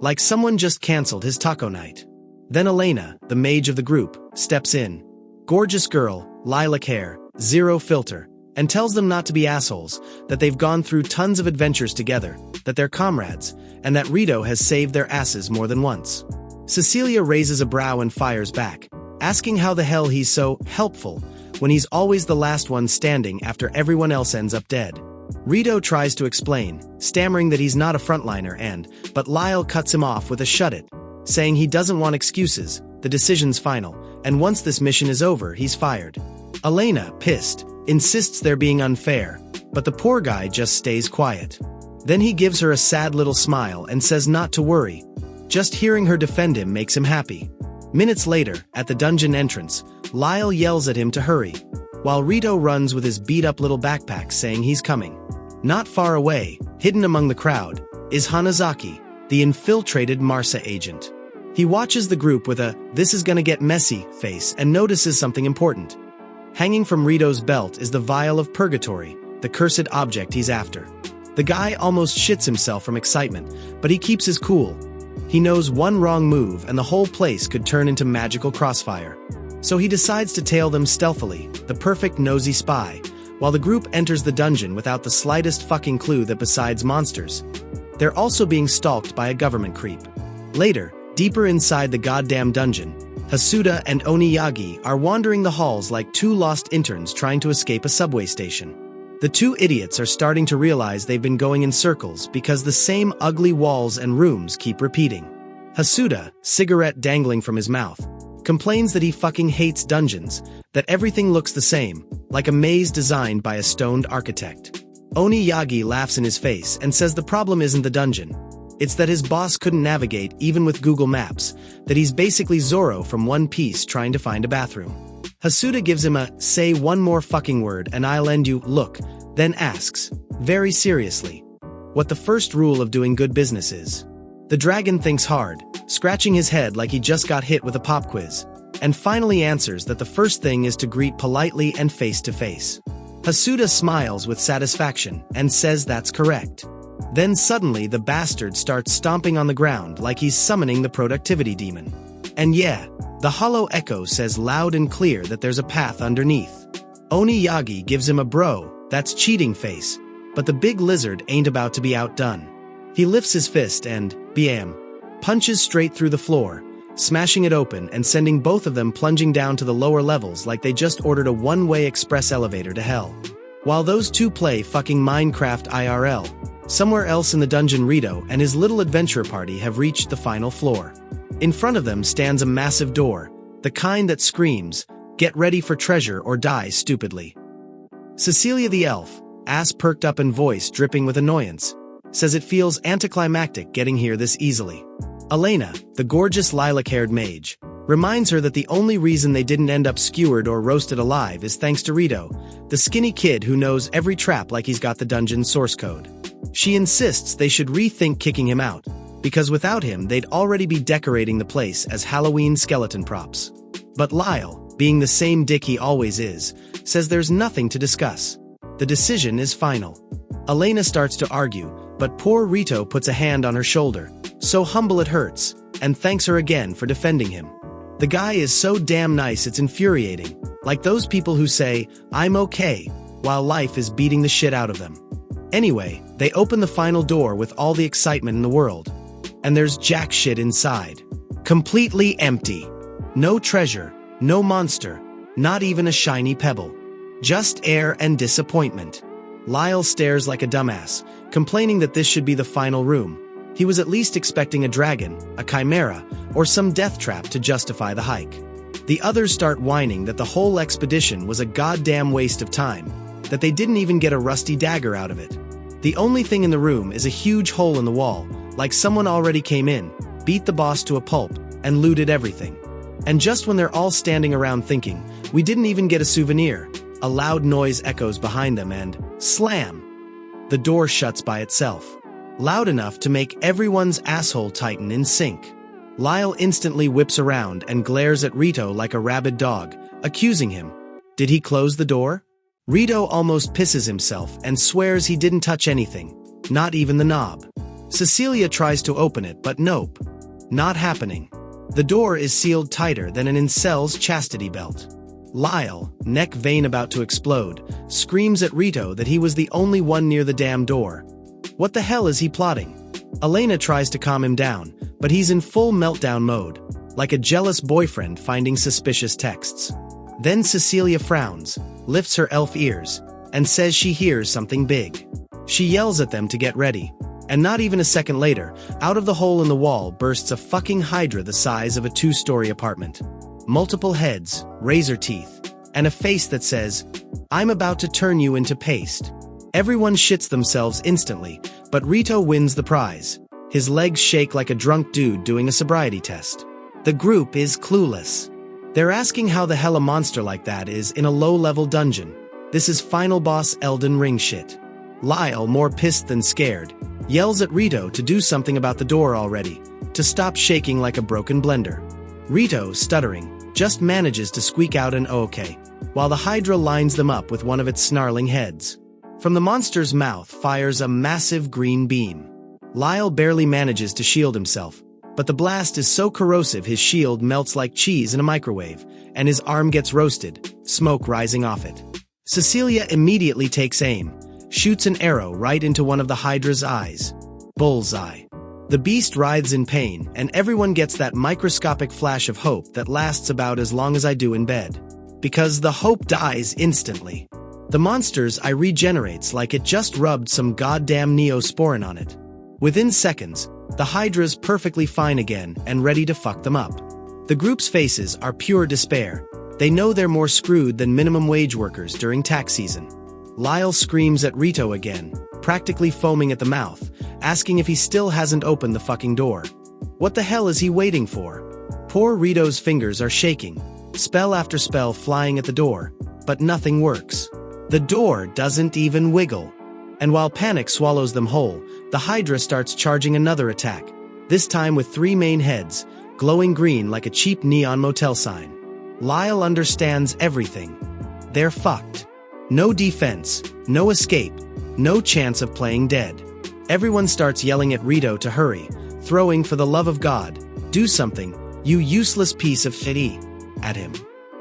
A: like someone just canceled his taco night. Then Elena, the mage of the group, steps in. Gorgeous girl, lilac hair, zero filter, and tells them not to be assholes, that they've gone through tons of adventures together, that they're comrades, and that Rito has saved their asses more than once. Cecilia raises a brow and fires back, asking how the hell he's so helpful when he's always the last one standing after everyone else ends up dead. Rito tries to explain, stammering that he's not a frontliner but Lyle cuts him off with a shut it, saying he doesn't want excuses, the decision's final, and once this mission is over, he's fired. Elena, pissed, insists they're being unfair, but the poor guy just stays quiet. Then he gives her a sad little smile and says not to worry. Just hearing her defend him makes him happy. Minutes later, at the dungeon entrance, Lyle yells at him to hurry, while Rito runs with his beat-up little backpack saying he's coming. Not far away, hidden among the crowd, is Hanazaki, the infiltrated Marsa agent. He watches the group with a "this is gonna get messy" face and notices something important. Hanging from Rito's belt is the vial of purgatory, the cursed object he's after. The guy almost shits himself from excitement, but he keeps his cool. He knows one wrong move and the whole place could turn into magical crossfire. So he decides to tail them stealthily, the perfect nosy spy, while the group enters the dungeon without the slightest fucking clue that besides monsters, they're also being stalked by a government creep. Later, deeper inside the goddamn dungeon, Hasuda and Oniyagi are wandering the halls like two lost interns trying to escape a subway station. The two idiots are starting to realize they've been going in circles because the same ugly walls and rooms keep repeating. Hasuda, cigarette dangling from his mouth, complains that he fucking hates dungeons, that everything looks the same, like a maze designed by a stoned architect. Oniyagi laughs in his face and says the problem isn't the dungeon. It's that his boss couldn't navigate even with Google Maps, that he's basically Zorro from One Piece trying to find a bathroom. Hasuda gives him a, "say one more fucking word and I'll end you" look, then asks, very seriously, what the first rule of doing good business is. The dragon thinks hard, scratching his head like he just got hit with a pop quiz, and finally answers that the first thing is to greet politely and face to face. Hasuda smiles with satisfaction and says that's correct. Then suddenly the bastard starts stomping on the ground like he's summoning the productivity demon. And yeah, the hollow echo says loud and clear that there's a path underneath. Oni Yagi gives him a bro, that's cheating face, but the big lizard ain't about to be outdone. He lifts his fist and, bam, punches straight through the floor, smashing it open and sending both of them plunging down to the lower levels like they just ordered a one-way express elevator to hell. While those two play fucking Minecraft IRL, somewhere else in the dungeon Rito and his little adventure party have reached the final floor. In front of them stands a massive door, the kind that screams, "Get ready for treasure or die stupidly." Cecilia the elf, ass perked up and voice dripping with annoyance, says it feels anticlimactic getting here this easily. Elena, the gorgeous lilac-haired mage, reminds her that the only reason they didn't end up skewered or roasted alive is thanks to Rito, the skinny kid who knows every trap like he's got the dungeon's source code. She insists they should rethink kicking him out, because without him they'd already be decorating the place as Halloween skeleton props. But Lyle, being the same dick he always is, says there's nothing to discuss. The decision is final. Elena starts to argue, but poor Rito puts a hand on her shoulder, so humble it hurts, and thanks her again for defending him. The guy is so damn nice it's infuriating, like those people who say, "I'm okay," while life is beating the shit out of them. Anyway, they open the final door with all the excitement in the world. And there's jack shit inside. Completely empty. No treasure, no monster, not even a shiny pebble. Just air and disappointment. Lyle stares like a dumbass, complaining that this should be the final room. He was at least expecting a dragon, a chimera, or some death trap to justify the hike. The others start whining that the whole expedition was a goddamn waste of time, that they didn't even get a rusty dagger out of it. The only thing in the room is a huge hole in the wall, like someone already came in, beat the boss to a pulp, and looted everything. And just when they're all standing around thinking, we didn't even get a souvenir, a loud noise echoes behind them and, slam! The door shuts by itself. Loud enough to make everyone's asshole tighten in sync. Lyle instantly whips around and glares at Rito like a rabid dog, accusing him. Did he close the door? Rito almost pisses himself and swears he didn't touch anything, not even the knob. Cecilia tries to open it, but nope. Not happening. The door is sealed tighter than an incel's chastity belt. Lyle, neck vein about to explode, screams at Rito that he was the only one near the damn door. What the hell is he plotting? Elena tries to calm him down, but he's in full meltdown mode, like a jealous boyfriend finding suspicious texts. Then Cecilia frowns, lifts her elf ears, and says she hears something big. She yells at them to get ready, and not even a second later, out of the hole in the wall bursts a fucking hydra the size of a 2-story apartment. Multiple heads, razor teeth, and a face that says, "I'm about to turn you into paste." Everyone shits themselves instantly, but Rito wins the prize. His legs shake like a drunk dude doing a sobriety test. The group is clueless. They're asking how the hell a monster like that is in a low-level dungeon. This is final boss Elden Ring shit. Lyle, more pissed than scared, yells at Rito to do something about the door already, to stop shaking like a broken blender. Rito, stuttering, just manages to squeak out an "okay," while the Hydra lines them up with one of its snarling heads. From the monster's mouth fires a massive green beam. Lyle barely manages to shield himself, but the blast is so corrosive his shield melts like cheese in a microwave, and his arm gets roasted, smoke rising off it. Cecilia immediately takes aim, shoots an arrow right into one of the Hydra's eyes. Bullseye. The beast writhes in pain, and everyone gets that microscopic flash of hope that lasts about as long as I do in bed. Because the hope dies instantly. The monster's eye regenerates like it just rubbed some goddamn Neosporin on it. Within seconds, the Hydra's perfectly fine again and ready to fuck them up. The group's faces are pure despair. They know they're more screwed than minimum wage workers during tax season. Lyle screams at Rito again, practically foaming at the mouth, asking if he still hasn't opened the fucking door. What the hell is he waiting for? Poor Rito's fingers are shaking, spell after spell flying at the door, but nothing works. The door doesn't even wiggle. And while panic swallows them whole, the Hydra starts charging another attack, this time with 3 main heads, glowing green like a cheap neon motel sign. Lyle understands everything. They're fucked. No defense, no escape, no chance of playing dead. Everyone starts yelling at Rito to hurry, throwing for the love of God, "Do something, you useless piece of shit," at him.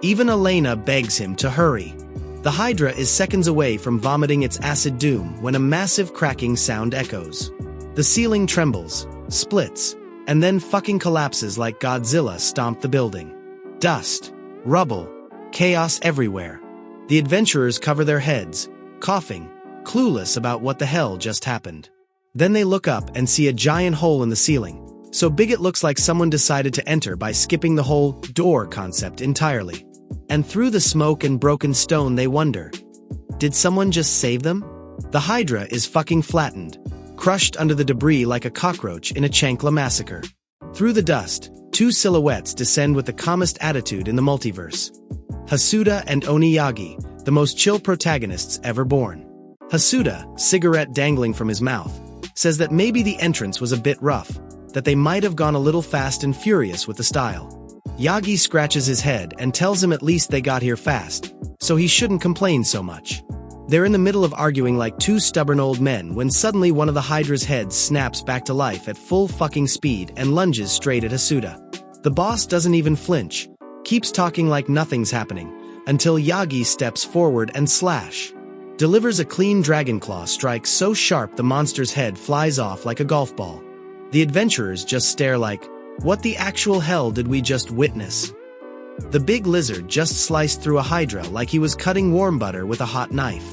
A: Even Elena begs him to hurry. The Hydra is seconds away from vomiting its acid doom when a massive cracking sound echoes. The ceiling trembles, splits, and then fucking collapses like Godzilla stomped the building. Dust, rubble, chaos everywhere. The adventurers cover their heads, coughing, clueless about what the hell just happened. Then they look up and see a giant hole in the ceiling, so big it looks like someone decided to enter by skipping the whole door concept entirely. And through the smoke and broken stone they wonder, did someone just save them? The Hydra is fucking flattened, crushed under the debris like a cockroach in a Chankla massacre. Through the dust, 2 silhouettes descend with the calmest attitude in the multiverse. Hasuda and Oniyagi, the most chill protagonists ever born. Hasuda, cigarette dangling from his mouth, says that maybe the entrance was a bit rough, that they might have gone a little fast and furious with the style. Yagi scratches his head and tells him at least they got here fast, so he shouldn't complain so much. They're in the middle of arguing like 2 stubborn old men when suddenly one of the Hydra's heads snaps back to life at full fucking speed and lunges straight at Hasuda. The boss doesn't even flinch, keeps talking like nothing's happening, until Yagi steps forward and delivers a clean dragon claw strike so sharp the monster's head flies off like a golf ball. The adventurers just stare like, what the actual hell did we just witness? The big lizard just sliced through a Hydra like he was cutting warm butter with a hot knife.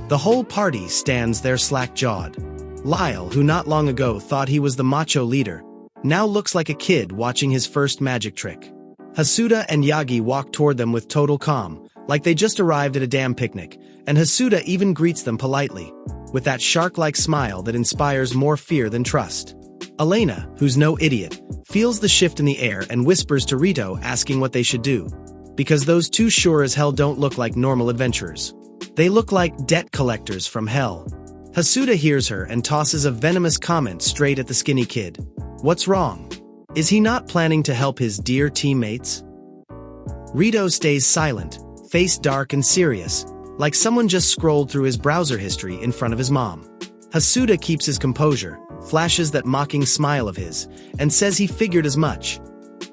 A: The whole party stands there slack-jawed. Lyle, who not long ago thought he was the macho leader, now looks like a kid watching his first magic trick. Hasuda and Yagi walk toward them with total calm, like they just arrived at a damn picnic, and Hasuda even greets them politely, with that shark-like smile that inspires more fear than trust. Elena, who's no idiot, feels the shift in the air and whispers to Rito asking what they should do, because those 2 sure as hell don't look like normal adventurers. They look like debt collectors from hell. Hasuda hears her and tosses a venomous comment straight at the skinny kid. What's wrong? Is he not planning to help his dear teammates? Rito stays silent, face dark and serious, like someone just scrolled through his browser history in front of his mom. Hasuda keeps his composure, flashes that mocking smile of his, and says he figured as much.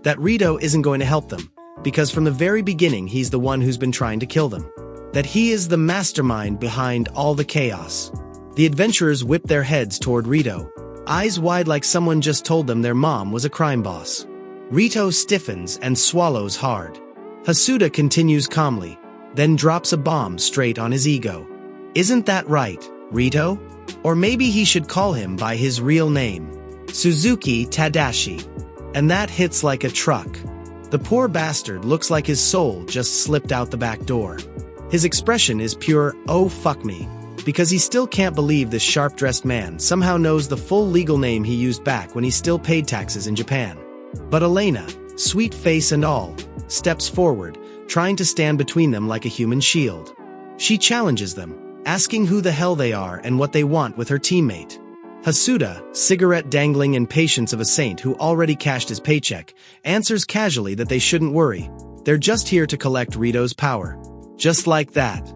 A: That Rito isn't going to help them, because from the very beginning he's the one who's been trying to kill them. That he is the mastermind behind all the chaos. The adventurers whip their heads toward Rito, eyes wide like someone just told them their mom was a crime boss. Rito stiffens and swallows hard. Hasuda continues calmly, then drops a bomb straight on his ego. Isn't that right, Rito? Or maybe he should call him by his real name, Suzuki Tadashi. And that hits like a truck. The poor bastard looks like his soul just slipped out the back door. His expression is pure, oh fuck me, because he still can't believe this sharp-dressed man somehow knows the full legal name he used back when he still paid taxes in Japan. But Elena, sweet face and all, steps forward, trying to stand between them like a human shield. She challenges them, asking who the hell they are and what they want with her teammate. Hasuda, cigarette dangling in patience of a saint who already cashed his paycheck, answers casually that they shouldn't worry. They're just here to collect Rito's power. Just like that.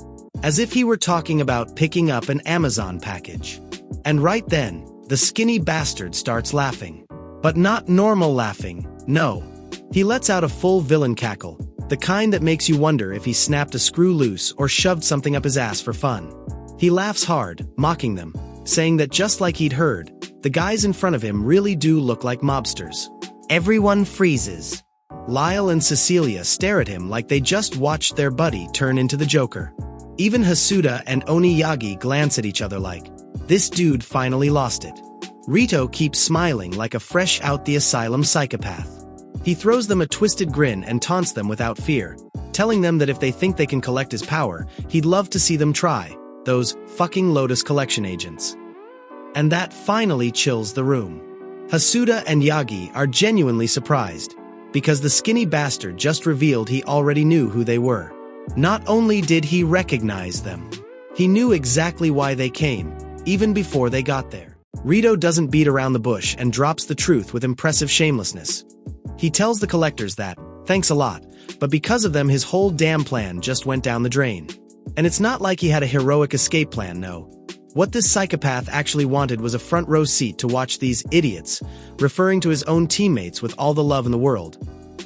A: As if he were talking about picking up an Amazon package. And right then, the skinny bastard starts laughing. But not normal laughing, no. He lets out a full villain cackle, the kind that makes you wonder if he snapped a screw loose or shoved something up his ass for fun. He laughs hard, mocking them, saying that just like he'd heard, the guys in front of him really do look like mobsters. Everyone freezes. Lyle and Cecilia stare at him like they just watched their buddy turn into the Joker. Even Hasuda and Oniyagi glance at each other like, this dude finally lost it. Rito keeps smiling like a fresh out the asylum psychopath. He throws them a twisted grin and taunts them without fear, telling them that if they think they can collect his power, he'd love to see them try, those fucking Lotus Collection agents. And that finally chills the room. Hasuda and Yagi are genuinely surprised, because the skinny bastard just revealed he already knew who they were. Not only did he recognize them, he knew exactly why they came, even before they got there. Rito doesn't beat around the bush and drops the truth with impressive shamelessness. He tells the collectors that, thanks a lot, but because of them his whole damn plan just went down the drain. And it's not like he had a heroic escape plan, no. What this psychopath actually wanted was a front row seat to watch these idiots, referring to his own teammates with all the love in the world,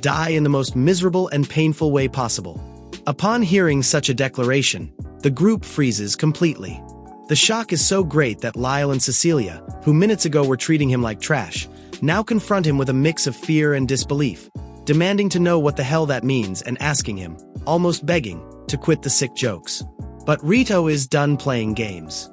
A: die in the most miserable and painful way possible. Upon hearing such a declaration, the group freezes completely. The shock is so great that Lyle and Cecilia, who minutes ago were treating him like trash, now confront him with a mix of fear and disbelief, demanding to know what the hell that means and asking him, almost begging, to quit the sick jokes. But Rito is done playing games.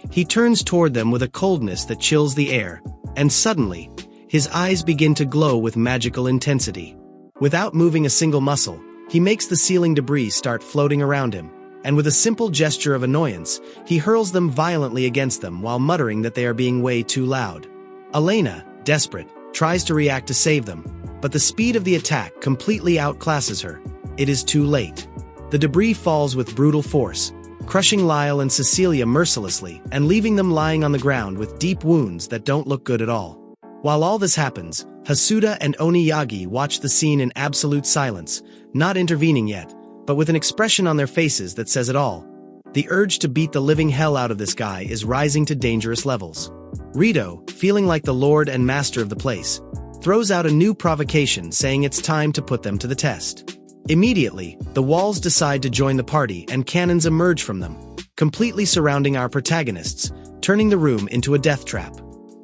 A: He turns toward them with a coldness that chills the air, and suddenly, his eyes begin to glow with magical intensity. Without moving a single muscle, he makes the ceiling debris start floating around him, and with a simple gesture of annoyance, he hurls them violently against them while muttering that they are being way too loud. Elena, desperate, tries to react to save them, but the speed of the attack completely outclasses her. It is too late. The debris falls with brutal force, crushing Lyle and Cecilia mercilessly and leaving them lying on the ground with deep wounds that don't look good at all. While all this happens, Hasuda and Oniyagi watch the scene in absolute silence, not intervening yet, but with an expression on their faces that says it all. The urge to beat the living hell out of this guy is rising to dangerous levels. Rito, feeling like the lord and master of the place, throws out a new provocation saying it's time to put them to the test. Immediately, the walls decide to join the party and cannons emerge from them, completely surrounding our protagonists, turning the room into a death trap.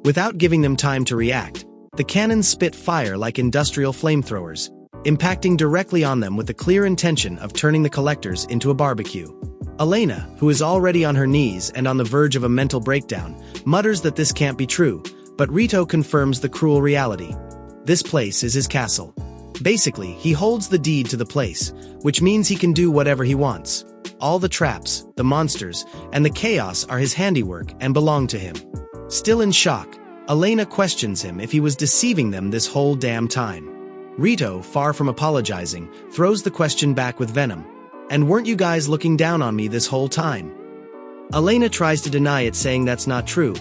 A: Without giving them time to react, the cannons spit fire like industrial flamethrowers, impacting directly on them with the clear intention of turning the collectors into a barbecue. Elena, who is already on her knees and on the verge of a mental breakdown, mutters that this can't be true, but Rito confirms the cruel reality. This place is his castle. Basically, he holds the deed to the place, which means he can do whatever he wants. All the traps, the monsters, and the chaos are his handiwork and belong to him. Still in shock, Elena questions him if he was deceiving them this whole damn time. Rito, far from apologizing, throws the question back with venom. And weren't you guys looking down on me this whole time? Elena tries to deny it, saying that's not true,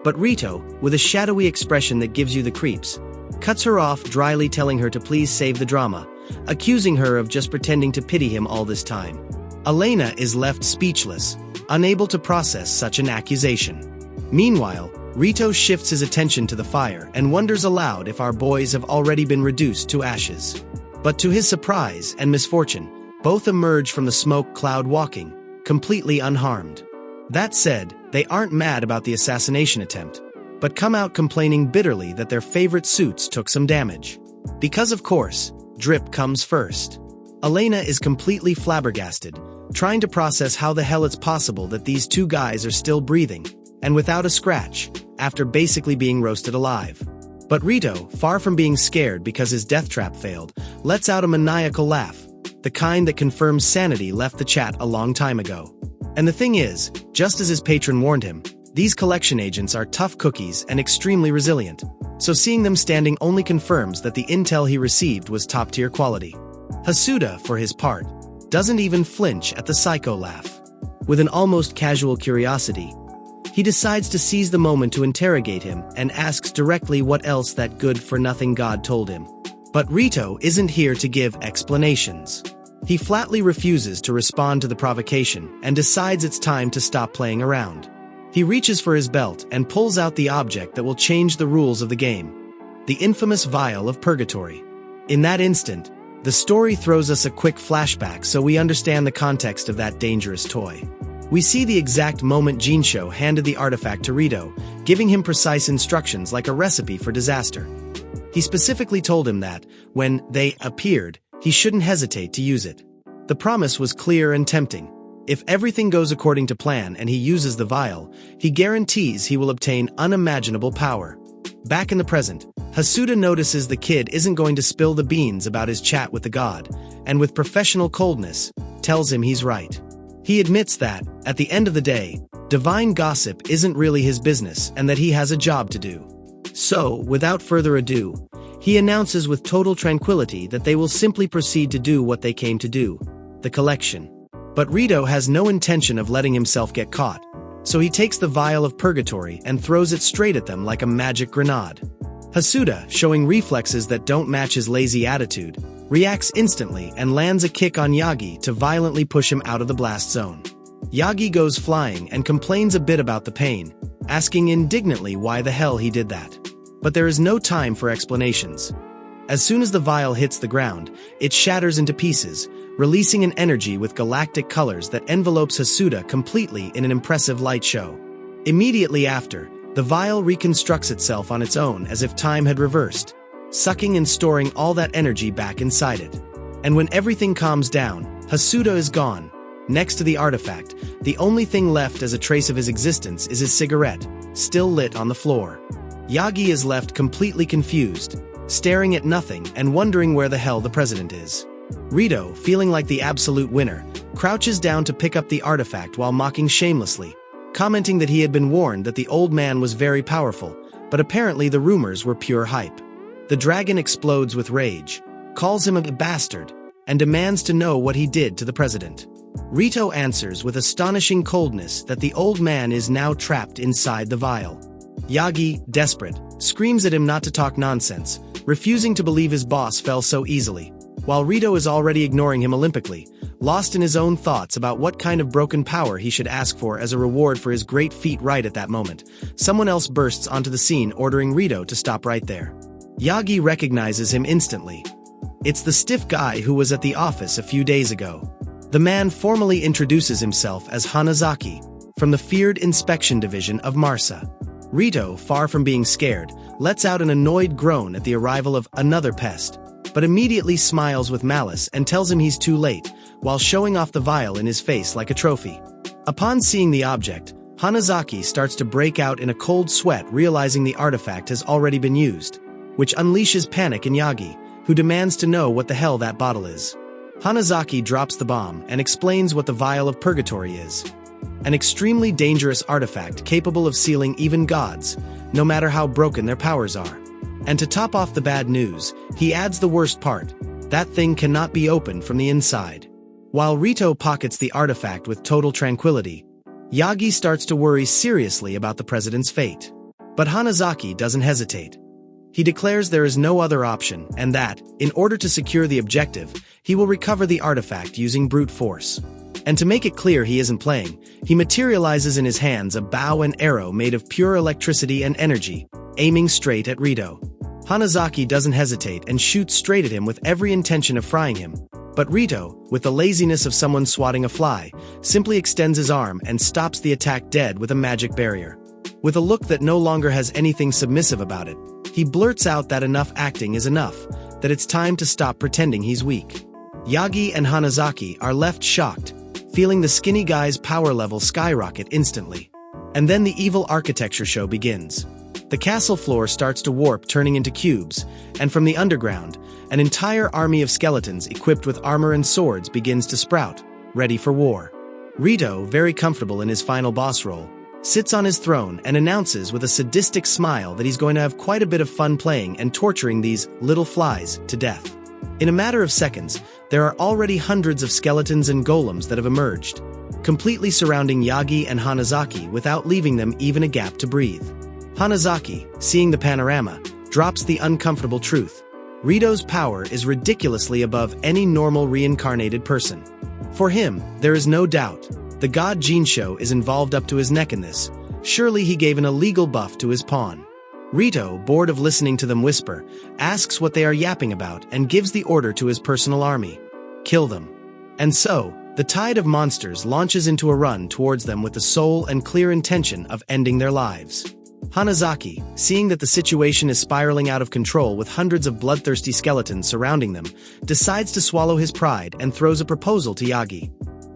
A: but Rito, with a shadowy expression that gives you the creeps, cuts her off, dryly telling her to please save the drama, accusing her of just pretending to pity him all this time. Elena is left speechless, unable to process such an accusation. Meanwhile, Rito shifts his attention to the fire and wonders aloud if our boys have already been reduced to ashes. But to his surprise and misfortune, both emerge from the smoke cloud walking, completely unharmed. That said, they aren't mad about the assassination attempt, but come out complaining bitterly that their favorite suits took some damage. Because of course, drip comes first. Elena is completely flabbergasted, trying to process how the hell it's possible that these two guys are still breathing, and without a scratch, after basically being roasted alive. But Rito, far from being scared because his death trap failed, lets out a maniacal laugh, the kind that confirms sanity left the chat a long time ago. And the thing is, just as his patron warned him, these collection agents are tough cookies and extremely resilient, so seeing them standing only confirms that the intel he received was top-tier quality. Hasuda, for his part, doesn't even flinch at the psycho laugh. With an almost casual curiosity, he decides to seize the moment to interrogate him and asks directly what else that good-for-nothing god told him. But Rito isn't here to give explanations. He flatly refuses to respond to the provocation and decides it's time to stop playing around. He reaches for his belt and pulls out the object that will change the rules of the game, the infamous vial of purgatory. In that instant, the story throws us a quick flashback so we understand the context of that dangerous toy. We see the exact moment Jinsho handed the artifact to Rito, giving him precise instructions like a recipe for disaster. He specifically told him that, when they appeared, he shouldn't hesitate to use it. The promise was clear and tempting. If everything goes according to plan and he uses the vial, he guarantees he will obtain unimaginable power. Back in the present, Hasuda notices the kid isn't going to spill the beans about his chat with the god, and with professional coldness, tells him he's right. He admits that, at the end of the day, divine gossip isn't really his business and that he has a job to do. So, without further ado, he announces with total tranquility that they will simply proceed to do what they came to do, the collection. But Rito has no intention of letting himself get caught, so he takes the vial of purgatory and throws it straight at them like a magic grenade. Hasuda, showing reflexes that don't match his lazy attitude, reacts instantly and lands a kick on Yagi to violently push him out of the blast zone. Yagi goes flying and complains a bit about the pain, asking indignantly why the hell he did that. But there is no time for explanations. As soon as the vial hits the ground, it shatters into pieces, releasing an energy with galactic colors that envelopes Hasuda completely in an impressive light show. Immediately after, the vial reconstructs itself on its own as if time had reversed, sucking and storing all that energy back inside it. And when everything calms down, Hasuda is gone. Next to the artifact, the only thing left as a trace of his existence is his cigarette, still lit on the floor. Yagi is left completely confused, staring at nothing and wondering where the hell the president is. Rito, feeling like the absolute winner, crouches down to pick up the artifact while mocking shamelessly, commenting that he had been warned that the old man was very powerful, but apparently the rumors were pure hype. The dragon explodes with rage, calls him a bastard, and demands to know what he did to the president. Rito answers with astonishing coldness that the old man is now trapped inside the vial. Yagi, desperate, screams at him not to talk nonsense, refusing to believe his boss fell so easily, while Rito is already ignoring him olympically, lost in his own thoughts about what kind of broken power he should ask for as a reward for his great feat. Right at that moment, someone else bursts onto the scene ordering Rito to stop right there. Yagi recognizes him instantly. It's the stiff guy who was at the office a few days ago. The man formally introduces himself as Hanazaki, from the feared inspection division of Marsa. Rito, far from being scared, lets out an annoyed groan at the arrival of another pest, but immediately smiles with malice and tells him he's too late, while showing off the vial in his face like a trophy. Upon seeing the object, Hanazaki starts to break out in a cold sweat, realizing the artifact has already been used, which unleashes panic in Yagi, who demands to know what the hell that bottle is. Hanazaki drops the bomb and explains what the vial of purgatory is. An extremely dangerous artifact capable of sealing even gods, no matter how broken their powers are. And to top off the bad news, he adds the worst part: that thing cannot be opened from the inside. While Rito pockets the artifact with total tranquility, Yagi starts to worry seriously about the president's fate. But Hanazaki doesn't hesitate. He declares there is no other option and that, in order to secure the objective, he will recover the artifact using brute force. And to make it clear he isn't playing, he materializes in his hands a bow and arrow made of pure electricity and energy, aiming straight at Rito. Hanazaki doesn't hesitate and shoots straight at him with every intention of frying him. But Rito, with the laziness of someone swatting a fly, simply extends his arm and stops the attack dead with a magic barrier. With a look that no longer has anything submissive about it, he blurts out that enough acting is enough, that it's time to stop pretending he's weak. Yagi and Hanazaki are left shocked, feeling the skinny guy's power level skyrocket instantly. And then the evil architecture show begins. The castle floor starts to warp, turning into cubes, and from the underground, an entire army of skeletons equipped with armor and swords begins to sprout, ready for war. Rito, very comfortable in his final boss role, sits on his throne and announces with a sadistic smile that he's going to have quite a bit of fun playing and torturing these little flies to death. In a matter of seconds, there are already hundreds of skeletons and golems that have emerged, completely surrounding Yagi and Hanazaki without leaving them even a gap to breathe. Hanazaki, seeing the panorama, drops the uncomfortable truth. Rito's power is ridiculously above any normal reincarnated person. For him, there is no doubt. The god Jinsho is involved up to his neck in this. Surely he gave an illegal buff to his pawn. Rito, bored of listening to them whisper, asks what they are yapping about and gives the order to his personal army. Kill them. And so, the tide of monsters launches into a run towards them with the sole and clear intention of ending their lives. Hanazaki, seeing that the situation is spiraling out of control with hundreds of bloodthirsty skeletons surrounding them, decides to swallow his pride and throws a proposal to Yagi.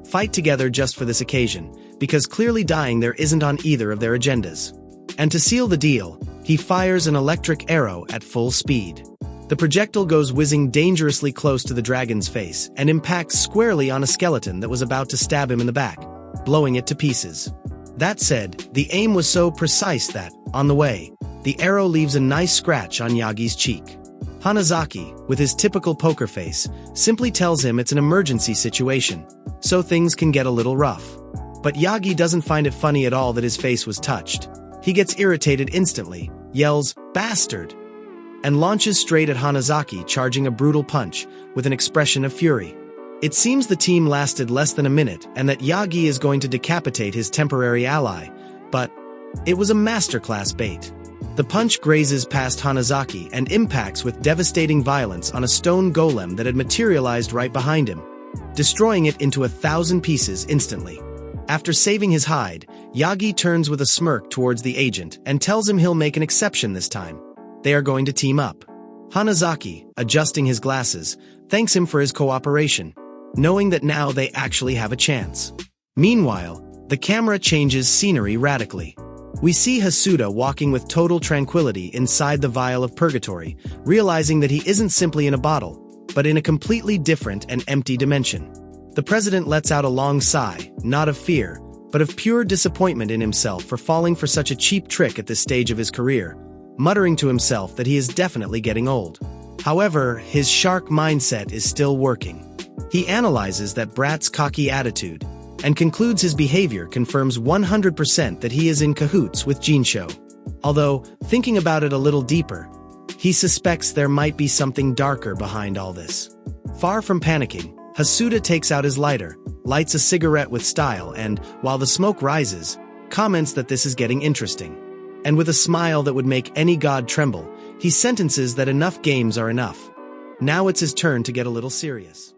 A: Fight together just for this occasion, because clearly dying there isn't on either of their agendas. And to seal the deal, he fires an electric arrow at full speed. The projectile goes whizzing dangerously close to the dragon's face and impacts squarely on a skeleton that was about to stab him in the back, blowing it to pieces. That said, the aim was so precise that, on the way, the arrow leaves a nice scratch on Yagi's cheek. Hanazaki, with his typical poker face, simply tells him it's an emergency situation, so things can get a little rough. But Yagi doesn't find it funny at all that his face was touched. He gets irritated instantly, yells, "Bastard!" and launches straight at Hanazaki, charging a brutal punch, with an expression of fury. It seems the team lasted less than a minute and that Yagi is going to decapitate his temporary ally, but it was a masterclass bait. The punch grazes past Hanazaki and impacts with devastating violence on a stone golem that had materialized right behind him, destroying it into 1,000 pieces instantly. After saving his hide, Yagi turns with a smirk towards the agent and tells him he'll make an exception this time. They are going to team up. Hanazaki, adjusting his glasses, thanks him for his cooperation, knowing that now they actually have a chance. Meanwhile, the camera changes scenery radically. We see Hasuda walking with total tranquility inside the vial of purgatory, realizing that he isn't simply in a bottle, but in a completely different and empty dimension. The president lets out a long sigh, not of fear, but of pure disappointment in himself for falling for such a cheap trick at this stage of his career, muttering to himself that he is definitely getting old. However, his shark mindset is still working. He analyzes that brat's cocky attitude, and concludes his behavior confirms 100% that he is in cahoots with Jinsho. Although, thinking about it a little deeper, he suspects there might be something darker behind all this. Far from panicking, Hasuda takes out his lighter, lights a cigarette with style and, while the smoke rises, comments that this is getting interesting. And with a smile that would make any god tremble, he sentences that enough games are enough. Now it's his turn to get a little serious.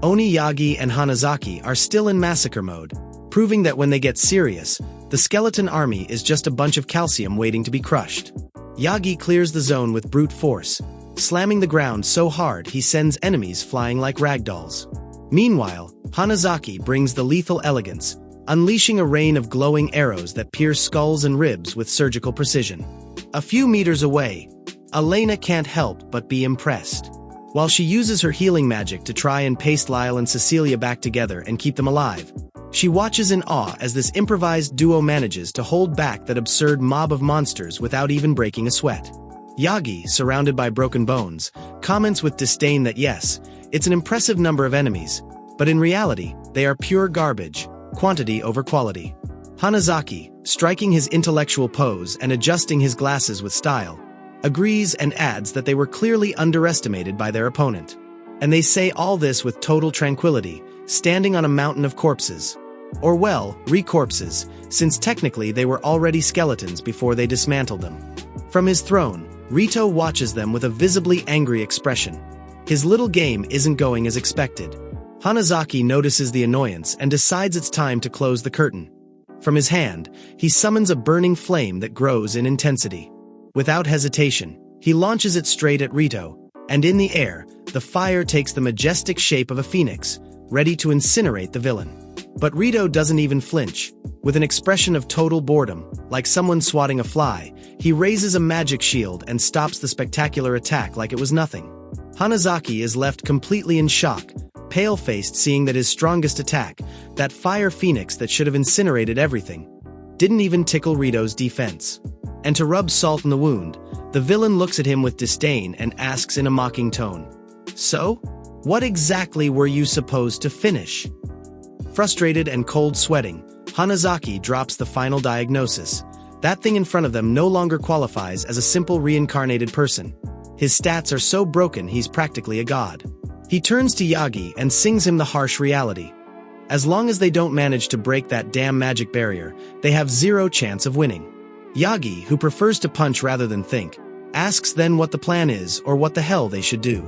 A: Oni, Yagi, and Hanazaki are still in massacre mode, proving that when they get serious, the skeleton army is just a bunch of calcium waiting to be crushed. Yagi clears the zone with brute force, slamming the ground so hard he sends enemies flying like ragdolls. Meanwhile, Hanazaki brings the lethal elegance, unleashing a rain of glowing arrows that pierce skulls and ribs with surgical precision. A few meters away, Elena can't help but be impressed. While she uses her healing magic to try and paste Lyle and Cecilia back together and keep them alive, she watches in awe as this improvised duo manages to hold back that absurd mob of monsters without even breaking a sweat. Yagi, surrounded by broken bones, comments with disdain that yes, it's an impressive number of enemies, but in reality, they are pure garbage, quantity over quality. Hanazaki, striking his intellectual pose and adjusting his glasses with style, agrees and adds that they were clearly underestimated by their opponent. And they say all this with total tranquility, standing on a mountain of corpses. Or well, re-corpses, since technically they were already skeletons before they dismantled them. From his throne, Rito watches them with a visibly angry expression. His little game isn't going as expected. Hanazaki notices the annoyance and decides it's time to close the curtain. From his hand, he summons a burning flame that grows in intensity. Without hesitation, he launches it straight at Rito, and in the air, the fire takes the majestic shape of a phoenix, ready to incinerate the villain. But Rito doesn't even flinch. With an expression of total boredom, like someone swatting a fly, he raises a magic shield and stops the spectacular attack like it was nothing. Hanazaki is left completely in shock, pale-faced seeing that his strongest attack, that fire phoenix that should have incinerated everything, didn't even tickle Rito's defense. And to rub salt in the wound, the villain looks at him with disdain and asks in a mocking tone, "So? What exactly were you supposed to finish?" Frustrated and cold sweating, Hanazaki drops the final diagnosis. That thing in front of them no longer qualifies as a simple reincarnated person. His stats are so broken he's practically a god. He turns to Yagi and sings him the harsh reality. As long as they don't manage to break that damn magic barrier, they have zero chance of winning. Yagi, who prefers to punch rather than think, asks then what the plan is or what the hell they should do.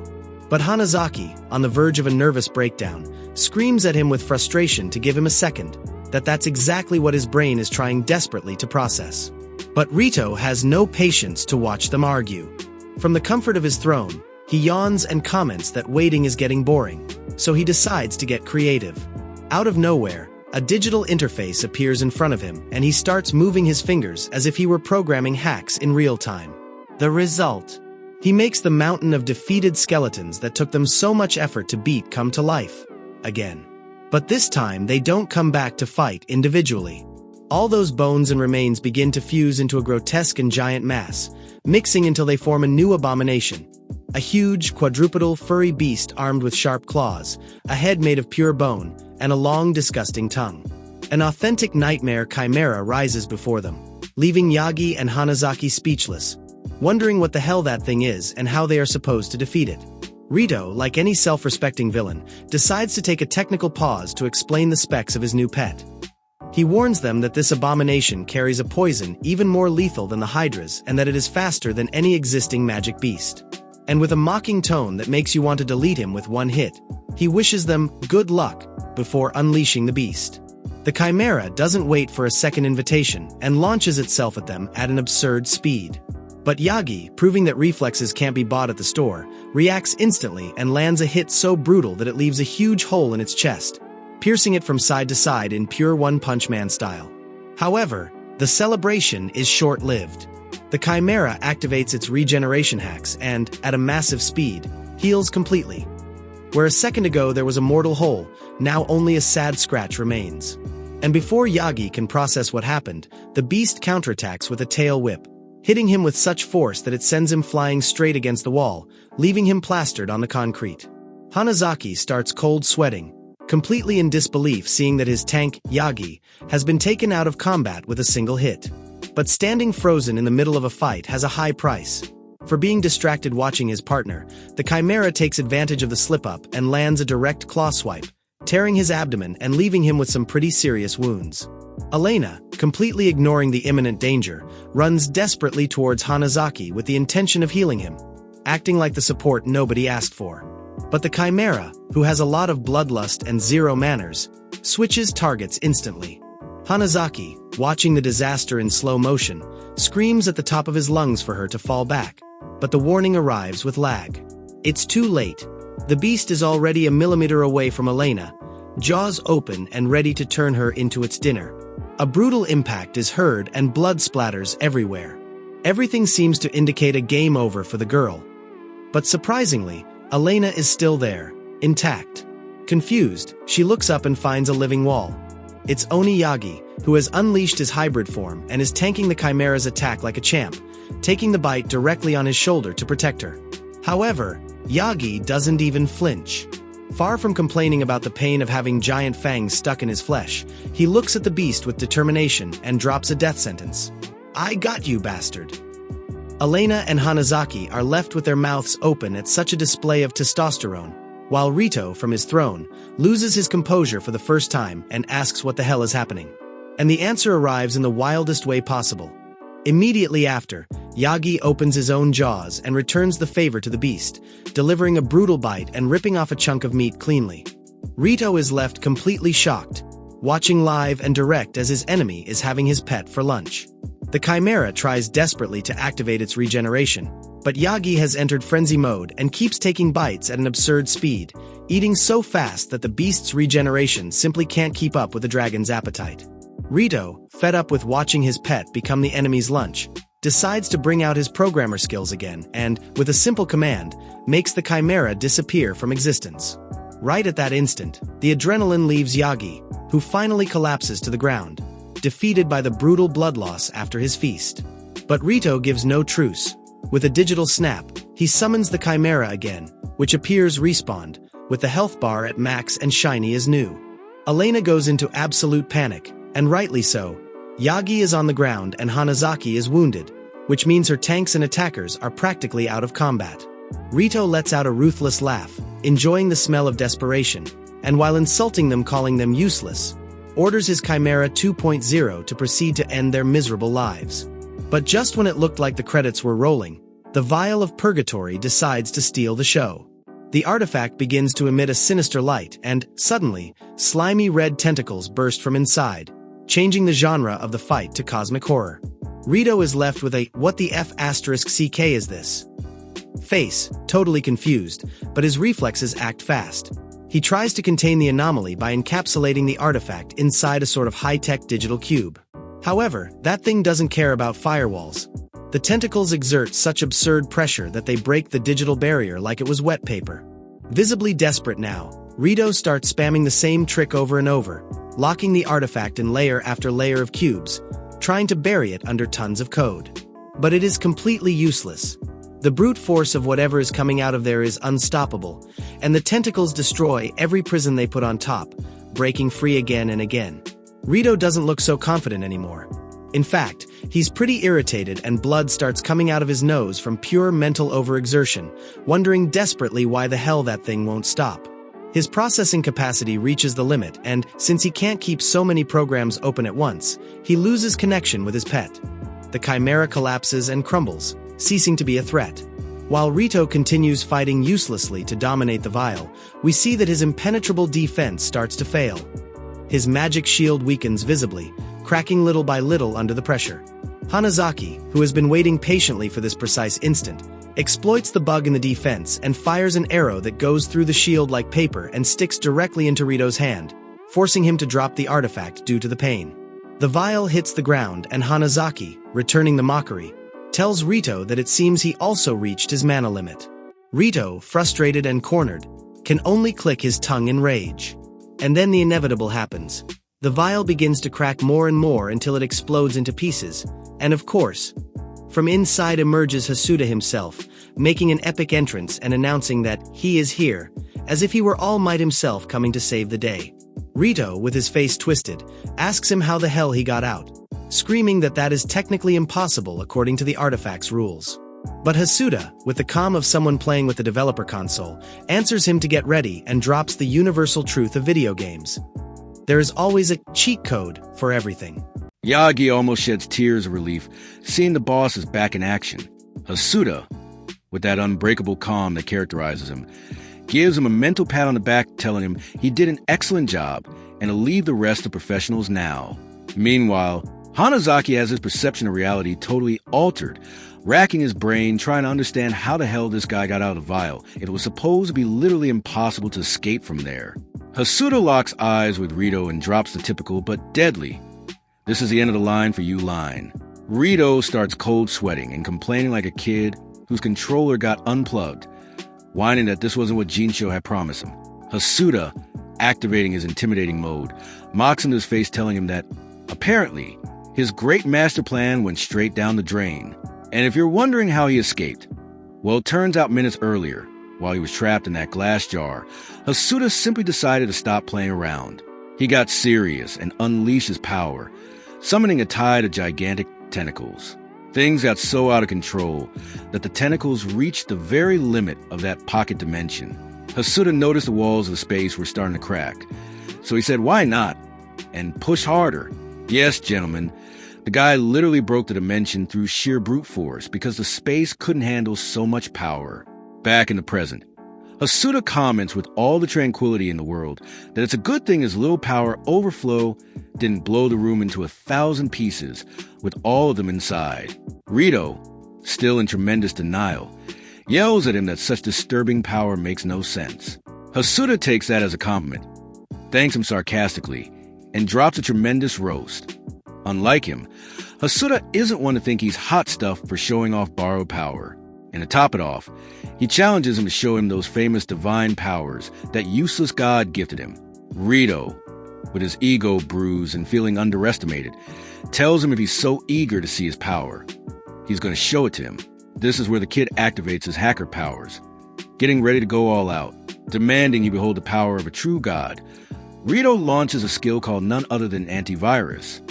A: But Hanazaki, on the verge of a nervous breakdown, screams at him with frustration to give him a second, that's exactly what his brain is trying desperately to process. But Rito has no patience to watch them argue. From the comfort of his throne, he yawns and comments that waiting is getting boring, so he decides to get creative. Out of nowhere, a digital interface appears in front of him and he starts moving his fingers as if he were programming hacks in real time. The result? He makes the mountain of defeated skeletons that took them so much effort to beat come to life. Again. But this time they don't come back to fight individually. All those bones and remains begin to fuse into a grotesque and giant mass, mixing until they form a new abomination. A huge, quadrupedal, furry beast armed with sharp claws, a head made of pure bone, and a long, disgusting tongue. An authentic nightmare chimera rises before them, leaving Yagi and Hanazaki speechless, wondering what the hell that thing is and how they are supposed to defeat it. Rito, like any self-respecting villain, decides to take a technical pause to explain the specs of his new pet. He warns them that this abomination carries a poison even more lethal than the Hydras and that it is faster than any existing magic beast. And with a mocking tone that makes you want to delete him with one hit, he wishes them good luck before unleashing the beast. The chimera doesn't wait for a second invitation and launches itself at them at an absurd speed. But Yagi, proving that reflexes can't be bought at the store, reacts instantly and lands a hit so brutal that it leaves a huge hole in its chest, piercing it from side to side in pure One Punch Man style. However, the celebration is short-lived. The chimera activates its regeneration hacks and, at a massive speed, heals completely. Where a second ago there was a mortal hole, now only a sad scratch remains. And before Yagi can process what happened, the beast counterattacks with a tail whip, hitting him with such force that it sends him flying straight against the wall, leaving him plastered on the concrete. Hanazaki starts cold sweating, completely in disbelief seeing that his tank, Yagi, has been taken out of combat with a single hit. But standing frozen in the middle of a fight has a high price. For being distracted watching his partner, the chimera takes advantage of the slip-up and lands a direct claw swipe, tearing his abdomen and leaving him with some pretty serious wounds. Elena, completely ignoring the imminent danger, runs desperately towards Hanazaki with the intention of healing him, acting like the support nobody asked for. But the chimera, who has a lot of bloodlust and zero manners, switches targets instantly. Hanazaki, watching the disaster in slow motion, screams at the top of his lungs for her to fall back, but the warning arrives with lag. It's too late. The beast is already a millimeter away from Elena, jaws open and ready to turn her into its dinner. A brutal impact is heard and blood splatters everywhere. Everything seems to indicate a game over for the girl. But surprisingly, Elena is still there, intact. Confused, she looks up and finds a living wall. It's Oni Yagi, who has unleashed his hybrid form and is tanking the chimera's attack like a champ, taking the bite directly on his shoulder to protect her. However, Yagi doesn't even flinch. Far from complaining about the pain of having giant fangs stuck in his flesh, he looks at the beast with determination and drops a death sentence. "I got you, bastard." Elena and Hanazaki are left with their mouths open at such a display of testosterone, while Rito, from his throne, loses his composure for the first time and asks what the hell is happening. And the answer arrives in the wildest way possible. Immediately after, Yagi opens his own jaws and returns the favor to the beast, delivering a brutal bite and ripping off a chunk of meat cleanly. Rito is left completely shocked, watching live and direct as his enemy is having his pet for lunch. The chimera tries desperately to activate its regeneration, but Yagi has entered frenzy mode and keeps taking bites at an absurd speed, eating so fast that the beast's regeneration simply can't keep up with the dragon's appetite. Rito, fed up with watching his pet become the enemy's lunch, decides to bring out his programmer skills again and, with a simple command, makes the chimera disappear from existence. Right at that instant, the adrenaline leaves Yagi, who finally collapses to the ground, defeated by the brutal blood loss after his feast. But Rito gives no truce. With a digital snap, he summons the chimera again, which appears respawned, with the health bar at max and shiny as new. Elena goes into absolute panic, and rightly so. Yagi is on the ground and Hanazaki is wounded, which means her tanks and attackers are practically out of combat. Rito lets out a ruthless laugh, enjoying the smell of desperation, and while insulting them calling them useless, orders his Chimera 2.0 to proceed to end their miserable lives. But just when it looked like the credits were rolling, the Vial of Purgatory decides to steal the show. The artifact begins to emit a sinister light and, suddenly, slimy red tentacles burst from inside, changing the genre of the fight to cosmic horror. Rito is left with a "what the F*** CK is this?" face, totally confused, but his reflexes act fast. He tries to contain the anomaly by encapsulating the artifact inside a sort of high-tech digital cube. However, that thing doesn't care about firewalls. The tentacles exert such absurd pressure that they break the digital barrier like it was wet paper. Visibly desperate now, Rito starts spamming the same trick over and over, locking the artifact in layer after layer of cubes, trying to bury it under tons of code. But it is completely useless. The brute force of whatever is coming out of there is unstoppable, and the tentacles destroy every prison they put on top, breaking free again and again. Rito doesn't look so confident anymore. In fact, he's pretty irritated and blood starts coming out of his nose from pure mental overexertion, wondering desperately why the hell that thing won't stop. His processing capacity reaches the limit, and since he can't keep so many programs open at once, he loses connection with his pet. The chimera collapses and crumbles, ceasing to be a threat. While Rito continues fighting uselessly to dominate the vial, we see that his impenetrable defense starts to fail. His magic shield weakens visibly, cracking little by little under the pressure. Hanazaki, who has been waiting patiently for this precise instant, exploits the bug in the defense and fires an arrow that goes through the shield like paper and sticks directly into Rito's hand, forcing him to drop the artifact due to the pain. The vial hits the ground and Hanazaki, returning the mockery, tells Rito that it seems he also reached his mana limit. Rito, frustrated and cornered, can only click his tongue in rage. And then the inevitable happens. The vial begins to crack more and more until it explodes into pieces, and of course, from inside emerges Hasuda himself, making an epic entrance and announcing that he is here, as if he were All Might himself coming to save the day. Rito, with his face twisted, asks him how the hell he got out, screaming that that is technically impossible according to the artifact's rules. But Hasuda, with the calm of someone playing with the developer console, answers him to get ready and drops the universal truth of video games. There is always a cheat code for everything.
B: Yagi almost sheds tears of relief, seeing the boss is back in action. Hasuda, with that unbreakable calm that characterizes him, gives him a mental pat on the back telling him he did an excellent job and to leave the rest to professionals now. Meanwhile, Hanazaki has his perception of reality totally altered, racking his brain trying to understand how the hell this guy got out of the vial. It was supposed to be literally impossible to escape from there. Hasuda locks eyes with Rito and drops the typical but deadly "This is the end of the line for you" line. Rito starts cold sweating and complaining like a kid whose controller got unplugged, whining that this wasn't what Jinsho had promised him. Hasuda, activating his intimidating mode, mocks him to his face telling him that, apparently, his great master plan went straight down the drain. And if you're wondering how he escaped, well, it turns out minutes earlier, while he was trapped in that glass jar, Hasuda simply decided to stop playing around. He got serious and unleashed his power, summoning a tide of gigantic tentacles. Things got so out of control that the tentacles reached the very limit of that pocket dimension. Hasuda noticed the walls of the space were starting to crack, so he said, "Why not?" and pushed harder. Yes, gentlemen, the guy literally broke the dimension through sheer brute force because the space couldn't handle so much power. Back in the present, Hasuda comments with all the tranquility in the world that it's a good thing his little power overflow didn't blow the room into 1,000 pieces with all of them inside. Rito, still in tremendous denial, yells at him that such disturbing power makes no sense. Hasuda takes that as a compliment, thanks him sarcastically, and drops a tremendous roast. Unlike him, Hasuda isn't one to think he's hot stuff for showing off borrowed power. And to top it off, he challenges him to show him those famous divine powers that useless god gifted him. Rito, with his ego bruised and feeling underestimated, tells him if he's so eager to see his power, he's going to show it to him. This is where the kid activates his hacker powers, getting ready to go all out, demanding he behold the power of a true god. Rito launches a skill called none other than Antivirus.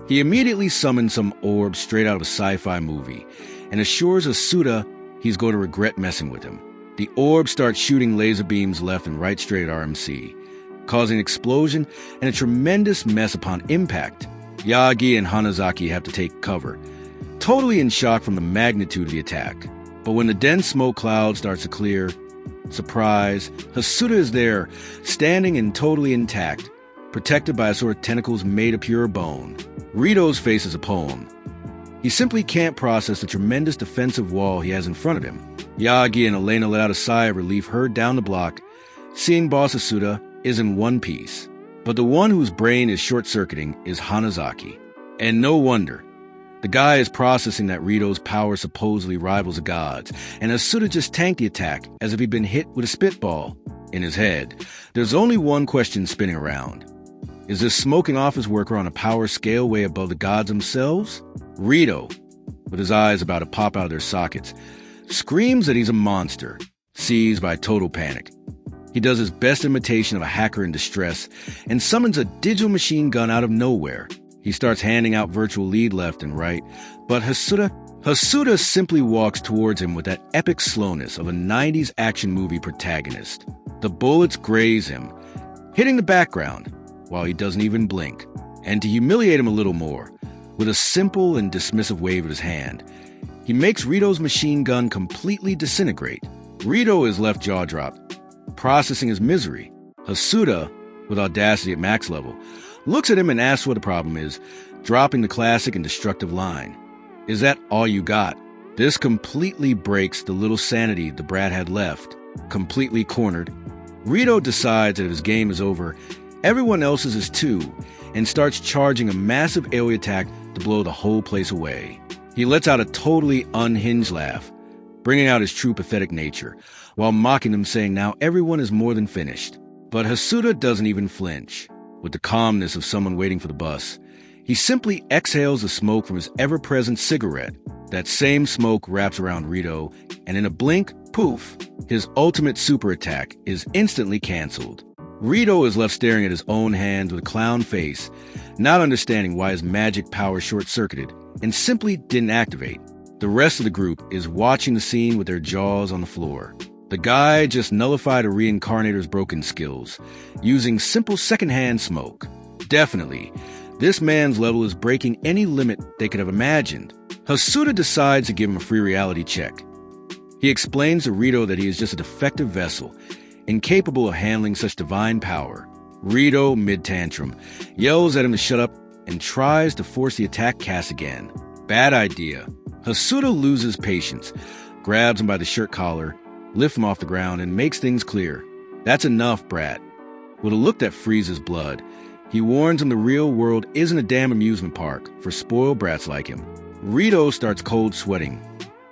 B: He immediately summons some orb straight out of a sci-fi movie and assures Hasuda he's going to regret messing with him. The orb starts shooting laser beams left and right straight at RMC, causing an explosion and a tremendous mess upon impact. Yagi and Hanazaki have to take cover, totally in shock from the magnitude of the attack. But when the dense smoke cloud starts to clear, surprise, Hasuda is there, standing and totally intact, protected by a sort of tentacles made of pure bone. Rito's face is a poem. He simply can't process the tremendous defensive wall he has in front of him. Yagi and Elena let out a sigh of relief heard down the block, seeing Boss Hasuda is in one piece. But the one whose brain is short-circuiting is Hanazaki. And no wonder. The guy is processing that Rito's power supposedly rivals the gods, and Hasuda just tanked the attack as if he'd been hit with a spitball. In his head, there's only one question spinning around. Is this smoking office worker on a power scale way above the gods themselves? Rito, with his eyes about to pop out of their sockets, screams that he's a monster, seized by total panic. He does his best imitation of a hacker in distress and summons a digital machine gun out of nowhere. He starts handing out virtual lead left and right, but Hasuda simply walks towards him with that epic slowness of a 90s action movie protagonist. The bullets graze him, hitting the background while he doesn't even blink. And to humiliate him a little more, with a simple and dismissive wave of his hand, he makes Rito's machine gun completely disintegrate. Rito is left jaw-dropped, processing his misery. Hasuda, with audacity at max level, looks at him and asks what the problem is, dropping the classic and destructive line. Is that all you got? This completely breaks the little sanity the brat had left. Completely cornered, Rito decides that if his game is over, everyone else's is too, and starts charging a massive AoE attack to blow the whole place away. He lets out a totally unhinged laugh, bringing out his true pathetic nature, while mocking them, saying now everyone is more than finished. But Hasuda doesn't even flinch. With the calmness of someone waiting for the bus, he simply exhales the smoke from his ever-present cigarette. That same smoke wraps around Rito, and in a blink, poof, his ultimate super attack is instantly canceled. Rito is left staring at his own hands with a clown face, not understanding why his magic power short-circuited and simply didn't activate. The rest of the group is watching the scene with their jaws on the floor. The guy just nullified a Reincarnator's broken skills, using simple second-hand smoke. Definitely, this man's level is breaking any limit they could have imagined. Hasuda decides to give him a free reality check. He explains to Rito that he is just a defective vessel, incapable of handling such divine power. Rito, mid-tantrum, yells at him to shut up and tries to force the attack cast again. Bad idea. Hasuda loses patience, grabs him by the shirt collar, lifts him off the ground, and makes things clear. That's enough, brat. With a look that freezes blood, he warns him the real world isn't a damn amusement park for spoiled brats like him. Rito starts cold sweating,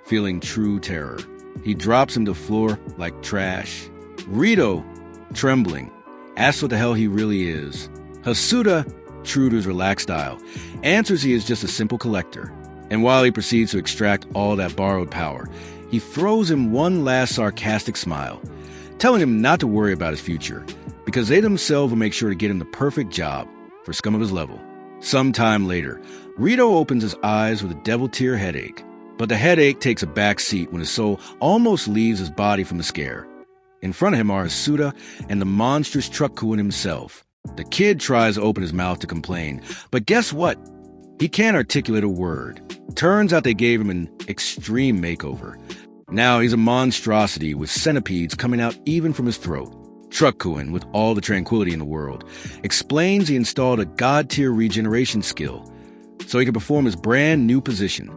B: feeling true terror. He drops him to the floor like trash. Rito, trembling, asks what the hell he really is. Hasuda, true to his relaxed style, answers he is just a simple collector. And while he proceeds to extract all that borrowed power, he throws him one last sarcastic smile, telling him not to worry about his future, because they themselves will make sure to get him the perfect job for scum of his level. Sometime later, Rito opens his eyes with a devil-tier headache, but the headache takes a back seat when his soul almost leaves his body from the scare. In front of him are Hasuda and the monstrous Truck-kun himself. The kid tries to open his mouth to complain, but guess what? He can't articulate a word. Turns out they gave him an extreme makeover. Now he's a monstrosity with centipedes coming out even from his throat. Truck-kun, with all the tranquility in the world, explains he installed a god-tier regeneration skill so he can perform his brand new position,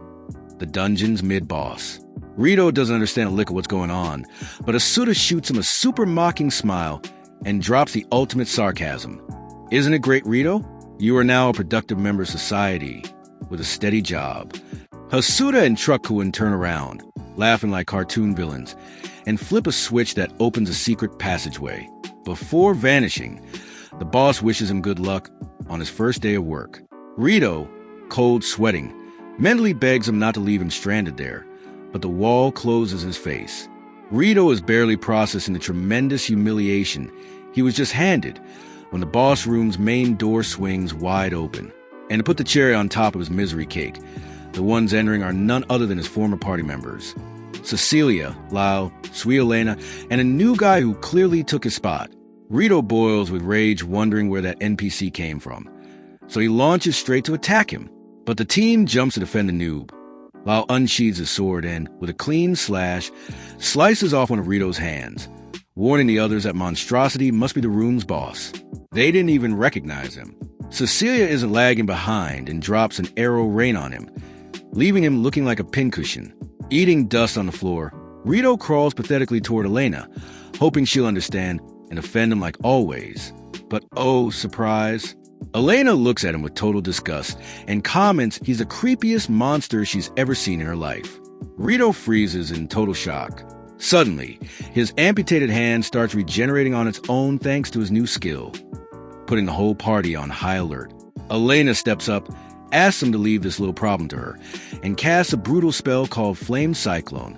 B: the dungeon's mid-boss. Rito doesn't understand a lick of what's going on, but Hasuda shoots him a super mocking smile and drops the ultimate sarcasm. Isn't it great, Rito? You are now a productive member of society with a steady job. Hasuda and Truck-kun turn around, laughing like cartoon villains, and flip a switch that opens a secret passageway. Before vanishing, the boss wishes him good luck on his first day of work. Rito, cold sweating, mentally begs him not to leave him stranded there, but the wall closes his face. Rito is barely processing the tremendous humiliation he was just handed when the boss room's main door swings wide open. And to put the cherry on top of his misery cake, the ones entering are none other than his former party members. Cecilia, Lau, Sweet Elena, and a new guy who clearly took his spot. Rito boils with rage, wondering where that NPC came from. So he launches straight to attack him. But the team jumps to defend the noob. Lau unsheathes his sword and, with a clean slash, slices off one of Rito's hands, warning the others that monstrosity must be the room's boss. They didn't even recognize him. Cecilia isn't lagging behind and drops an arrow rain on him, leaving him looking like a pincushion. Eating dust on the floor, Rito crawls pathetically toward Elena, hoping she'll understand and offend him like always. But oh, surprise. Elena looks at him with total disgust and comments he's the creepiest monster she's ever seen in her life. Rito freezes in total shock. Suddenly, his amputated hand starts regenerating on its own thanks to his new skill. putting the whole party on high alert. Elena steps up, asks him to leave this little problem to her, and casts a brutal spell called Flame Cyclone,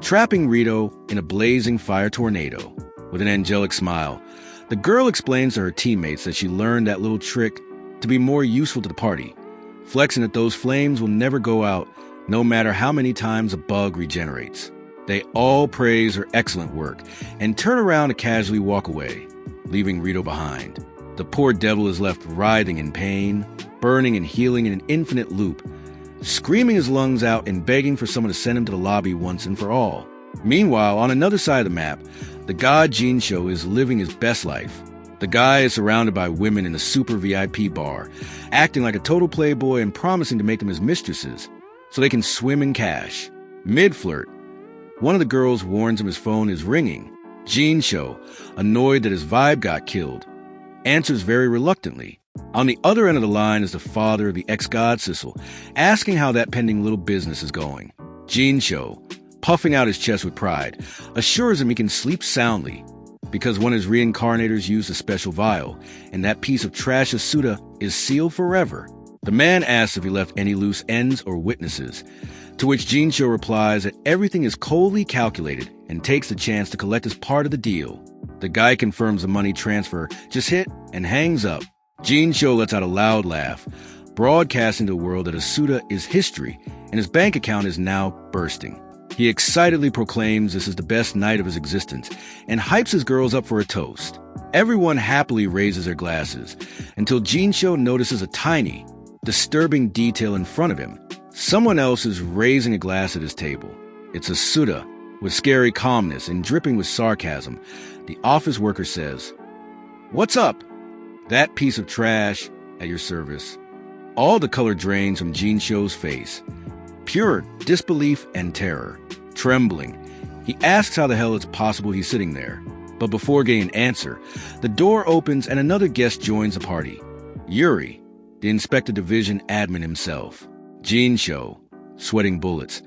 B: trapping Rito in a blazing fire tornado. With an angelic smile, the girl explains to her teammates that she learned that little trick to be more useful to the party, flexing that those flames will never go out no matter how many times a bug regenerates. They all praise her excellent work and turn around to casually walk away, leaving Rito behind. The poor devil is left writhing in pain, burning and healing in an infinite loop, screaming his lungs out and begging for someone to send him to the lobby once and for all. Meanwhile, on another side of the map, the god Jinsho is living his best life. The guy is surrounded by women in a super VIP bar, acting like a total playboy and promising to make them his mistresses so they can swim in cash. Mid-flirt, one of the girls warns him his phone is ringing. Jinsho, annoyed that his vibe got killed, answers very reluctantly. On the other end of the line is the father of the ex-god Sissel, asking how that pending little business is going. Jinsho, puffing out his chest with pride, assures him he can sleep soundly because one of his reincarnators used a special vial, and that piece of trash Asuda is sealed forever. The man asks if he left any loose ends or witnesses, to which Jinsho replies that everything is coldly calculated and takes the chance to collect his part of the deal. The guy confirms the money transfer just hit and hangs up. Jinsho lets out a loud laugh, broadcasting to the world that Asuda is history and his bank account is now bursting. He excitedly proclaims this is the best night of his existence and hypes his girls up for a toast. Everyone happily raises their glasses until Jinsho notices a tiny, disturbing detail in front of him. Someone else is raising a glass at his table. It's Asuda, with scary calmness and dripping with sarcasm. The office worker says, "What's up?" "That piece of trash at your service." All the color drains from Jinsho's face. Pure disbelief and terror. Trembling, he asks how the hell it's possible he's sitting there. But before getting an answer, the door opens and another guest joins the party. Yuri, the Inspector Division admin himself. Jinsho, sweating bullets,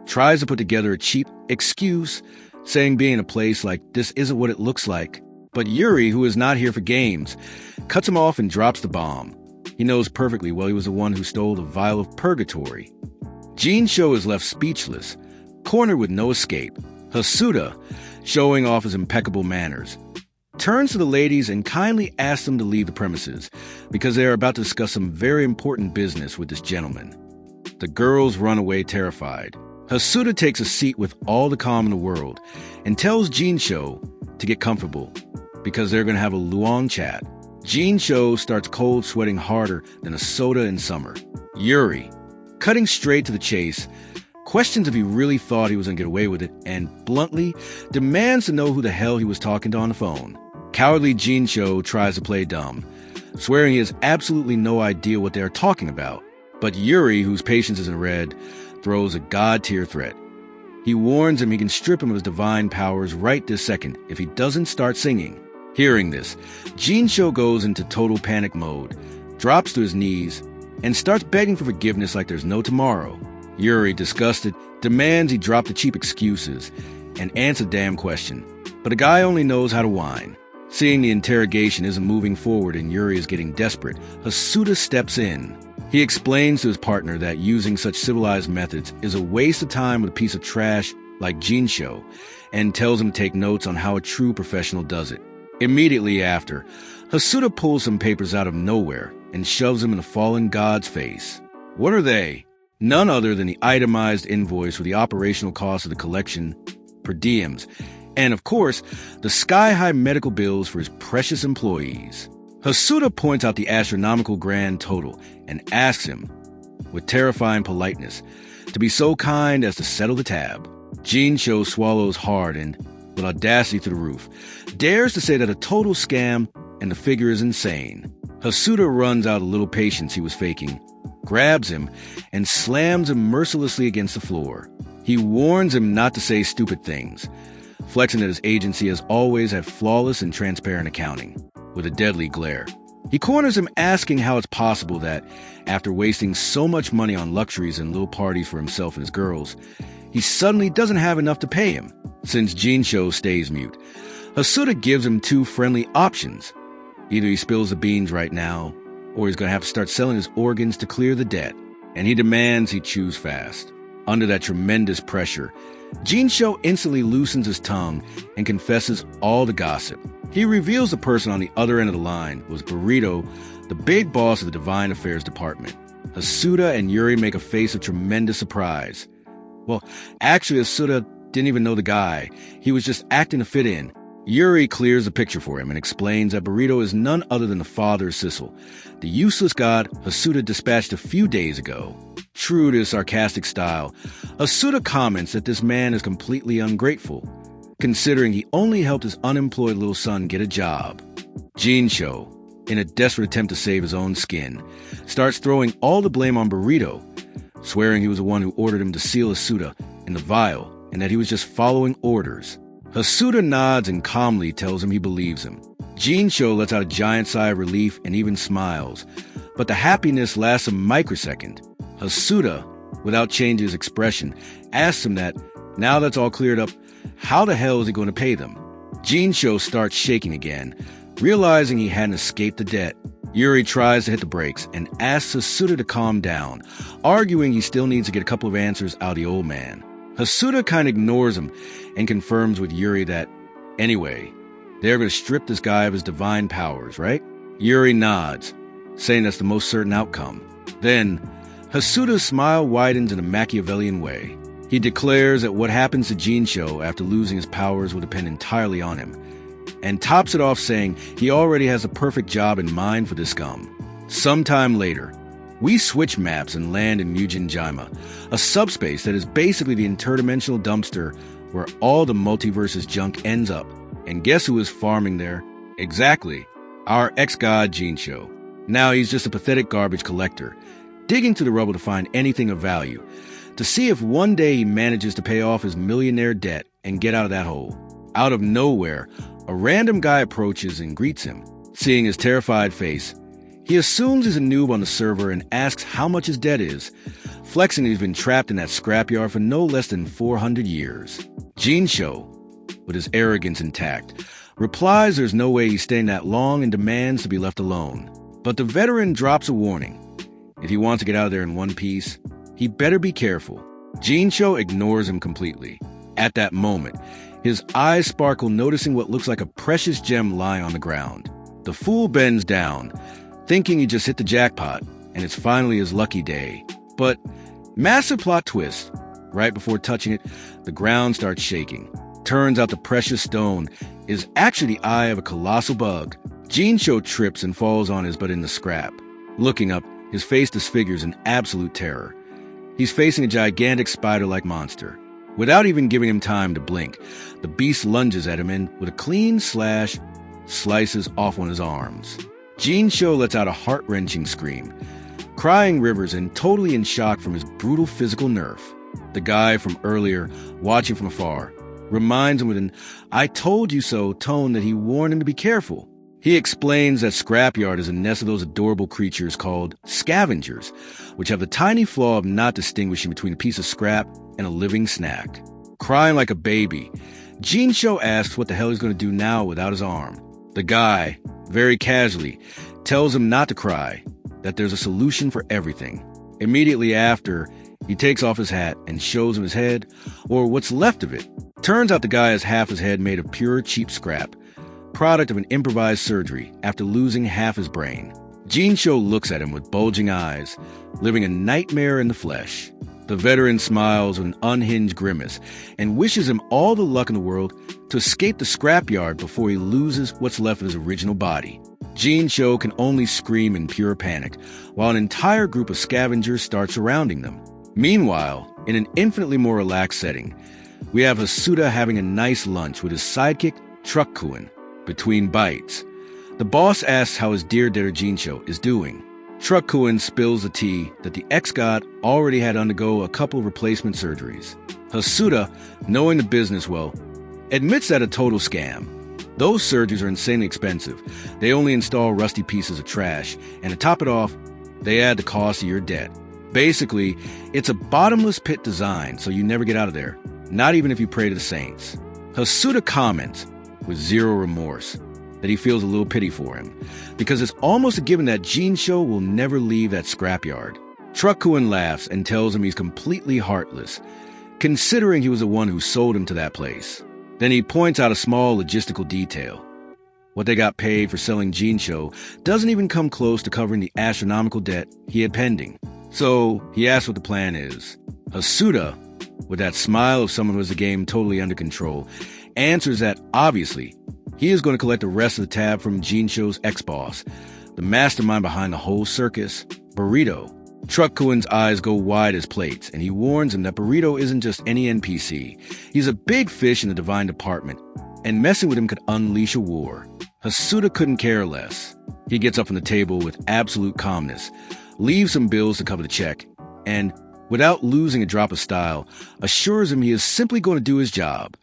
B: tries to put together a cheap excuse, saying being in a place like this isn't what it looks like. But Yuri, who is not here for games, cuts him off and drops the bomb. He knows perfectly well he was the one who stole the vial of purgatory. Jinsho is left speechless, cornered with no escape. Hasuda, showing off his impeccable manners, turns to the ladies and kindly asks them to leave the premises because they are about to discuss some very important business with this gentleman. The girls run away terrified. Hasuda takes a seat with all the calm in the world and tells Jinsho to get comfortable because they're going to have a long chat. Jinsho starts cold sweating harder than a soda in summer. Yuri, cutting straight to the chase, questions if he really thought he was going to get away with it and bluntly demands to know who the hell he was talking to on the phone. Cowardly Jinsho tries to play dumb, swearing he has absolutely no idea what they are talking about. But Yuri, whose patience isn't red, throws a god-tier threat. He warns him he can strip him of his divine powers right this second if he doesn't start singing. Hearing this, Jinsho goes into total panic mode, drops to his knees, and starts begging for forgiveness like there's no tomorrow. Yuri, disgusted, demands he drop the cheap excuses and answer the damn question. But the guy only knows how to whine. Seeing the interrogation isn't moving forward and Yuri is getting desperate, Hasuda steps in. He explains to his partner that using such civilized methods is a waste of time with a piece of trash like Jinsho, and tells him to take notes on how a true professional does it. Immediately after, Hasuda pulls some papers out of nowhere and shoves them in the fallen god's face. What are they? None other than the itemized invoice for the operational cost of the collection, per diems, and of course, the sky-high medical bills for his precious employees. Hasuda points out the astronomical grand total and asks him, with terrifying politeness, to be so kind as to settle the tab. Jinsho swallows hard and, with audacity through the roof, dares to say that a total scam and the figure is insane. Hasuda runs out a little patience he was faking, grabs him, and slams him mercilessly against the floor. He warns him not to say stupid things, flexing that his agency has always had flawless and transparent accounting. With a deadly glare, he corners him asking how it's possible that, after wasting so much money on luxuries and little parties for himself and his girls, he suddenly doesn't have enough to pay him. Since Jinsho stays mute, Hasuda gives him two friendly options. Either he spills the beans right now, or he's going to have to start selling his organs to clear the debt. And he demands he choose fast. Under that tremendous pressure, Jinsho instantly loosens his tongue and confesses all the gossip. He reveals the person on the other end of the line was Burrito, the big boss of the Divine Affairs Department. Hasuda and Yuri make a face of tremendous surprise. Well, actually, Hasuda didn't even know the guy. He was just acting to fit in. Yuri clears the picture for him and explains that Burrito is none other than the father of Sissel, the useless god Hasuda dispatched a few days ago. True to his sarcastic style, Hasuda comments that this man is completely ungrateful, considering he only helped his unemployed little son get a job. Jinsho, in a desperate attempt to save his own skin, starts throwing all the blame on Burrito, swearing he was the one who ordered him to seal Hasuda in the vial and that he was just following orders. Hasuda nods and calmly tells him he believes him. Jinsho lets out a giant sigh of relief and even smiles, but the happiness lasts a microsecond. Hasuda, without changing his expression, asks him that, now that's all cleared up, how the hell is he going to pay them? Jinsho starts shaking again, realizing he hadn't escaped the debt. Yuri tries to hit the brakes and asks Hasuda to calm down, arguing he still needs to get a couple of answers out of the old man. Hasuda kind of ignores him and confirms with Yuri that, anyway, they're going to strip this guy of his divine powers, right? Yuri nods, saying that's the most certain outcome. Then, Hasuda's smile widens in a Machiavellian way. He declares that what happens to Jinsho after losing his powers will depend entirely on him, and tops it off saying he already has a perfect job in mind for this scum. Sometime later, we switch maps and land in Mujinjima, a subspace that is basically the interdimensional dumpster where all the multiverse's junk ends up. And guess who is farming there? Exactly, our ex-god Jinsho. Now he's just a pathetic garbage collector, digging through the rubble to find anything of value, to see if one day he manages to pay off his millionaire debt and get out of that hole. Out of nowhere, a random guy approaches and greets him. Seeing his terrified face, he assumes he's a noob on the server and asks how much his debt is, flexing he's been trapped in that scrapyard for no less than 400 years. Jinsho, with his arrogance intact, replies there's no way he's staying that long and demands to be left alone. But the veteran drops a warning. If he wants to get out of there in one piece, he better be careful. Jinsho ignores him completely. At that moment, his eyes sparkle, noticing what looks like a precious gem lying on the ground. The fool bends down, thinking he just hit the jackpot, and it's finally his lucky day. But, massive plot twist, right before touching it, the ground starts shaking. Turns out the precious stone is actually the eye of a colossal bug. Jinsho trips and falls on his butt in the scrap. Looking up, his face disfigures in absolute terror. He's facing a gigantic spider-like monster. Without even giving him time to blink, the beast lunges at him and, with a clean slash, slices off one of his arms. Jinsho lets out a heart-wrenching scream, crying rivers and totally in shock from his brutal physical nerf. The guy from earlier, watching from afar, reminds him with an "I told you so" tone that he warned him to be careful. He explains that Scrapyard is a nest of those adorable creatures called scavengers, which have the tiny flaw of not distinguishing between a piece of scrap and a living snack. Crying like a baby, Jinsho asks what the hell he's going to do now without his arm. The guy, very casually, tells him not to cry, that there's a solution for everything. Immediately after, he takes off his hat and shows him his head, or what's left of it. Turns out the guy has half his head made of pure cheap scrap, product of an improvised surgery after losing half his brain. Jinsho looks at him with bulging eyes, living a nightmare in the flesh. The veteran smiles with an unhinged grimace and wishes him all the luck in the world to escape the scrapyard before he loses what's left of his original body. Jinsho can only scream in pure panic, while an entire group of scavengers start surrounding them. Meanwhile, in an infinitely more relaxed setting, we have Hasuda having a nice lunch with his sidekick, Truck-kun. Between bites, the boss asks how his dear Jinsho is doing. Truck-kun spills the tea that the ex-god already had to undergo a couple of replacement surgeries. Hasuda, knowing the business well, admits that a total scam. Those surgeries are insanely expensive. They only install rusty pieces of trash, and to top it off, they add the cost of your debt. Basically, it's a bottomless pit design, so you never get out of there, not even if you pray to the saints. Hasuda comments, with zero remorse, that he feels a little pity for him, because it's almost a given that Jinsho will never leave that scrapyard. Truck-kun laughs and tells him he's completely heartless, considering he was the one who sold him to that place. Then he points out a small logistical detail. What they got paid for selling Jinsho doesn't even come close to covering the astronomical debt he had pending. So he asks what the plan is. Hasuda, with that smile of someone who has the game totally under control, answers that obviously he is going to collect the rest of the tab from Jinsho's ex-boss, the mastermind behind the whole circus, Burrito. Truck-kun's eyes go wide as plates, and he warns him that Burrito isn't just any NPC. He's a big fish in the divine department, and messing with him could unleash a war. Hasuda couldn't care less. He gets up from the table with absolute calmness, leaves some bills to cover the check, and, without losing a drop of style, assures him he is simply going to do his job.